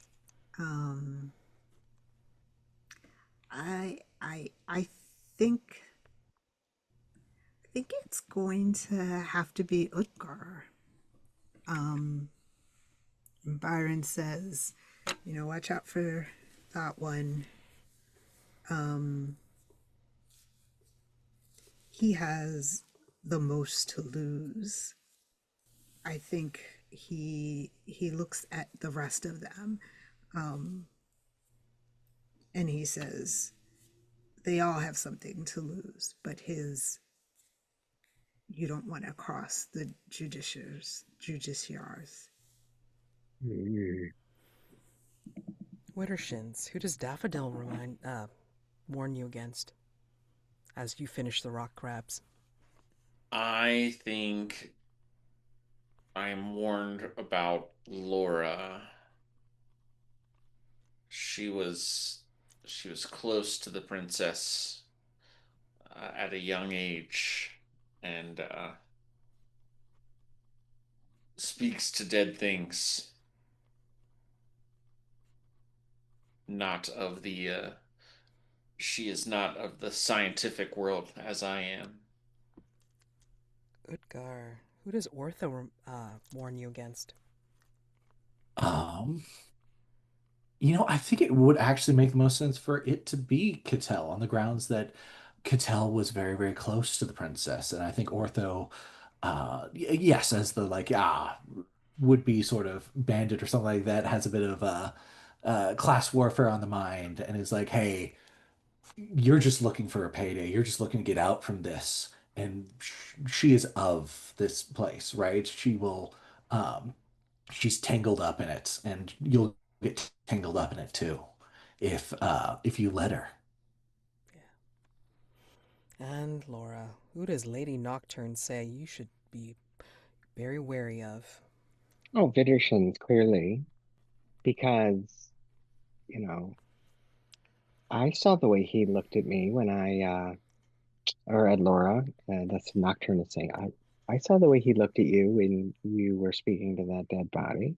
I think it's going to have to be Utgar. Byron says, watch out for that one. He has the most to lose. I think he looks at the rest of them, and he says they all have something to lose, but you don't want to cross the judiciaries. Widdershins, who does Daffodil warn you against as you finish the rock crabs? I think I'm warned about Lora. She was close to the princess at a young age, and speaks to dead things, not of the she is not of the scientific world as I am. Utgar, who does Ortho warn you against? Um, I think it would actually make the most sense for it to be Cattell on the grounds that Cattell was very, very close to the princess. And I think Ortho, yes, as the like, would be sort of bandit or something like that, has a bit of class warfare on the mind and is like, hey, you're just looking for a payday. You're just looking to get out from this. And she is of this place, right? Um, she's tangled up in it, and you'll get tangled up in it too, if you let her. Yeah. And Lora, who does Lady Nocturne say you should be very wary of? Oh, Widdershins, clearly, because, you know, I saw the way he looked at me when or at Laura, that's Nocturne is saying, I saw the way he looked at you when you were speaking to that dead body.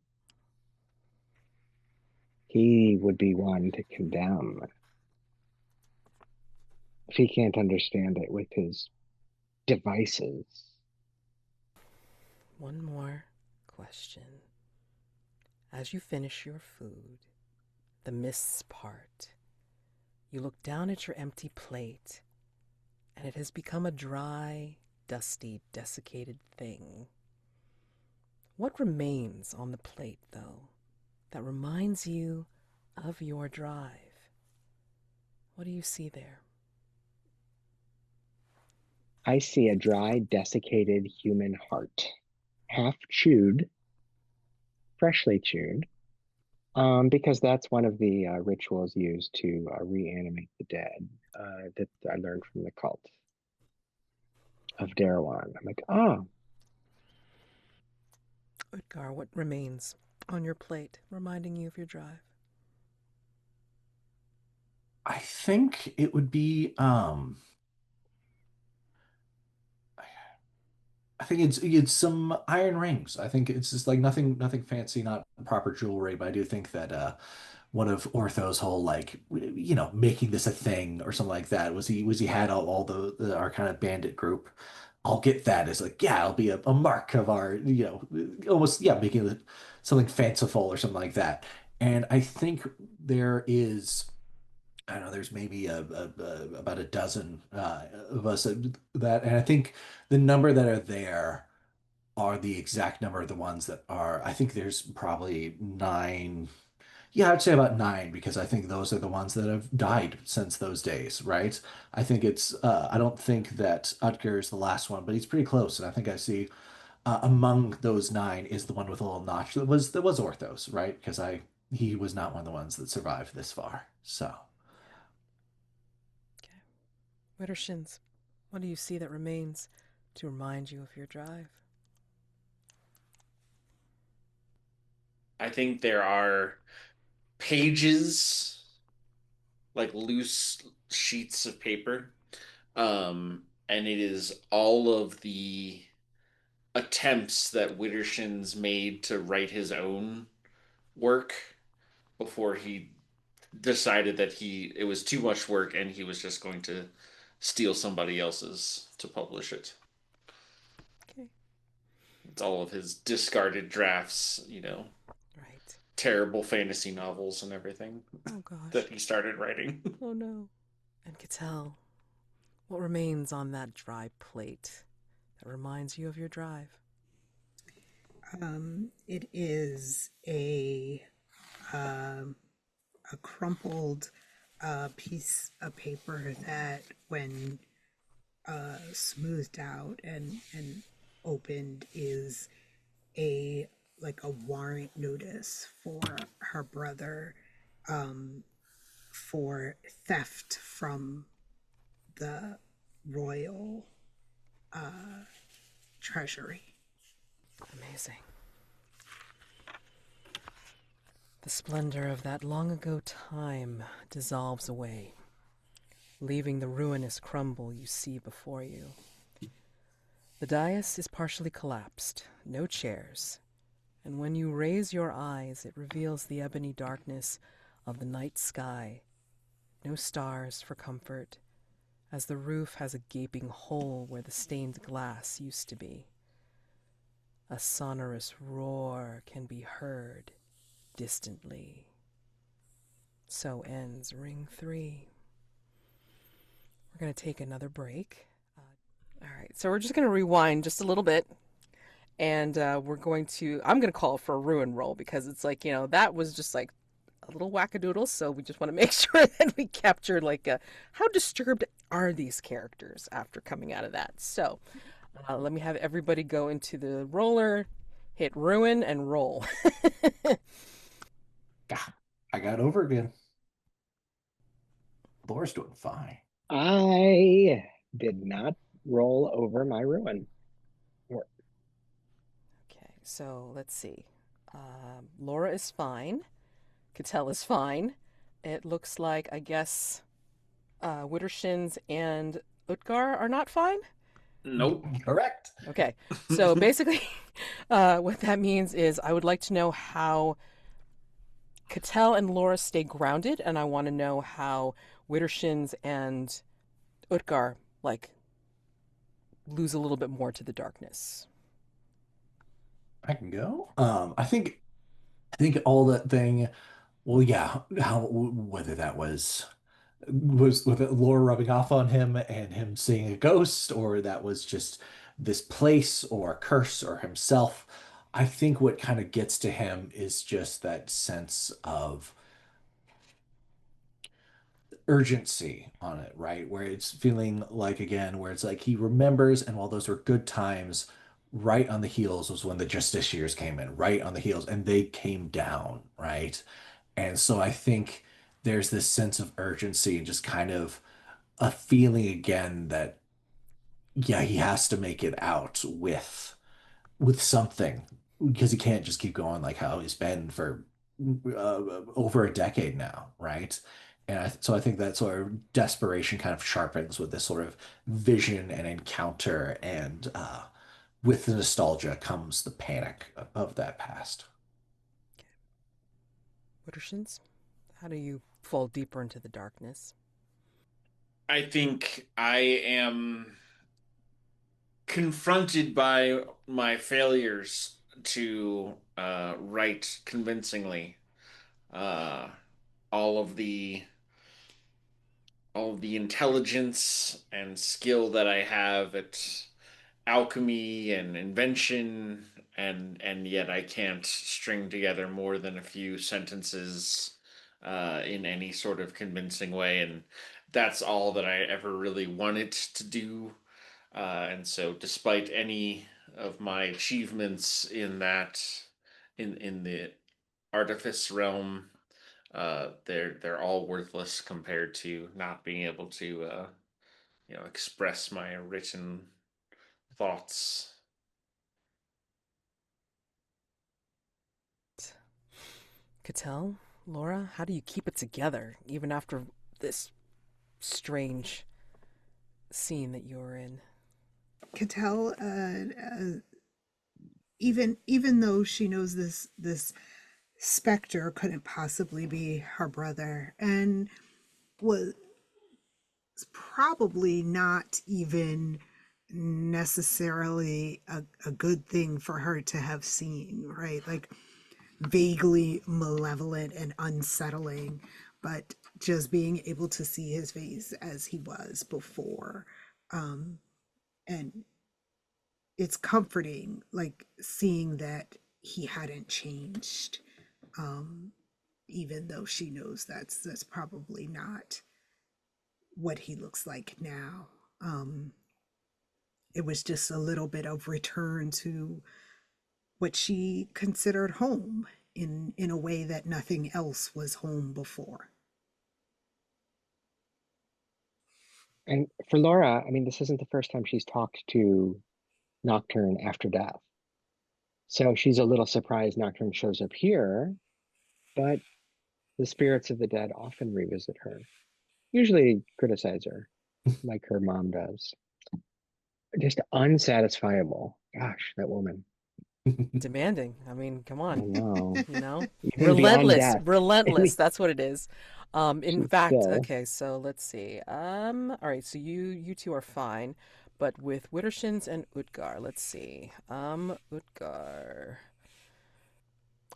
He would be one to condemn if he can't understand it with his devices. One more question. As you finish your food, the mists part. You look down at your empty plate, and it has become a dry, dusty, desiccated thing. What remains on the plate, though, that reminds you of your drive? What do you see there? I see a dry, desiccated human heart, half chewed, freshly chewed, because that's one of the rituals used to reanimate the dead that I learned from the cult of Darawan. I'm like, oh, Utgar, what remains on your plate, reminding you of your drive? I think it would be I think it's some iron rings. I think it's just like nothing fancy, not proper jewelry, but I do think that one of Ortho's whole like making this a thing or something like that was he had all our kind of bandit group. I'll get that as like, yeah, it'll be a mark of our, almost, yeah, making it something fanciful or something like that. And I think there is, I don't know, there's maybe about a dozen of us that, and I think the number that are there are the exact number of the ones that are. I think there's probably nine. Yeah, I'd say about nine because I think those are the ones that have died since those days, right? I think it's. I don't think that Utgar is the last one, but he's pretty close, and I think I see among those nine is the one with a little notch that was Orthos, right? Because I he was not one of the ones that survived this far, so. Okay. Widdershins, what do you see that remains to remind you of your drive? I think there are pages, like loose sheets of paper. And it is all of the attempts that Widdershins made to write his own work before he decided that he it was too much work and he was just going to steal somebody else's to publish it. Okay. It's all of his discarded drafts, Right. terrible fantasy novels and everything Oh gosh. that he started writing. Oh no. And Katel, what remains on that dry plate that reminds you of your drive? It is um, a crumpled piece of paper that, when smoothed out and opened, is a like a warrant notice for her brother um, for theft from the royal treasury. Amazing. The splendor of that long ago time dissolves away, leaving the ruinous crumble you see before you. The dais is partially collapsed, no chairs, And when you raise your eyes, it reveals the ebony darkness of the night sky. No stars for comfort, as the roof has a gaping hole where the stained glass used to be. A sonorous roar can be heard distantly. So ends Ring 3. We're going to take another break. All right, so we're just going to rewind just a little bit. And I'm going to call for a ruin roll because it's like, that was just like a little wackadoodle. So we just want to make sure that we capture like how disturbed are these characters after coming out of that. So let me have everybody go into the roller, hit ruin, and roll. I got over again. Lora's doing fine. I did not roll over my ruin. Okay, so let's see. Lora is fine. Katel is fine. It looks like, I guess, Widdershins and Utgar are not fine. Nope. Correct. Okay, so basically, what that means is I would like to know how Katel and Lora stay grounded, and I want to know how Widdershins and Utgar like lose a little bit more to the darkness. I can go. I think all that thing. Well, yeah. How whether that was with it Laura rubbing off on him and him seeing a ghost, or that was just this place or a curse or himself. I think what kind of gets to him is just that sense of urgency on it, right? Where it's feeling like, again, where it's like he remembers, and while those were good times, right on the heels was when the Justiciars came in, right on the heels, and they came down, right? And so I think there's this sense of urgency and just kind of a feeling again that, yeah, he has to make it out with something because he can't just keep going like how he's been for over a decade now, right? And so I think that sort of desperation kind of sharpens with this sort of vision and encounter, and with the nostalgia comes the panic of that past. Widdershins, how do you fall deeper into the darkness? I think I am confronted by my failures to write convincingly. Uh, all of the all of the intelligence and skill that I have at alchemy and invention, and yet I can't string together more than a few sentences in any sort of convincing way, and that's all that I ever really wanted to do. And so, despite any of my achievements in the artifice realm, they're all worthless compared to not being able to express my written thoughts. Katel, Lora, how do you keep it together even after this strange scene that you're in? Cattell, even though she knows this specter couldn't possibly be her brother, and was probably not even necessarily a good thing for her to have seen, right? Like vaguely malevolent and unsettling, but just being able to see his face as he was before. And it's comforting, like seeing that he hadn't changed, um, even though she knows that's probably not what he looks like now. It was just a little bit of return to what she considered home in a way that nothing else was home before. And for Laura, I mean, this isn't the first time she's talked to Nocturne after death. So she's a little surprised Nocturne shows up here, but the spirits of the dead often revisit her, usually criticize her, like her mom does. Just unsatisfiable. Gosh, that woman. Demanding. I mean, come I on, know. you know? Even beyond Relentless, death. relentless. That's what it is. In But fact, still. okay, so let's see. All right, so you two are fine, but with Widdershins and Utgar, let's see.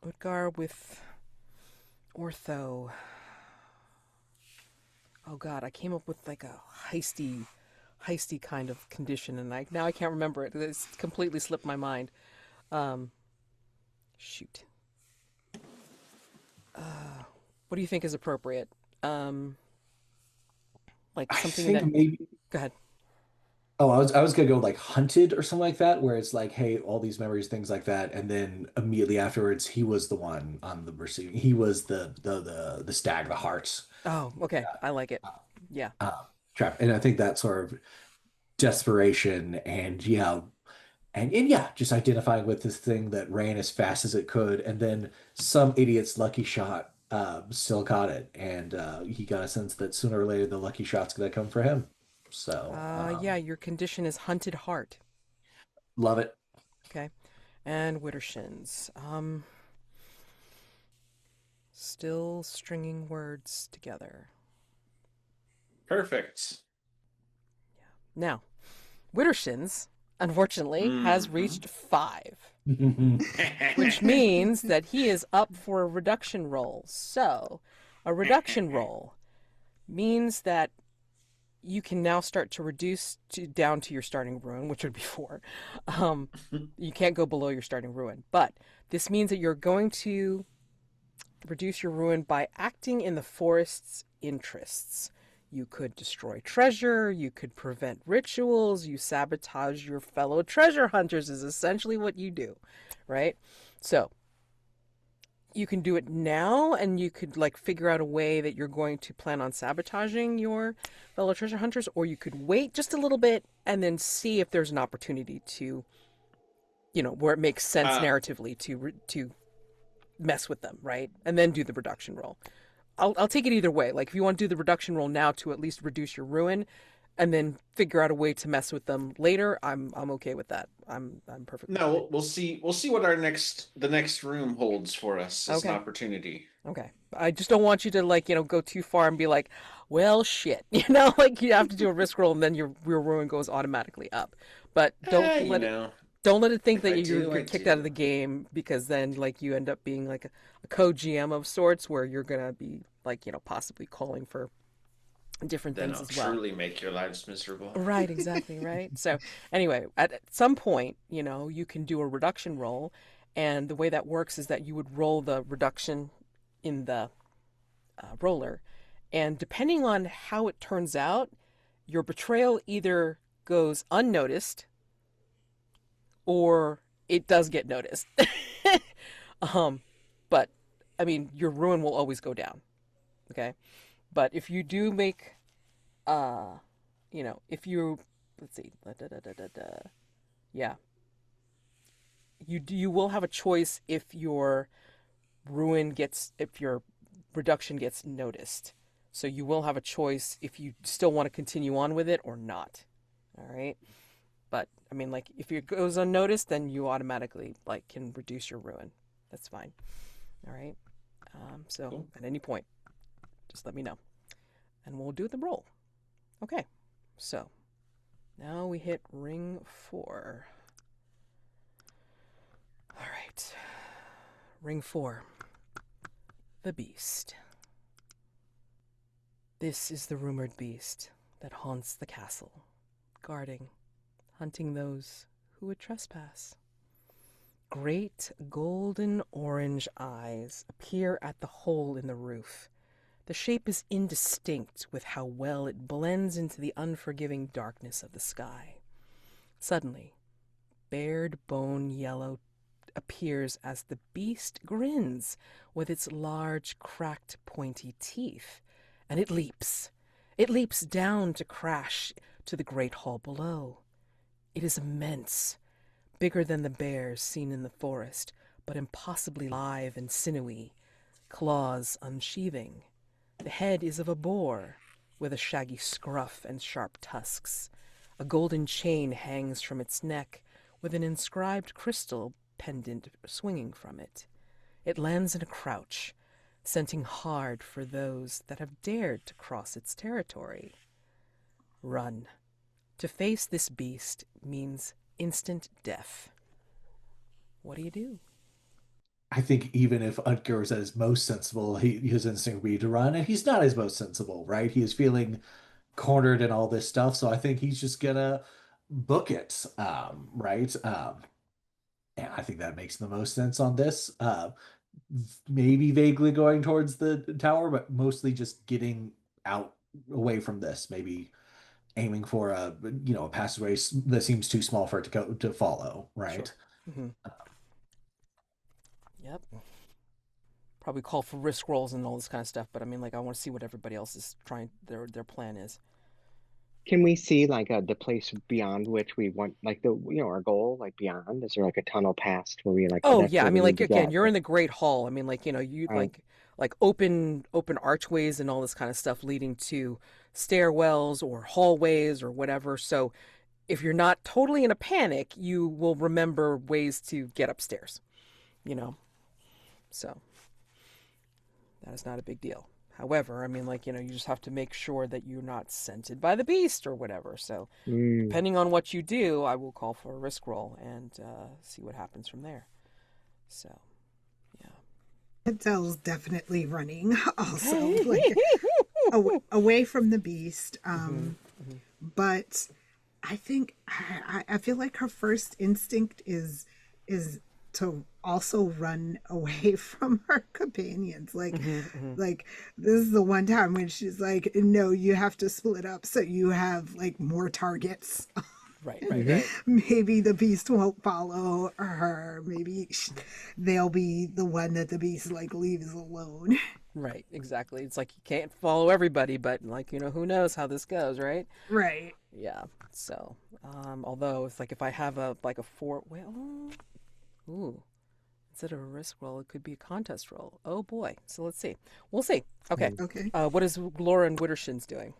Utgar with Ortho. Oh God, I came up with like a heisty kind of condition, and I can't remember it. It's completely slipped my mind. Um, shoot. What do you think is appropriate? Um, like I something think that. maybe. Go ahead. Oh, I was gonna go like hunted or something like that, where it's like, hey, all these memories, things like that, and then immediately afterwards, he was the one on the receiving. He was the stag, the hearts Oh, okay. I like it. Yeah. trap, and I think that sort of desperation and yeah, and yeah, just identifying with this thing that ran as fast as it could, and then some idiot's lucky shot still caught it, and he got a sense that sooner or later the lucky shot's gonna come for him. So Yeah, your condition is hunted heart. love it. Okay. And Widdershins. Still stringing words together. Perfect. Now, Widdershins, unfortunately, has Hmm. reached 5, which means that he is up for a reduction roll. So, a reduction roll means that you can now start to reduce down to your starting ruin, which would be 4. Um, you can't go below your starting ruin, but this means that you're going to reduce your ruin by acting in the forest's interests. You could destroy treasure, you could prevent rituals, you sabotage your fellow treasure hunters, is essentially what you do, right? So, you can do it now, and you could like figure out a way that you're going to plan on sabotaging your fellow treasure hunters, or you could wait just a little bit and then see if there's an opportunity to, where it makes sense uh, narratively to mess with them, right? And then do the reduction roll. I'll take it either way. Like if you want to do the reduction roll now to at least reduce your ruin, and then figure out a way to mess with them later, I'm okay with that. I'm perfectly no, fine. we'll see what the next room holds for us as an Okay. opportunity. Okay. I just don't want you to like, go too far and be like, well, shit. Like you have to do a risk roll and then your ruin goes automatically up. But You know, don't let it think if that I you're do, you're I kicked out of do. the game, because then like you end up being like a co-GM of sorts where you're gonna be like, possibly calling for different Then things I'll as well. truly make your lives miserable. Right, exactly, right? So, anyway, at some point, you can do a reduction roll, and the way that works is that you would roll the reduction in the roller, and depending on how it turns out, your betrayal either goes unnoticed or it does get noticed. um, but I mean, your ruin will always go down, okay? But if you do make, uh, if you, let's see, yeah, you will have a choice if your reduction gets noticed. So you will have a choice if you still want to continue on with it or not. All right. But I mean, like, if it goes unnoticed, then you automatically like can reduce your ruin. That's fine. All right. So Cool. at any point, just let me know, and we'll do the roll. Okay. So now we hit ring 4. All right. Ring 4. The beast. This is the rumored beast that haunts the castle, guarding, hunting those who would trespass. Great golden orange eyes appear at the hole in the roof. The shape is indistinct with how well it blends into the unforgiving darkness of the sky. Suddenly, bared bone yellow appears as the beast grins with its large, cracked, pointy teeth, and it leaps. It leaps down to crash to the great hall below. It is immense, bigger than the bears seen in the forest, but impossibly lithe and sinewy, claws unsheathing. The head is of a boar, with a shaggy scruff and sharp tusks. A golden chain hangs from its neck, with an inscribed crystal pendant swinging from it. It lands in a crouch, scenting hard for those that have dared to cross its territory. Run. To face this beast means instant death. What do you do? I think even if Utgar is at his most sensible, his instinct would be to run, and he's not his most sensible, right? He is feeling cornered and all this stuff, so I think he's just gonna book it, right? And I think that makes the most sense on this. Maybe vaguely going towards the tower, but mostly just getting out away from this. Maybe aiming for a passageway that seems too small for it to follow, right? Sure. Mm-hmm. Yep. Probably call for risk rolls and all this kind of stuff, but I mean, like, I want to see what everybody else is trying, their plan is. Can we see like the place beyond which we want, like our goal, like beyond? Is there like a tunnel past where we like? Oh that's yeah, I where we mean, like, need to again, get? you're in the Great Hall. I mean, like, you Right. like open archways and all this kind of stuff leading to stairwells or hallways or whatever. So if you're not totally in a panic, you will remember ways to get upstairs, you know. So that is not a big deal. However, I mean, like, you just have to make sure that you're not scented by the beast or whatever. So Mm. depending on what you do, I will call for a risk roll and see what happens from there. So, yeah. Katel's definitely running also, like away from the beast. But I think I feel like her first instinct is to also run away from her companions. Like this is the one time when she's like, no, you have to split up so you have like more targets. Right. Maybe the beast won't follow her. Maybe they'll be the one that the beast like leaves alone. Right, exactly. It's like you can't follow everybody, but like, who knows how this goes, right? Right. Yeah. So, although it's like if I have a four, ooh, instead of a risk roll, it could be a contest roll. Oh boy. So let's see. We'll see. Okay. Okay. What is Lora and Widdershins doing?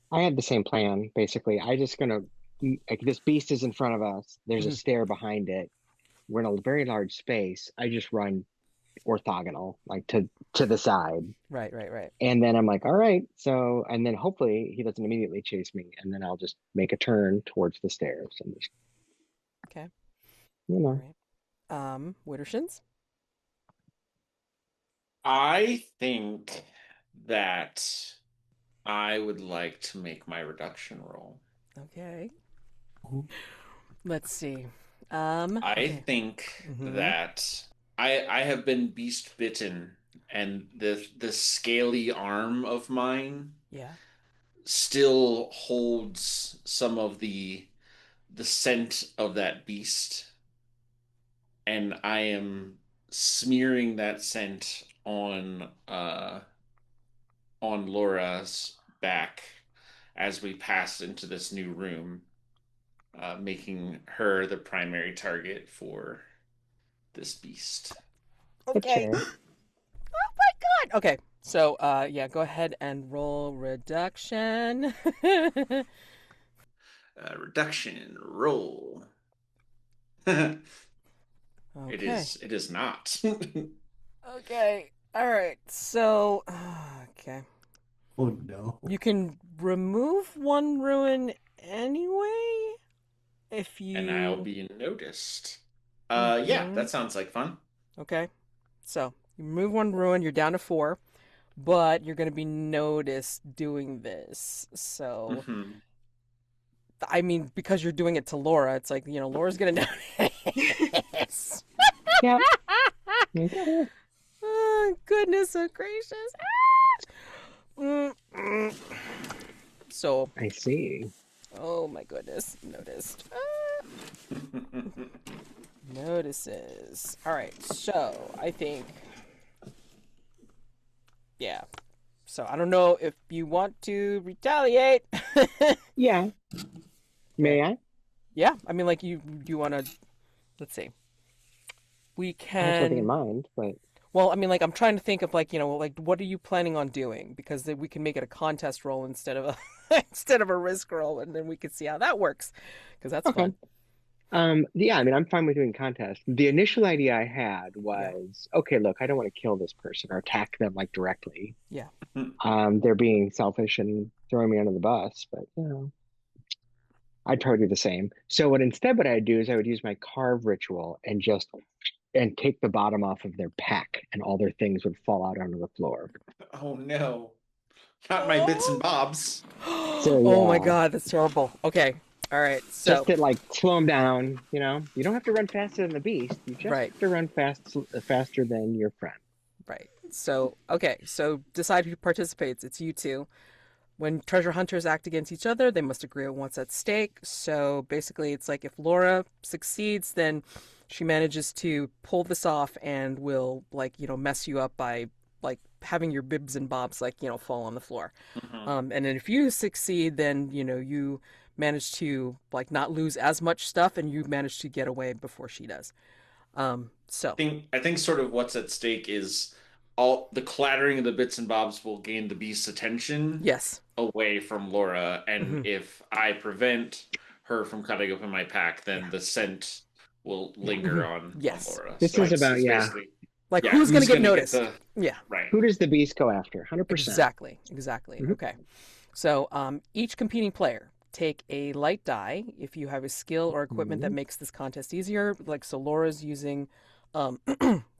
I had the same plan basically. I just gonna like this beast is in front of us. There's a stair behind it. We're in a very large space. I just run orthogonal, like to the side. Right. And then I'm like, all right, so, and then hopefully he doesn't immediately chase me, and then I'll just make a turn towards the stairs and just, Okay. All right. Widdershins? I think that I would like to make my reduction roll. Okay. Let's see. I think that I have been beast bitten, and the scaly arm of mine still holds some of the scent of that beast, and I am smearing that scent on Laura's back as we pass into this new room, making her the primary target for this beast. Okay. Oh my god. Okay. So, go ahead and roll reduction. Reduction roll. Okay. It is not. Okay. All right. So, okay. Oh no. You can remove one ruin anyway if you And I'll be noticed. Yeah, that sounds like fun. Okay. So, you remove one ruin, you're down to 4, but you're going to be noticed doing this. So, I mean, because you're doing it to Lora, it's like, Lora's going to notice. Yeah. Oh, goodness gracious. So, I see. oh my goodness, noticed. Notices. All right, so I think, yeah. So I don't know if you want to retaliate. Yeah. May I? Yeah, I mean, like you want to. Let's see. We I have something in can. mind, but Well, I mean, like I'm trying to think of like like what are you planning on doing? Because then we can make it a contest roll instead of a instead of a risk roll, and then we can see how that works. Because that's okay. fun. Yeah, I mean, I'm fine with doing contests. The initial idea I had Yeah. was, okay, look, I don't want to kill this person or attack them like directly. Yeah. They're being selfish and throwing me under the bus, but I'd probably do the same. So what I'd do is I would use my carve ritual and just and take the bottom off of their pack, and all their things would fall out onto the floor. Oh no. Not my bits and bobs. So Oh my yeah, God, that's terrible. Okay. All right. just So, to like slow them down. You don't have to run faster than the beast. You just right. have to run faster than your friend. Right. So, okay. So decide who participates. It's you two. When treasure hunters act against each other, they must agree on what's at stake. So basically, it's like if Lora succeeds, then she manages to pull this off and will, like, mess you up by, like, having your bibs and bobs, like, fall on the floor. And then if you succeed, then, you manage to, like, not lose as much stuff and you manage to get away before she does. So, I think sort of what's at stake is all the clattering of the bits and bobs will gain the beast's attention yes. away from Laura, and Hmm. if I prevent her from cutting open my pack, then Yeah. the scent will linger on Yes. Laura. This So is about, it's yeah. basically Like, yeah, who's going to get gonna noticed? the Yeah. right. Who does the beast go after? 100%. Exactly. Exactly. Mhm. Okay. So, each competing player take a light die if you have a skill or equipment that Mhm. makes this contest easier. Like, so Laura's using um,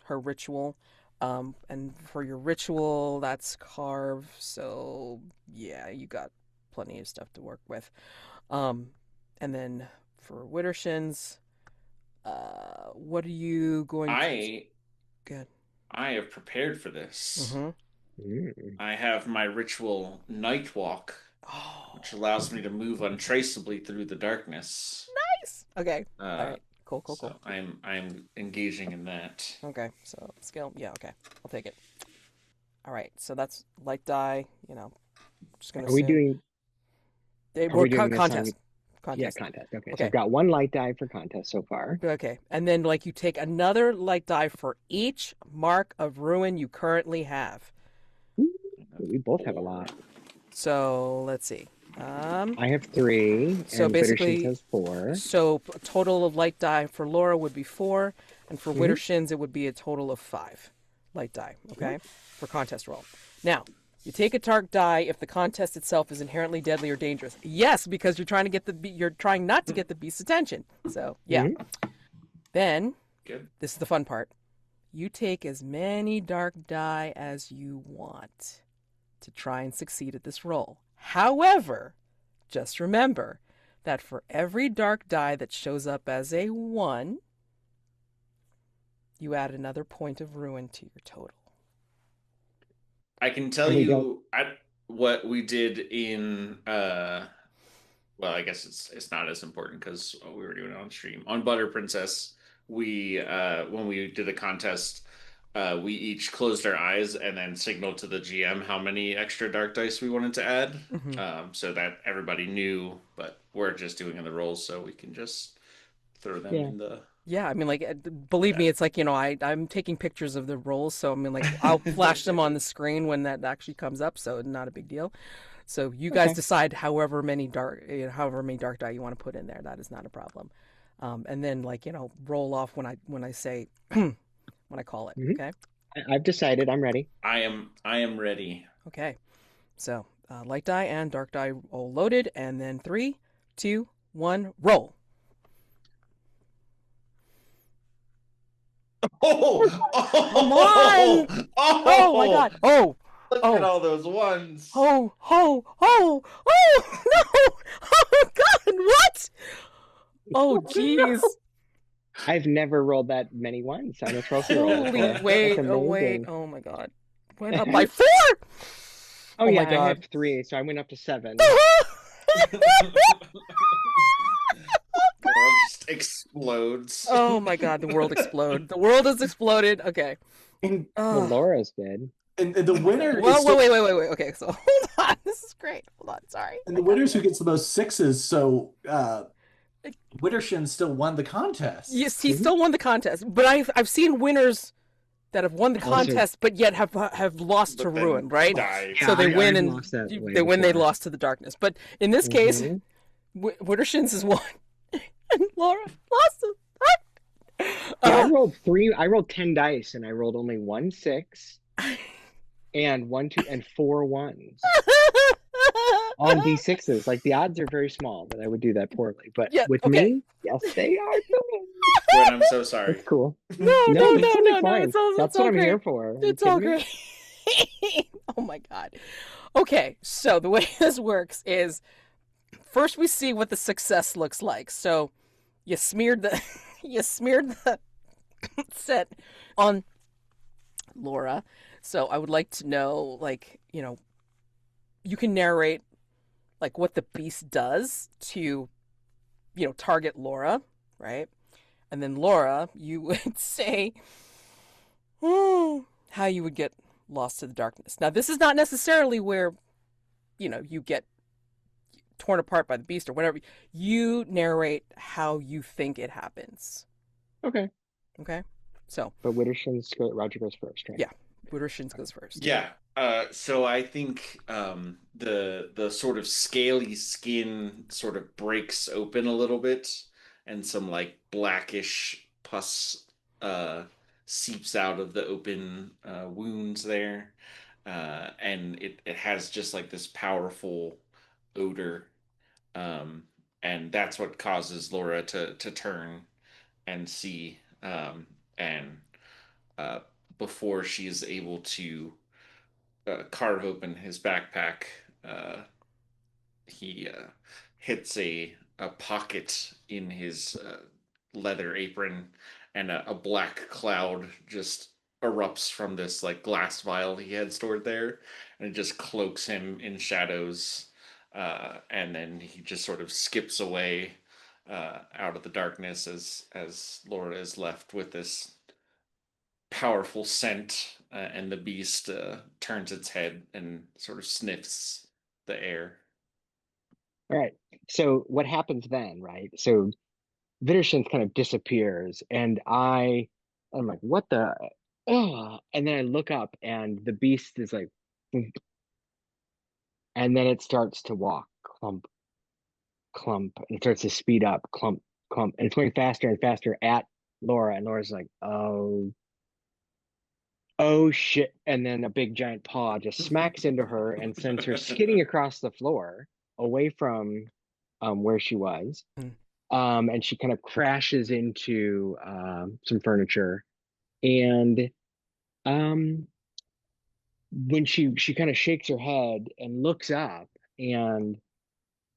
her ritual. And for your ritual, that's carve. So, yeah, you got plenty of stuff to work with. And then for Widdershins, what are you going to... I Good. I have prepared for this. Mm-hmm. Mm. I have my ritual night walk, Oh, which allows me to move untraceably through the darkness. nice. Okay. All Uh, right. Cool, cool, so cool. I'm engaging in that. Okay, so skill, yeah, okay, I'll take it. All right, so that's light die. Just gonna Are we assume doing? they Are were we doing this on? contest, Yeah, contest. contest. Okay, so I've Okay, got one light die for contest so far. okay, and then like you take another light die for each mark of ruin you currently have. Ooh, we both have a lot. So let's see. I have 3, So and Bittershin basically, has 4. so a total of light die for Laura would be 4, and for Mhm. Widdershins it would be a total of 5 light die. Okay, for contest roll. Now you take a dark die if the contest itself is inherently deadly or dangerous. Yes, because you're trying to get you're trying not to get the beast's attention. So yeah. Mhm. Then Good. this is the fun part. You take as many dark die as you want to try and succeed at this roll. However, just remember that for every dark die that shows up as a 1, you add another point of ruin to your total. I can tell And we don't. you what we did in well, I guess it's not as important because we were doing it on stream. On Butter Princess, we when we did a contest, we each closed our eyes and then signaled to the GM how many extra dark dice we wanted to add, so that everybody knew. But we're just doing in the rolls, so we can just throw them Yeah. in the. Yeah, I mean, like, believe me, it's like, I'm taking pictures of the rolls, so I mean, like, I'll flash them on the screen when that actually comes up, so not a big deal. So you guys Okay. decide however many dark die you want to put in there. That is not a problem. And then, like, roll off when I say when I call it. Mhm. Okay. I've decided. I'm ready. I am ready. Okay. So light die and dark die all loaded, and then 3, 2, 1, roll. Oh, Come on! Oh my God! Oh! Look Oh. at all those ones. Oh, oh, oh, oh, no! Oh, God, what? Oh, jeez. I've never rolled that many ones on a trophy roll Holy, before. wait, That's oh, wait. amazing. Oh, my God. Went up by 4! Oh, my yeah, I God. have 3, so I went up to 7. The world just explodes. Oh, my God, the world exploded. The world has exploded. Okay. And, Well, Oh. Laura's did. and the winner Well, is still, wait. Okay, so hold on. This is great. Hold on, sorry. and the winner's who gets the most 6s. So Widdershin still won the contest. Yes, he Mhm. still won the contest, but I've seen winners that have won the Also- contest, but yet have lost to But then ruin, right? die. So they win I've and lost that way they win. They before. lost to the darkness. But in this case, Mhm. Widdershins has won. And Lora lost it. Yeah, I rolled 10 dice and I rolled only 1 6 and 1 2 and 4 ones on D6s. Like the odds are very small that I would do that poorly. But Yeah, with okay. me, yes, they are good. Gwen, I'm so sorry. It's cool. No, No, it's totally no. fine. It's all That's what I'm great. here for. Are you It's all kidding me? great. Oh my God. Okay, so the way this works is first we see what the success looks like. So you smeared the set on Lora. So I would like to know, like, you can narrate like what the beast does to, target Lora, right? And then Lora, you would say how you would get lost to the darkness. Now, this is not necessarily where, you get torn apart by the beast or whatever. You narrate how you think it happens. Okay. Okay? So. But Widdershins, Roger goes first, right? Yeah. Widdershins goes first. Yeah. So I think the sort of scaly skin sort of breaks open a little bit, and some like blackish pus seeps out of the open wounds there, and it has just like this powerful odor, and that's what causes Lora to turn and see, and uh, before she is able to carve open his backpack, uh, he hits a pocket in his leather apron, and a black cloud just erupts from this like glass vial he had stored there, and it just cloaks him in shadows, and then he just sort of skips away out of the darkness as Laura is left with this powerful scent, and the beast turns its head and sort of sniffs the air. All right. So what happens then, right? So Widdershins kind of disappears, and I'm like, what the? Oh, and then I look up, and the beast is like, and then it starts to walk, clump, clump, and it starts to speed up, clump, clump, and it's going faster and faster at Lora, and Laura's like, oh shit, and then a big giant paw just smacks into her and sends her skidding across the floor away from where she was. And she kind of crashes into some furniture, and when she kind of shakes her head and looks up, and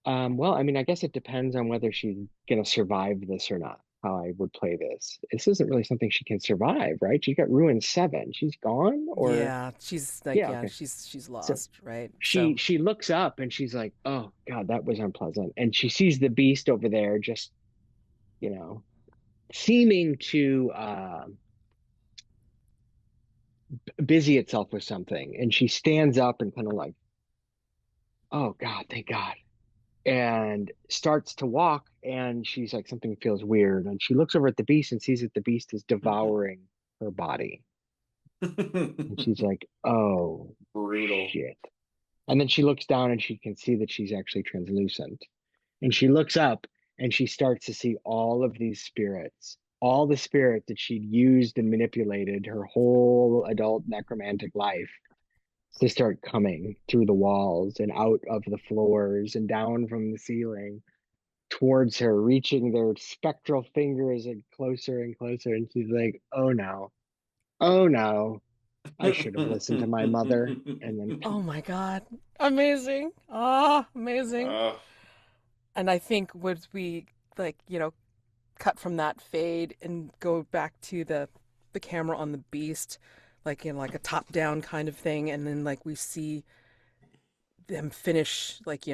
well, I mean, I guess it depends on whether she's gonna survive this or not, how I would play this. This isn't really something she can survive, right? She got ruined 7. She's gone, or Yeah, she's like, yeah, yeah, okay. she's So lost, right? she looks up and she's like, oh God, that was unpleasant. And she sees the beast over there, just, seeming to busy itself with something. And she stands up and kind of like, oh God, thank God. And starts to walk, and she's like, something feels weird. And she looks over at the beast and sees that the beast is devouring her body. And she's like, oh, Brutal. shit. And then she looks down and she can see that she's actually translucent. And she looks up and she starts to see all of these spirits, all the spirit that she'd used and manipulated her whole adult necromantic life, to start coming through the walls and out of the floors and down from the ceiling towards her, reaching their spectral fingers and closer and closer. And she's like, oh no, I should have listened to my mother. And then, oh my God, amazing! Ah, amazing! And I think would we like cut from that fade and go back to the camera on the beast, like in like a top down kind of thing, and then like we see them finish like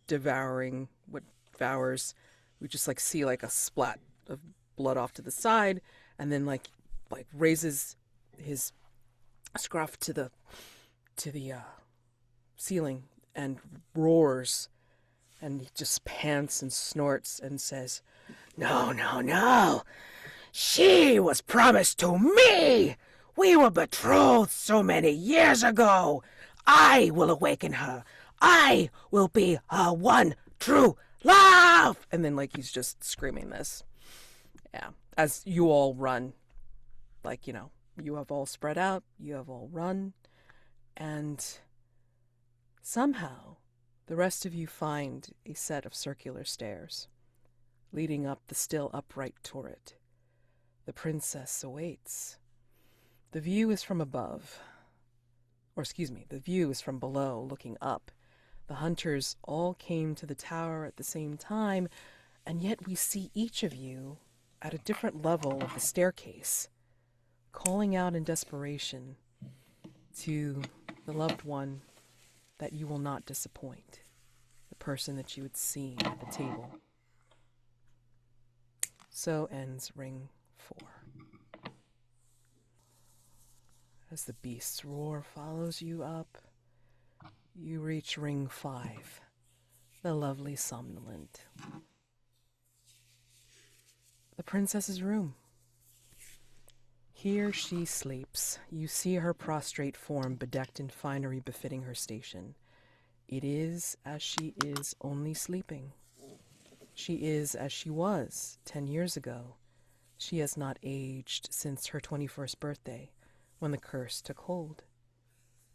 devouring what devours. We just like see like a splat of blood off to the side, and then like raises his scruff to the ceiling and roars, and he just pants and snorts and says, no, no, no, she was promised to me. We were betrothed so many years ago. I will awaken her. I will be her one true Love! And then, like, he's just screaming this. Yeah. As you all run, like, you have all spread out, you have all run, and somehow the rest of you find a set of circular stairs leading up the still upright turret. The princess awaits. The view is from above. Or, excuse me, the view is from below, looking up. The hunters all came to the tower at the same time, and yet we see each of you at a different level of the staircase, calling out in desperation to the loved one that you will not disappoint, the person that you had seen at the table. So ends Ring 4. As the beast's roar follows you up, you reach Ring 5, the lovely Somnolent. The princess's room. Here she sleeps. You see her prostrate form bedecked in finery befitting her station. It is as she is, only sleeping. She is as she was 10 years ago. She has not aged since her 21st birthday, when the curse took hold.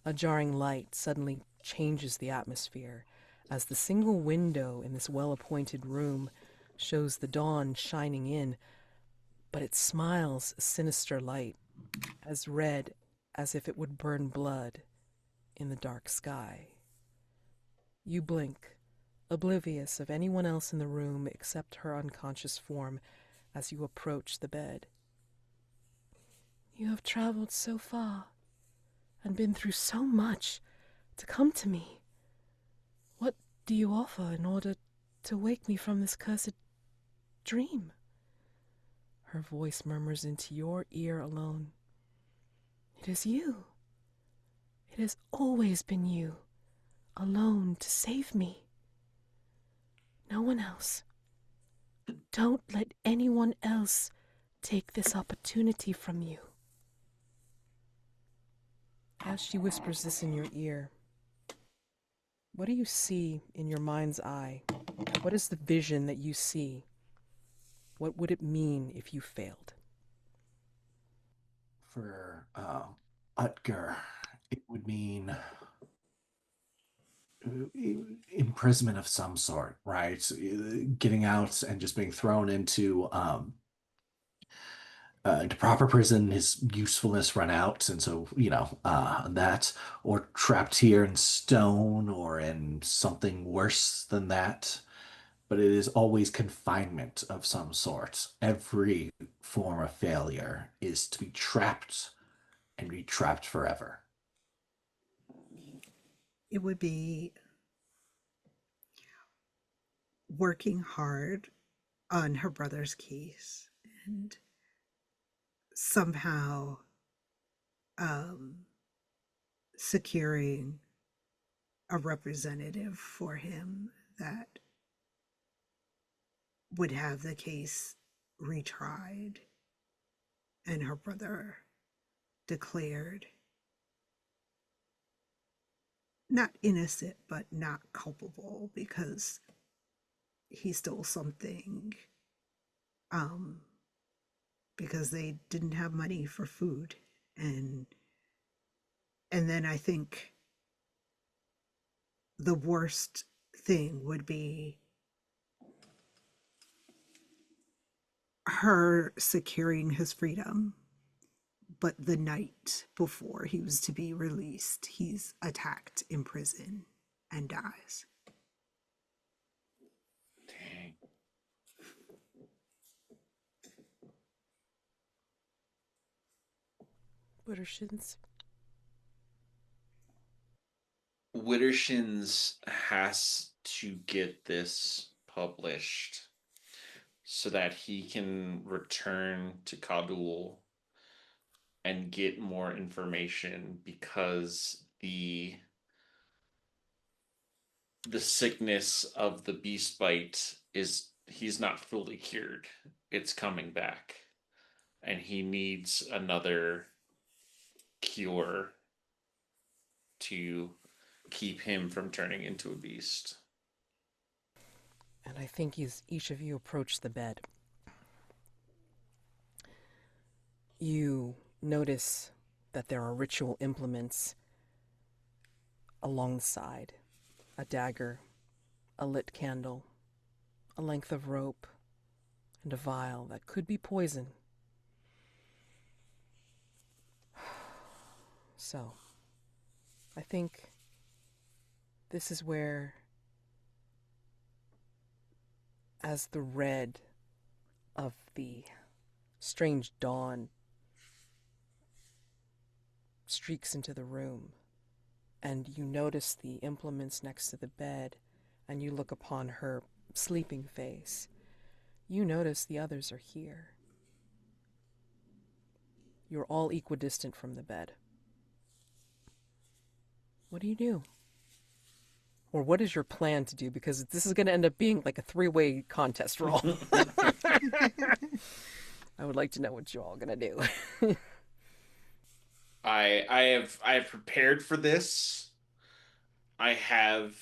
A jarring light suddenly changes the atmosphere as the single window in this well-appointed room shows the dawn shining in, but it smiles a sinister light, as red as if it would burn blood in the dark sky. You blink, oblivious of anyone else in the room except her unconscious form as you approach the bed. You have traveled so far and been through so much to come to me. What do you offer in order to wake me from this cursed dream? Her voice murmurs into your ear alone. It is you. It has always been you, alone to save me. No one else. Don't let anyone else take this opportunity from you. As she whispers this in your ear, what do you see in your mind's eye? What is the vision that you see? What would it mean if you failed? For Utgar, it would mean imprisonment of some sort, right? Getting out and just being thrown into proper prison, his usefulness run out, and so that, or trapped here in stone, or in something worse than that. But it is always confinement of some sort. Every form of failure is to be trapped and be trapped forever. It would be working hard on her brother's case and somehow securing a representative for him that would have the case retried and her brother declared not innocent but not culpable because he stole something because they didn't have money for food. And then I think the worst thing would be her securing his freedom, but the night before he was to be released, he's attacked in prison and dies. Dang. Widdershins. Widdershins has to get this published so that he can return to Kadul and get more information, because the sickness of the beast bite is, he's not fully cured. It's coming back. And he needs another cure to keep him from turning into a beast. And I think as each of you approach the bed, you notice that there are ritual implements along the side. A dagger, a lit candle, a length of rope, and a vial that could be poison. So, I think this is where, as the red of the strange dawn streaks into the room, and you notice the implements next to the bed, and you look upon her sleeping face, you notice the others are here. You're all equidistant from the bed. What do you do? Or what is your plan to do? Because this is going to end up being like a three-way contest roll. I would like to know what you all are going to do. I have prepared for this. I have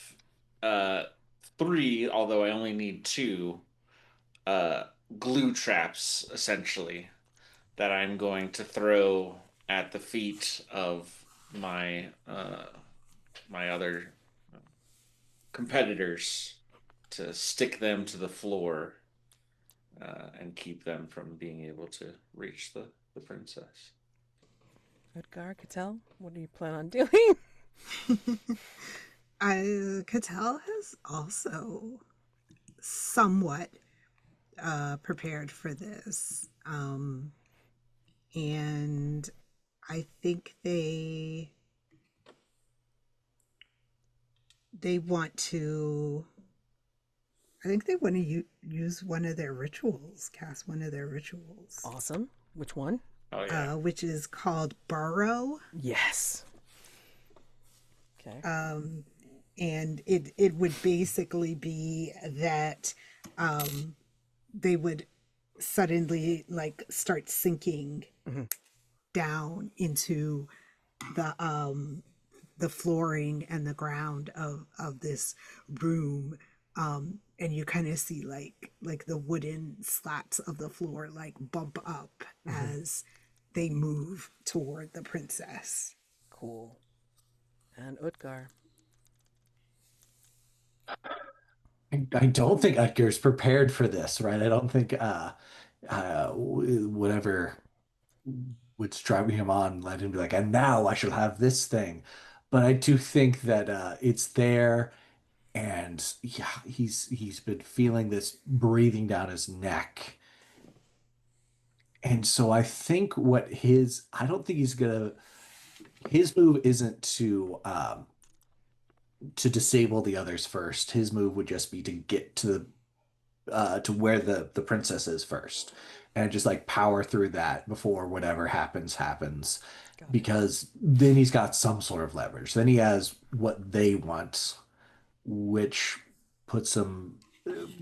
3, although I only need 2, uh, glue traps essentially that I'm going to throw at the feet of my my other competitors to stick them to the floor and keep them from being able to reach the princess. Utgar, Katel, what do you plan on doing? Katel has also somewhat prepared for this. And I think they want to, I think they want to use one of their rituals, cast one of their rituals. Awesome. Which one? Oh yeah. Which is called Burrow. Yes. Okay. And it would basically be that they would suddenly like start sinking down into the flooring and the ground of this room, and you kind of see like the wooden slats of the floor like bump up as they move toward the princess. Cool. And Utgar. I don't think Utgar's prepared for this, right? I don't think whatever what's driving him on led him to be like, and now I shall have this thing. But I do think that it's there, and yeah, he's been feeling this breathing down his neck. And so I don't think his move isn't to disable the others first. His move would just be to get to where the princess is first, and just like power through that before whatever happens. Because then he's got some sort of leverage. Then he has what they want, which puts him,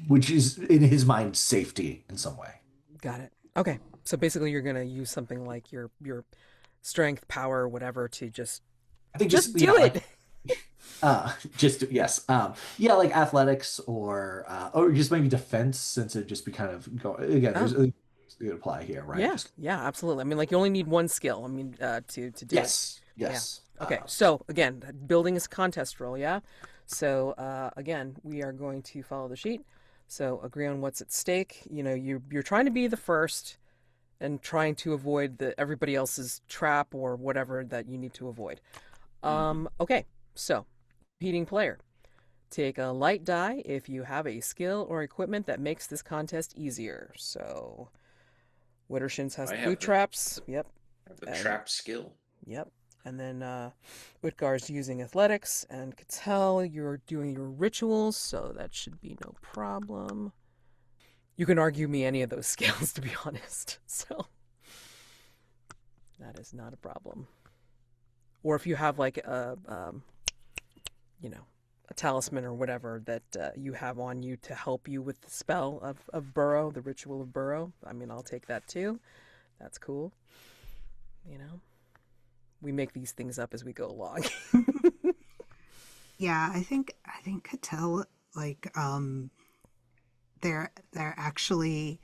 which is in his mind safety in some way. Got it. Okay. So basically you're going to use something like your strength, power, whatever to just I think do it. Yes. Yeah, like athletics or just maybe defense, since it just be kind of go again. There's it apply here, right? Yeah, yeah, absolutely. I mean, like you only need one skill. I mean, to do yes, it. yes. Yeah. Okay. So again, building is a contest roll. Yeah. So again, we are going to follow the sheet. So agree on what's at stake. You know, you're trying to be the first and trying to avoid everybody else's trap or whatever that you need to avoid. Okay. So, competing player. Take a light die if you have a skill or equipment that makes this contest easier. So, Widdershins has glue traps. Yep. The trap skill. Yep. And then Utgar's using athletics, and Katel, you're doing your rituals, so that should be no problem. You can argue me any of those skills, to be honest. So, that is not a problem. Or if you have like a talisman or whatever that you have on you to help you with the spell of Burrow, the ritual of Burrow. I mean, I'll take that too. That's cool. You know, we make these things up as we go along. Yeah, I think Katel they're actually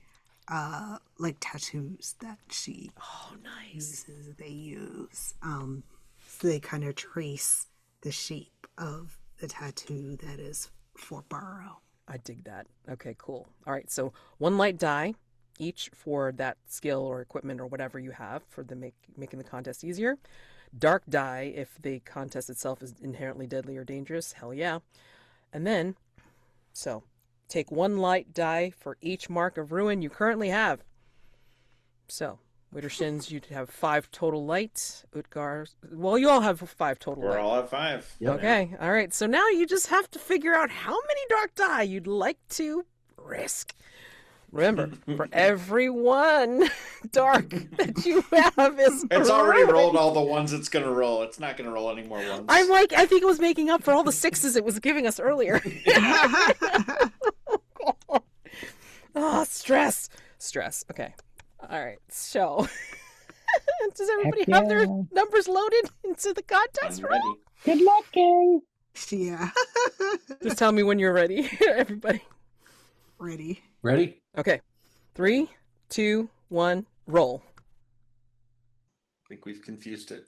like tattoos that she Oh, nice. uses. They use so they kind of trace the shape of the tattoo that is for Burrow. I dig that. Okay, cool. All right, so one light die each for that skill or equipment or whatever you have for making the contest easier. Dark die if the contest itself is inherently deadly or dangerous. Hell yeah. And then, so take one light die for each mark of ruin you currently have. So, Widdershins, you'd have 5 total light. Utgar, well, you all have 5 total We're light. all at 5. Yep. Okay, all right. So now you just have to figure out how many dark die you'd like to risk. Remember, for every one dark that you have is It's already ruin. rolled all the ones it's gonna roll. It's not gonna roll any more ones. I think it was making up for all the 6s it was giving us earlier. Oh, stress. Okay. All right. So, does everybody Heck have their yeah. numbers loaded into the contest I'm room? ready. Good luck, gang. Yeah. Just tell me when you're ready, everybody. Ready. Ready? Okay. 3, 2, 1, roll. I think we've confused it.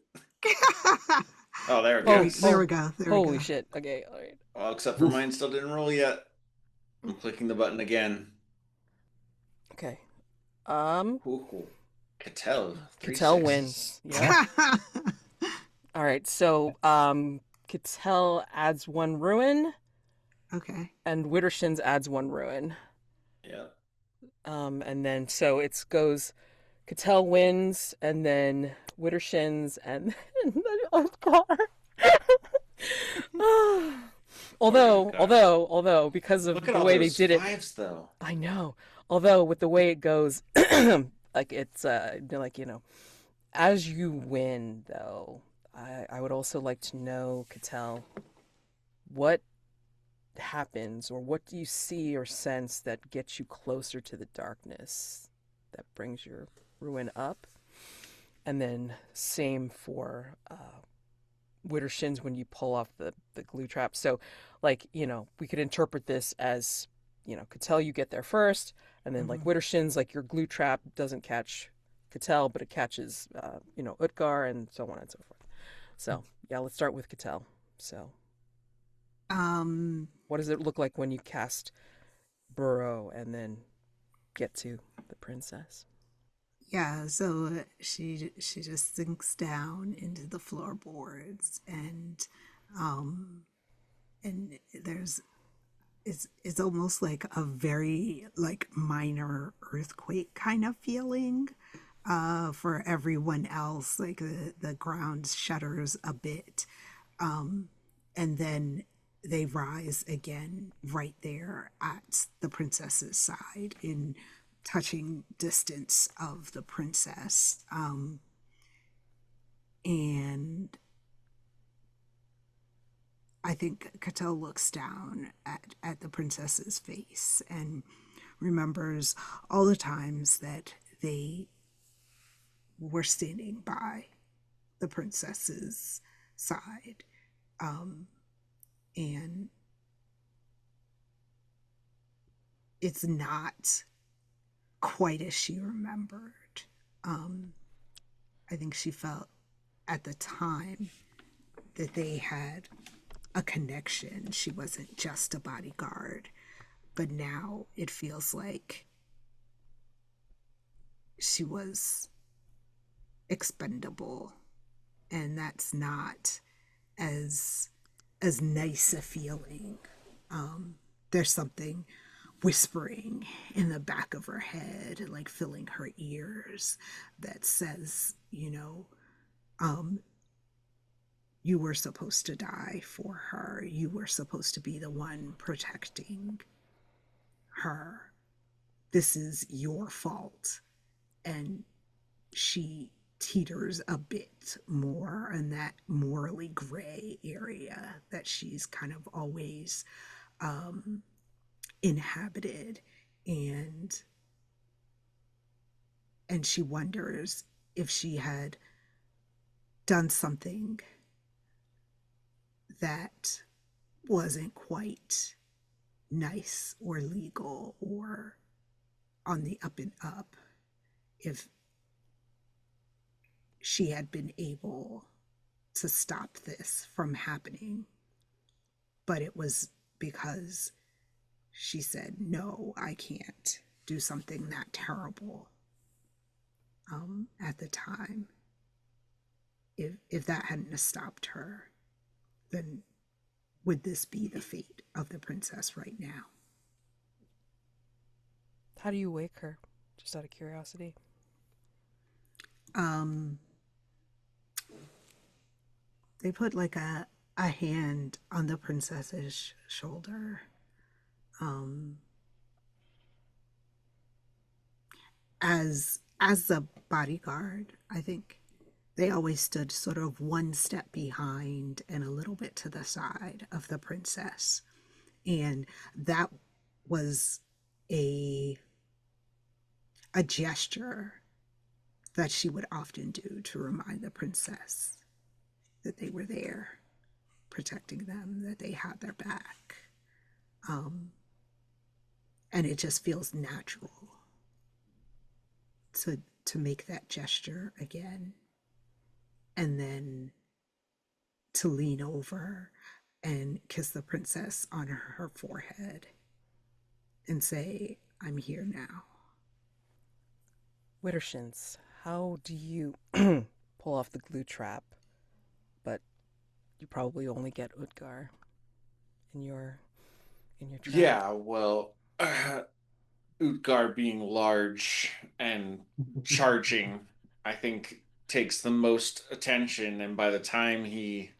Oh, there it Oh, goes. There we go. There we Holy go. shit. Okay. All right. Well, except for mine still didn't roll yet. I'm clicking the button again. Okay. Ooh. Katel. Three Katel sixes. wins. Yeah. All right. So, Katel adds 1 ruin, Okay. and Widdershins adds 1 ruin. Yeah. And then so it goes. Katel wins, and then Widdershins, and then Utgar. Although, because of Look at the all way they those did it, 5s, though. I know. Although with the way it goes, like it's as you win, though, I would also like to know, Katel, what happens, or what do you see or sense that gets you closer to the darkness, that brings your ruin up? And then same for Widdershins when you pull off the glue trap. So, like, we could interpret this as, Katel, you get there first, and then like Widdershins, like your glue trap doesn't catch Katel, but it catches, Utgar, and so on and so forth. So, yeah, let's start with Katel. So, what does it look like when you cast Burrow and then get to the princess? Yeah, so she just sinks down into the floorboards, and there's it's almost like a very like minor earthquake kind of feeling for everyone else. Like the ground shudders a bit, and then they rise again right there at the princess's side in touching distance of the princess. And I think Katel looks down at the princess's face and remembers all the times that they were standing by the princess's side. And it's not quite as she remembered. I think she felt at the time that they had a connection. She wasn't just a bodyguard, but now it feels like she was expendable, and that's not as nice a feeling. There's something whispering in the back of her head, like filling her ears, that says, you were supposed to die for her. You were supposed to be the one protecting her. This is your fault. And she teeters a bit more in that morally gray area that she's kind of always inhabited, and she wonders if she had done something that wasn't quite nice or legal or on the up and up if she had been able to stop this from happening. But it was because she said, no, I can't do something that terrible at the time. If that hadn't stopped her, then would this be the fate of the princess right now? How do you wake her? Just out of curiosity. Um, they put like a hand on the princess's shoulder. Um, as the bodyguard, I think they always stood sort of one step behind and a little bit to the side of the princess. And that was a a gesture that she would often do to remind the princess that they were there protecting them, that they had their back. Um, and it just feels natural to make that gesture again, and then to lean over and kiss the princess on her forehead and say, I'm here now. Widdershins, how do you pull off the glue trap? But you probably only get Utgar in your trap. Yeah, well, Utgar being large and charging, I think takes the most attention, and by the time he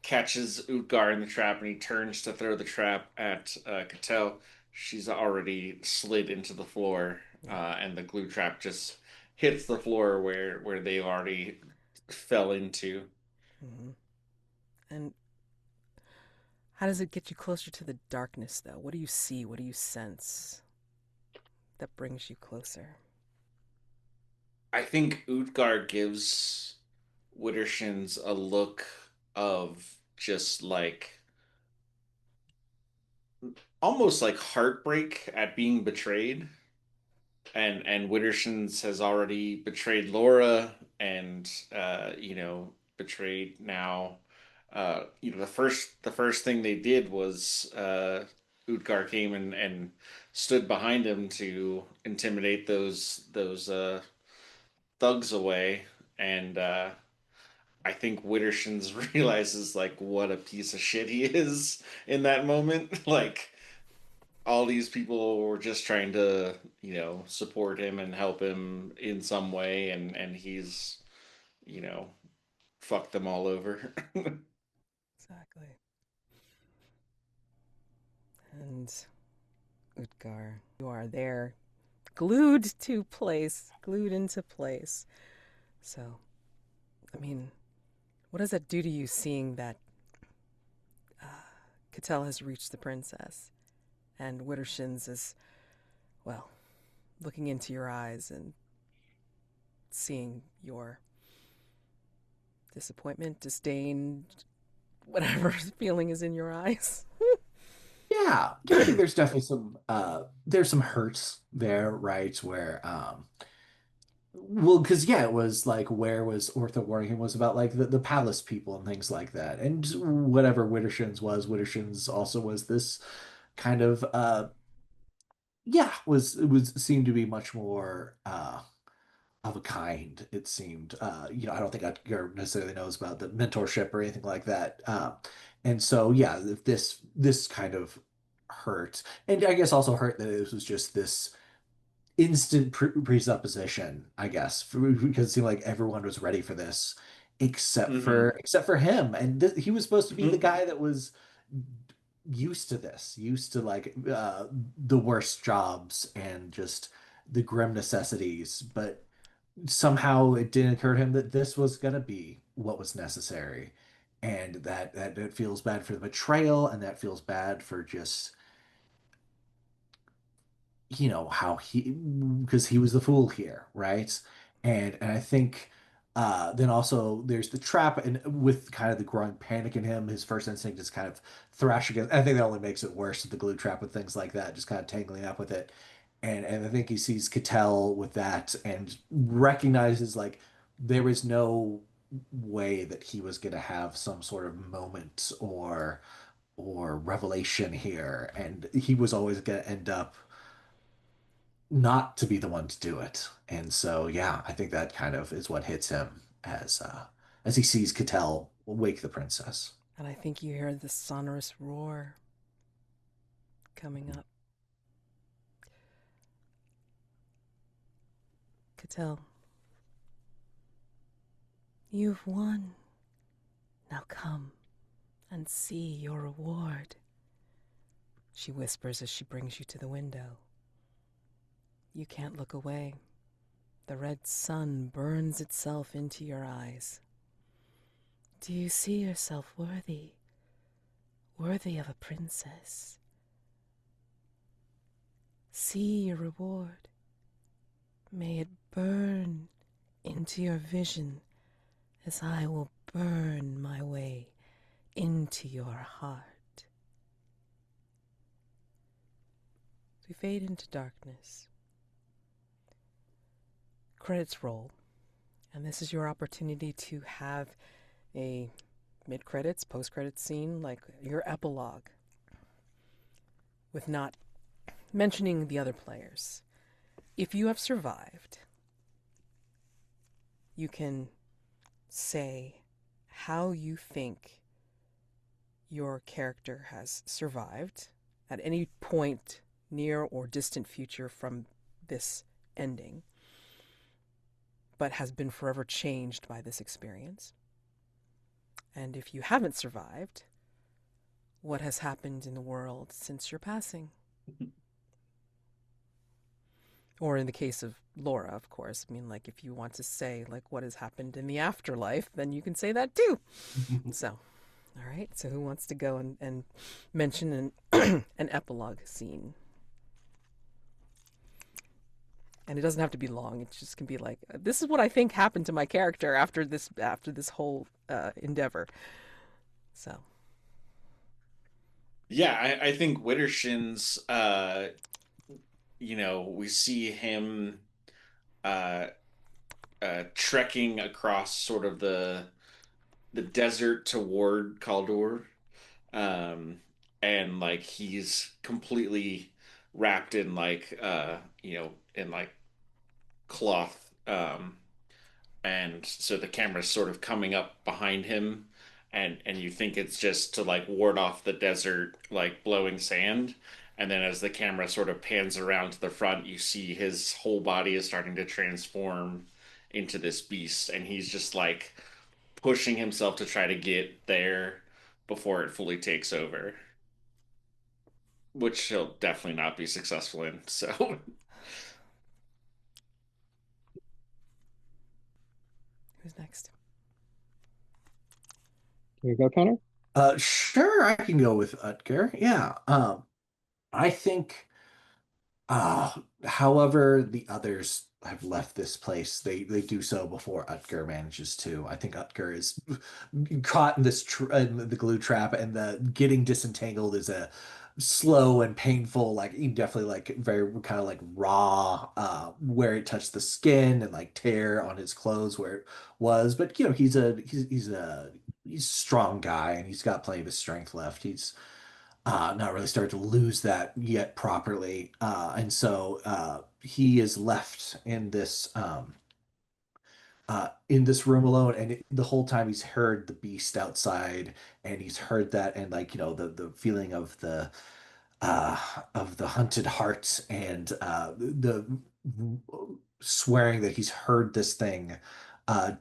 catches Utgar in the trap and he turns to throw the trap at Katel, she's already slid into the floor, Yeah. and the glue trap just hits the floor where they already fell into. Hmm. And how does it get you closer to the darkness, though? What do you see? What do you sense that brings you closer? I think Utgar gives Widdershins a look of just like almost like heartbreak at being betrayed. And Widdershins has already betrayed Lora and betrayed now. The first thing they did was Utgar came and stood behind him to intimidate those thugs away. And I think Widdershins realizes like what a piece of shit he is in that moment. Like all these people were just trying to, support him and help him in some way, and he's, you know, fucked them all over. Exactly. And Utgar, you are there, glued into place. So, I mean, what does that do to you seeing that uh, Cattell has reached the princess and Widdershins is, well, looking into your eyes and seeing your disappointment, disdain, whatever feeling is in your eyes? Yeah, I think there's definitely there's some hurts there, right? Where well, because yeah, it was like where was Ortho warning him was about like the palace people and things like that. And whatever Widdershins also was this kind of yeah, was seemed to be much more of a kind, it seemed. I don't think Edgar necessarily knows about the mentorship or anything like that. And so, yeah, this kind of hurt, and I guess also hurt that it was just this instant presupposition, I guess, because it seemed like everyone was ready for this, Hmm. except for him, and he was supposed to be the guy that was used to this, used to like the worst jobs and just the grim necessities, but somehow it didn't occur to him that this was going to be what was necessary, and that it feels bad for the betrayal, and that feels bad for just how he because he was the fool here, right? And I think. Then also there's the trap, and with kind of the growing panic in him, his first instinct is kind of thrash against. I think that only makes it worse with the glue trap and things like that, just kind of tangling up with it. And I think he sees Katel with that and recognizes like there is no way that he was going to have some sort of moment or revelation here, and he was always going to end up not to be the one to do it. And so, yeah, I think that kind of is what hits him as he sees Cattell wake the princess. And I think you hear the sonorous roar coming up. Katel, you've won. Now come and see your reward, she whispers as she brings you to the window. You can't look away. The red sun burns itself into your eyes. Do you see yourself worthy? Worthy of a princess? See your reward. May it burn into your vision as I will burn my way into your heart. We fade into darkness. Credits roll, and this is your opportunity to have a mid-credits, post-credits scene, like your epilogue, with not mentioning the other players. If you have survived, you can say how you think your character has survived at any point near or distant future from this ending, but has been forever changed by this experience. And if you haven't survived, what has happened in the world since your passing? Or in the case of Lora, of course. I mean, like, if you want to say, like, what has happened in the afterlife, then you can say that too. So, all right. So who wants to go and mention an epilogue scene? And it doesn't have to be long. It just can be like, this is what I think happened to my character after this whole endeavor. So. Yeah, I think Widdershins, we see him uh, trekking across sort of the desert toward Kaldor. Um, and like he's completely wrapped in like in like cloth. And so the camera's sort of coming up behind him, and you think it's just to like ward off the desert like blowing sand. And then as the camera sort of pans around to the front, you see his whole body is starting to transform into this beast, and he's just like pushing himself to try to get there before it fully takes over, which he'll definitely not be successful in. So Who's next? Here you go, Conor. Sure, I can go with Utgar. Yeah. I think however the others have left this place, they do so before Utgar manages to. I think Utgar is caught in in the glue trap, and the getting disentangled is a slow and painful, like definitely like very kind of like raw, where it touched the skin and like tear on his clothes where it was. But he's a strong guy, and he's got plenty of his strength left. He's not really started to lose that yet properly. And so he is left in this room alone, and the whole time he's heard the beast outside, and he's heard that, and like the feeling uh, of the hunted heart, and the swearing that he's heard this thing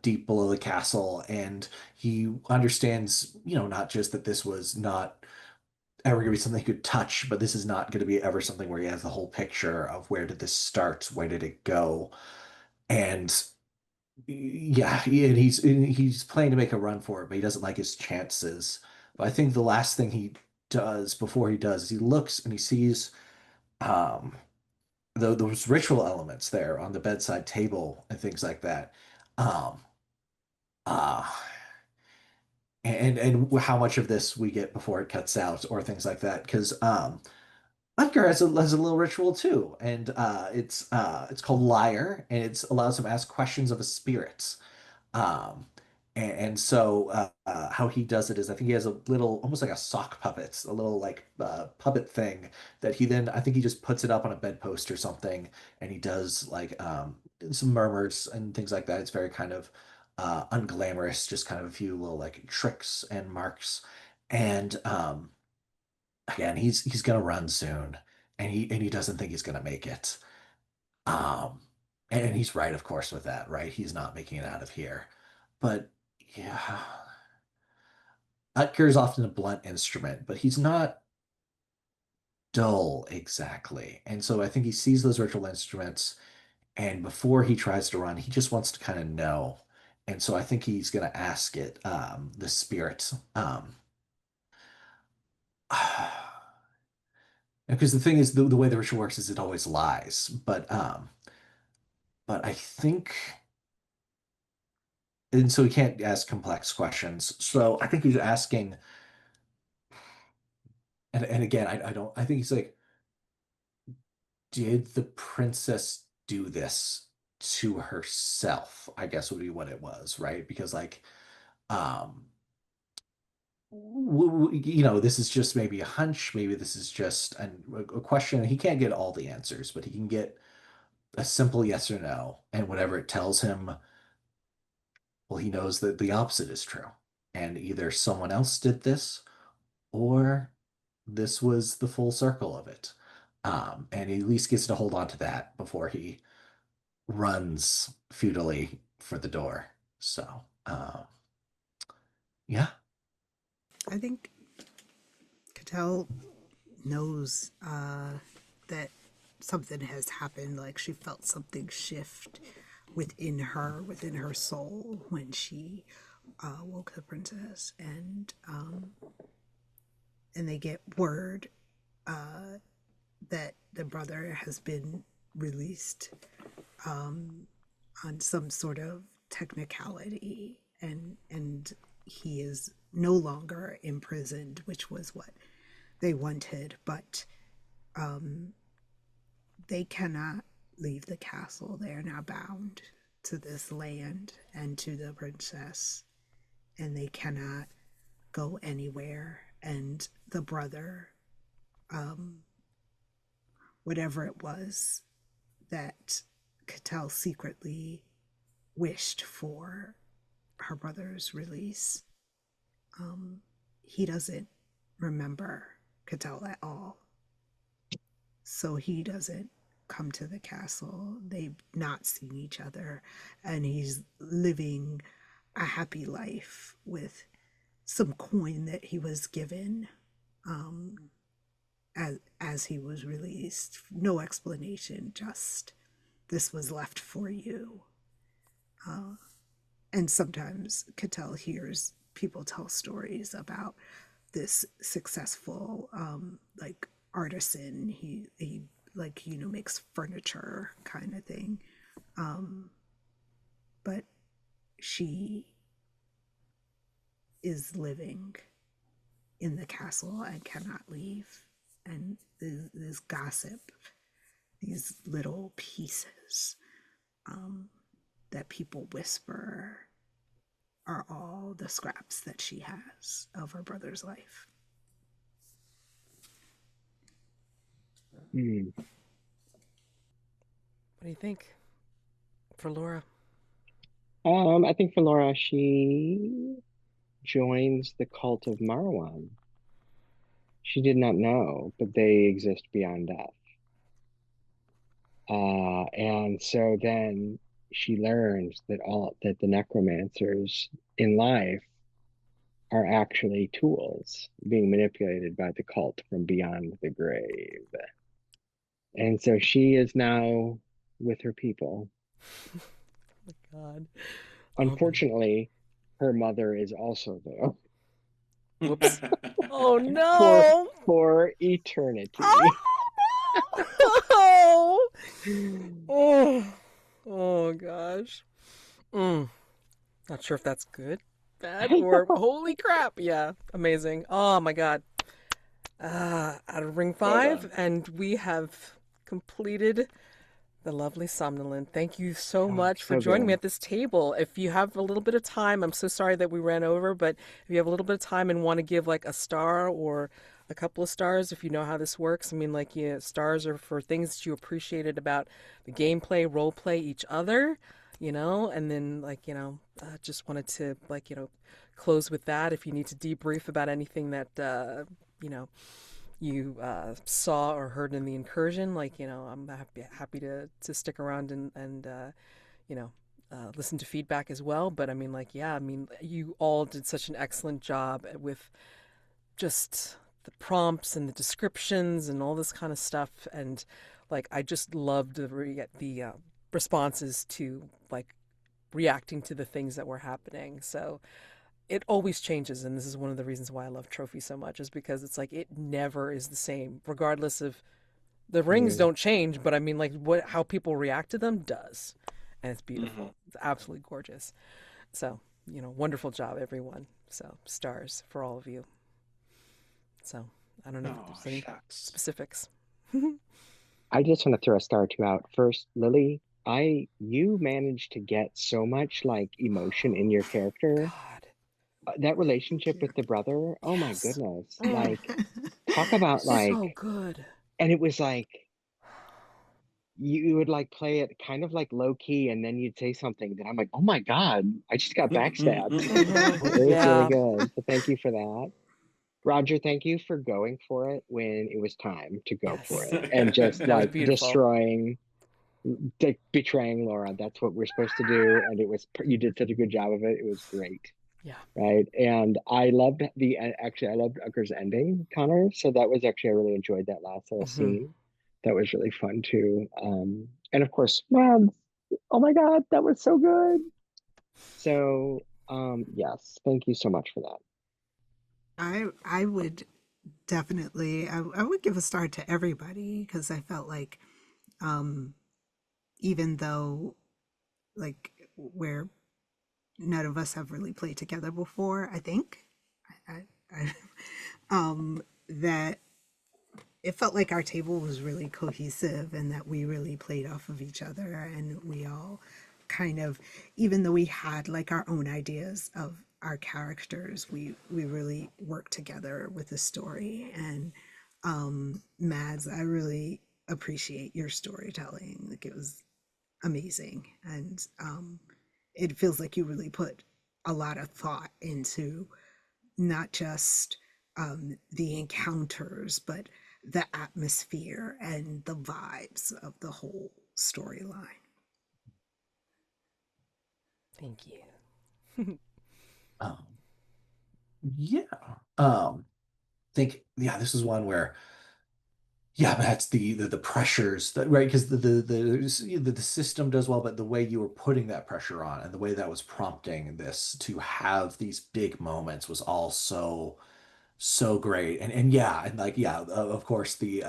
deep below the castle, and he understands, not just that this was not ever going to be something he could touch, but this is not going to be ever something where he has the whole picture of where did this start, where did it go, and yeah, and he's planning to make a run for it, but he doesn't like his chances. But I think the last thing he does before he does is he looks and he sees um those ritual elements there on the bedside table and things like that. Um, Uh, and how much of this we get before it cuts out or things like that. Because Utgar has a little ritual too, and it's called Liar, and it allows him to ask questions of a spirit. Um, and so how he does it is I think he has a little, almost like a sock puppet, a little like puppet thing that he then I think he just puts it up on a bedpost or something, and he does like some murmurs and things like that. It's very kind of unglamorous, just kind of a few little like tricks and marks. And again, he's gonna run soon, and he doesn't think he's gonna make it. Um, and he's right, of course, with that, right? He's not making it out of here. But yeah, Utker is often a blunt instrument, but he's not dull exactly. And so I think he sees those ritual instruments, and before he tries to run, he just wants to kind of know. And so I think he's going to ask it, the spirit. Because the thing is, the way the ritual works is it always lies. But I think, and so he can't ask complex questions. So I think he's asking, and again, I don't, I think he's like, did the princess do this to herself? I guess would be what it was, right? Because like, um, this is just maybe a hunch, maybe this is just a question. He can't get all the answers, but he can get a simple yes or no, and whatever it tells him, well, he knows that the opposite is true, and either someone else did this, or this was the full circle of it. And he at least gets to hold on to that before he runs futilely for the door. So, yeah. I think Katel knows that something has happened. Like she felt something shift within her soul when she woke the princess, and they get word that the brother has been released on some sort of technicality, and he is no longer imprisoned, which was what they wanted, but they cannot leave the castle. They are now bound to this land and to the princess, and they cannot go anywhere. And the brother, whatever it was that Katel secretly wished for her brother's release, he doesn't remember Katel at all. So he doesn't come to the castle. They've not seen each other, and he's living a happy life with some coin that he was given as he was released. No explanation, just this was left for you. And sometimes Katel hears people tell stories about this successful like artisan. He like makes furniture kind of thing, but she is living in the castle and cannot leave, and this gossip, these little pieces that people whisper are all the scraps that she has of her brother's life. Hmm. What do you think for Lora? I think for Laura, she joins the cult of Marwan. She did not know, but they exist beyond death. And so then she learns that the necromancers in life are actually tools being manipulated by the cult from beyond the grave. And so she is now with her people. Oh my God. Unfortunately, her mother is also there Whoops. Oh for no. eternity. Oh. Oh. Oh gosh. Mm. Not sure if that's good, bad, or holy crap. Yeah, amazing. Oh my God. Out of ring Well five, done. and we have completed the lovely Somnolent. Thank you so Oh, much for so joining me good. at this table. If you have a little bit of time, I'm so sorry that we ran over, but if you have a little bit of time and want to give like a star or a couple of stars, if you know how this works, I mean, like, yeah, stars are for things that you appreciated about the gameplay, role play, each other, and then, like, just wanted to, like, close with that. If you need to debrief about anything that, you know, you saw or heard in the incursion, like, I'm happy to stick around and you know listen to feedback as well. But I mean, like, yeah, I mean, you all did such an excellent job with just the prompts and the descriptions and all this kind of stuff, and like I just loved the responses to, like, reacting to the things that were happening. So it always changes, and this is one of the reasons why I love Trophy so much, is because it's like it never is the same regardless of the rings Mm. don't change, but I mean, like, what how people react to them does, and it's Hmm. beautiful. It's absolutely gorgeous. So, wonderful job, everyone. So, stars for all of you. So, I don't know if Oh, there's any shucks. specifics. I just want to throw a star or two out. First, Lillie, you managed to get so much like emotion in your character. God. That Thank relationship you. with the brother, oh my Yes. goodness. Mm, Like, talk about so like, good. and it was like you would like play it kind of like low key, and then you'd say something that I'm like, oh my God, I just got backstabbed. It was really Yeah. good. So thank you for that. Roger, thank you for going for it when it was time to go for Yes. it and just That was like beautiful. destroying, betraying Lora. That's what we're supposed to do. And you did such a good job of it. It was great. Yeah. Right. And I loved actually, I loved Utgar's ending, Conor. So that was actually, I really enjoyed that last little Hmm. scene. That was really fun too. And of course, man, oh my God, that was so good. So, yes, thank you so much for that. I would definitely I would give a star to everybody because I felt like um even though like where none of us have really played together before, I think I that it felt like our table was really cohesive and that we really played off of each other and we all kind of, even though we had like our own ideas of our characters, we really worked together with the story. And Mads, I really appreciate your storytelling. Like, it was amazing. And it feels like you really put a lot of thought into not just the encounters, but the atmosphere and the vibes of the whole storyline. Thank you. Um, yeah. Think yeah, this is one where yeah, that's the pressures that right because the system does well, but the way you were putting that pressure on and the way that was prompting this to have these big moments was all so great. And yeah, and like yeah, of course the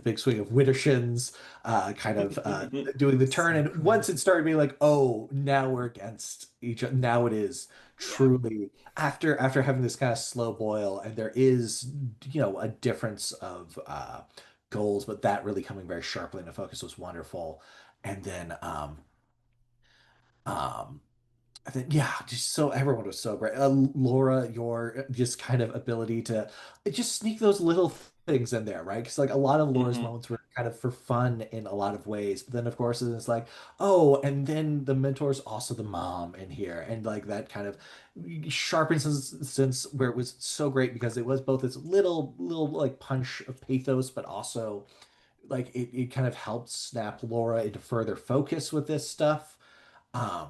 big swing of Widdershins kind of doing the turn. So And cool. once it started being like, oh, now we're against each other. Now it is Yeah. truly after having this kind of slow boil, and there is, a difference of goals, but that really coming very sharply into focus was wonderful. And then um I think, yeah, just so everyone was so great. Laura, your just kind of ability to just sneak those little things in there, right? Because like a lot of Laura's Hmm. moments were kind of for fun in a lot of ways, but then of course it's like, oh, and then the mentor's also the mom in here, and like that kind of sharpens sense where it was so great because it was both this little like punch of pathos, but also like it kind of helped snap Laura into further focus with this stuff. Um,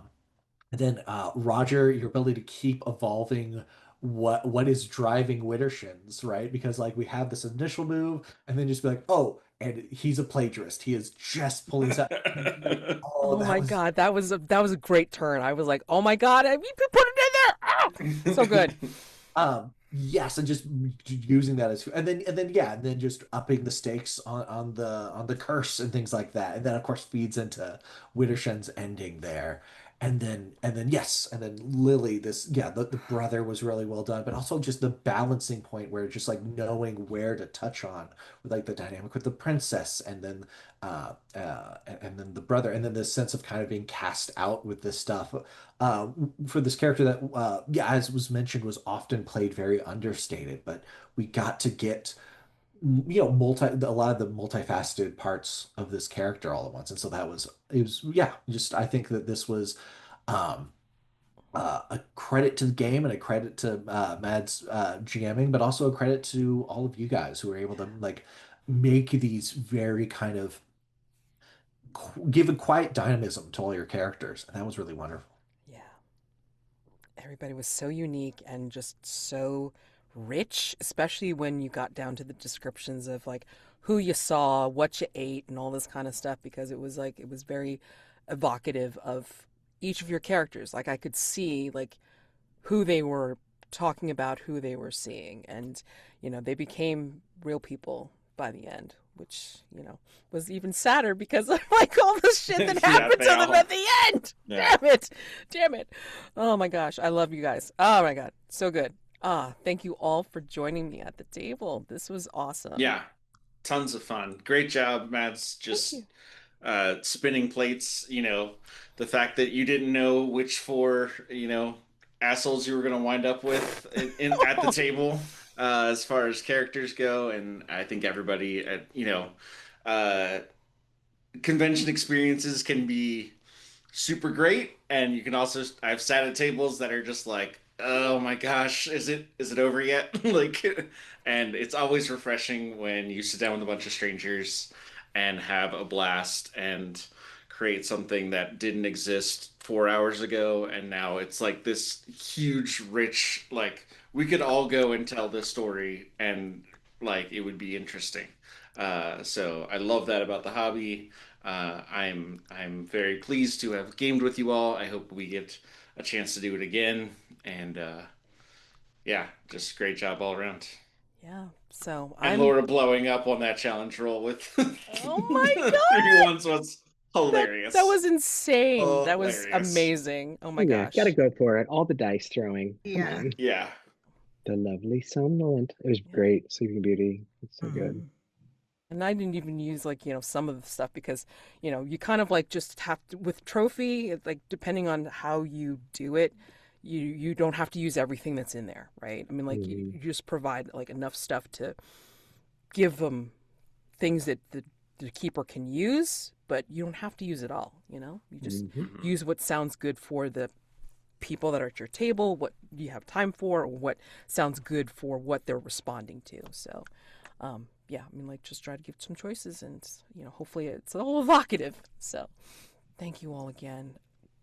and then Roger, your ability to keep evolving what is driving Widdershins, right? Because like we have this initial move, and then just be like, oh, and he's a plagiarist. He is just pulling this out. And then like, oh, Oh that my was God, that was a great turn. I was like, oh my God, you put it in there. Ah! So good. yes, and just using that as and then yeah, and then just upping the stakes on the curse and things like that. And then of course feeds into Widdershins ending there. and then yes, and then Lillie, this yeah, the brother was really well done, but also just the balancing point where just like knowing where to touch on with like the dynamic with the princess, and then the brother, and then this sense of kind of being cast out with this stuff uh for this character that yeah, as was mentioned, was often played very understated, but we got to get multi a lot of the multifaceted parts of this character all at once. And so that was it was yeah, just I think that this was um a credit to the game and a credit to Mad's GMing, but also a credit to all of you guys who were able to like make these very kind of give a quiet dynamism to all your characters, and that was really wonderful. Yeah. Everybody was so unique and just so rich, especially when you got down to the descriptions of like who you saw, what you ate, and all this kind of stuff, because it was very evocative of each of your characters. Like I could see like who they were talking about, who they were seeing, and they became real people by the end, which was even sadder because of like all the shit that Yeah, happened they to them all. at the end. Yeah. Damn it. Oh my gosh, I love you guys. Oh my god, so good. Thank you all for joining me at the table. This was awesome. Yeah. Tons of fun. Great job, Mads. Thank you. Just spinning plates. The fact that you didn't know which four, assholes you were going to wind up with at the table, as far as characters go. And I think everybody at, uh, convention experiences can be super great, and you can also I've sat at tables that are just like, oh my gosh, is it over yet? Like, and it's always refreshing when you sit down with a bunch of strangers and have a blast and create something that didn't exist 4 hours ago, and now it's like this huge rich, like we could all go and tell this story, and like it would be interesting. So I love that about the hobby. I'm very pleased to have gamed with you all. I hope we get a chance to do it again. And yeah, just great job all around. Yeah. So And I'm. Laura blowing up on that challenge roll with Oh my three god, ones was that hilarious. was insane. That was Hilarious. amazing. Oh my Yeah, gotta gosh. go for it. All the dice throwing. Come Yeah. on. Yeah. The lovely Somnolent. It was Yeah. great. Sleeping Beauty. It's so good. Mhm. And I didn't even use like, some of the stuff because, you kind of like just have to with trophy, like depending on how you do it, you don't have to use everything that's in there, right? I mean, like Mhm. you just provide like enough stuff to give them things that the keeper can use, but you don't have to use it all. You just Mhm. Mhm. use what sounds good for the people that are at your table, what you have time for, or what sounds good for what they're responding to. So, yeah, I mean, like, just try to give some choices, and hopefully it's all evocative. So, thank you all again.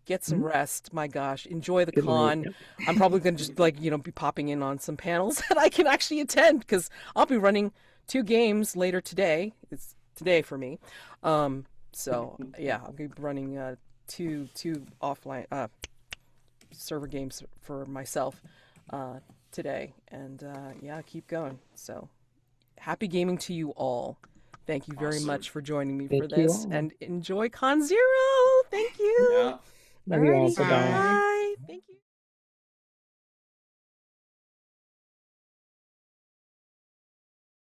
Get some Mhm. rest. My gosh, enjoy the Good night. con. Yep. I'm probably gonna just like be popping in on some panels that I can actually attend because I'll be running 2 games later today. It's today for me. So yeah, I'll be running two offline server games for myself uh, today, and yeah, keep going. So happy gaming to you all. Thank you very Awesome. much for joining me for Thank you this, all. and enjoy ConZero. Thank you. Yeah. Love you all. Alrighty, Bye bye. Bye. bye. Thank you.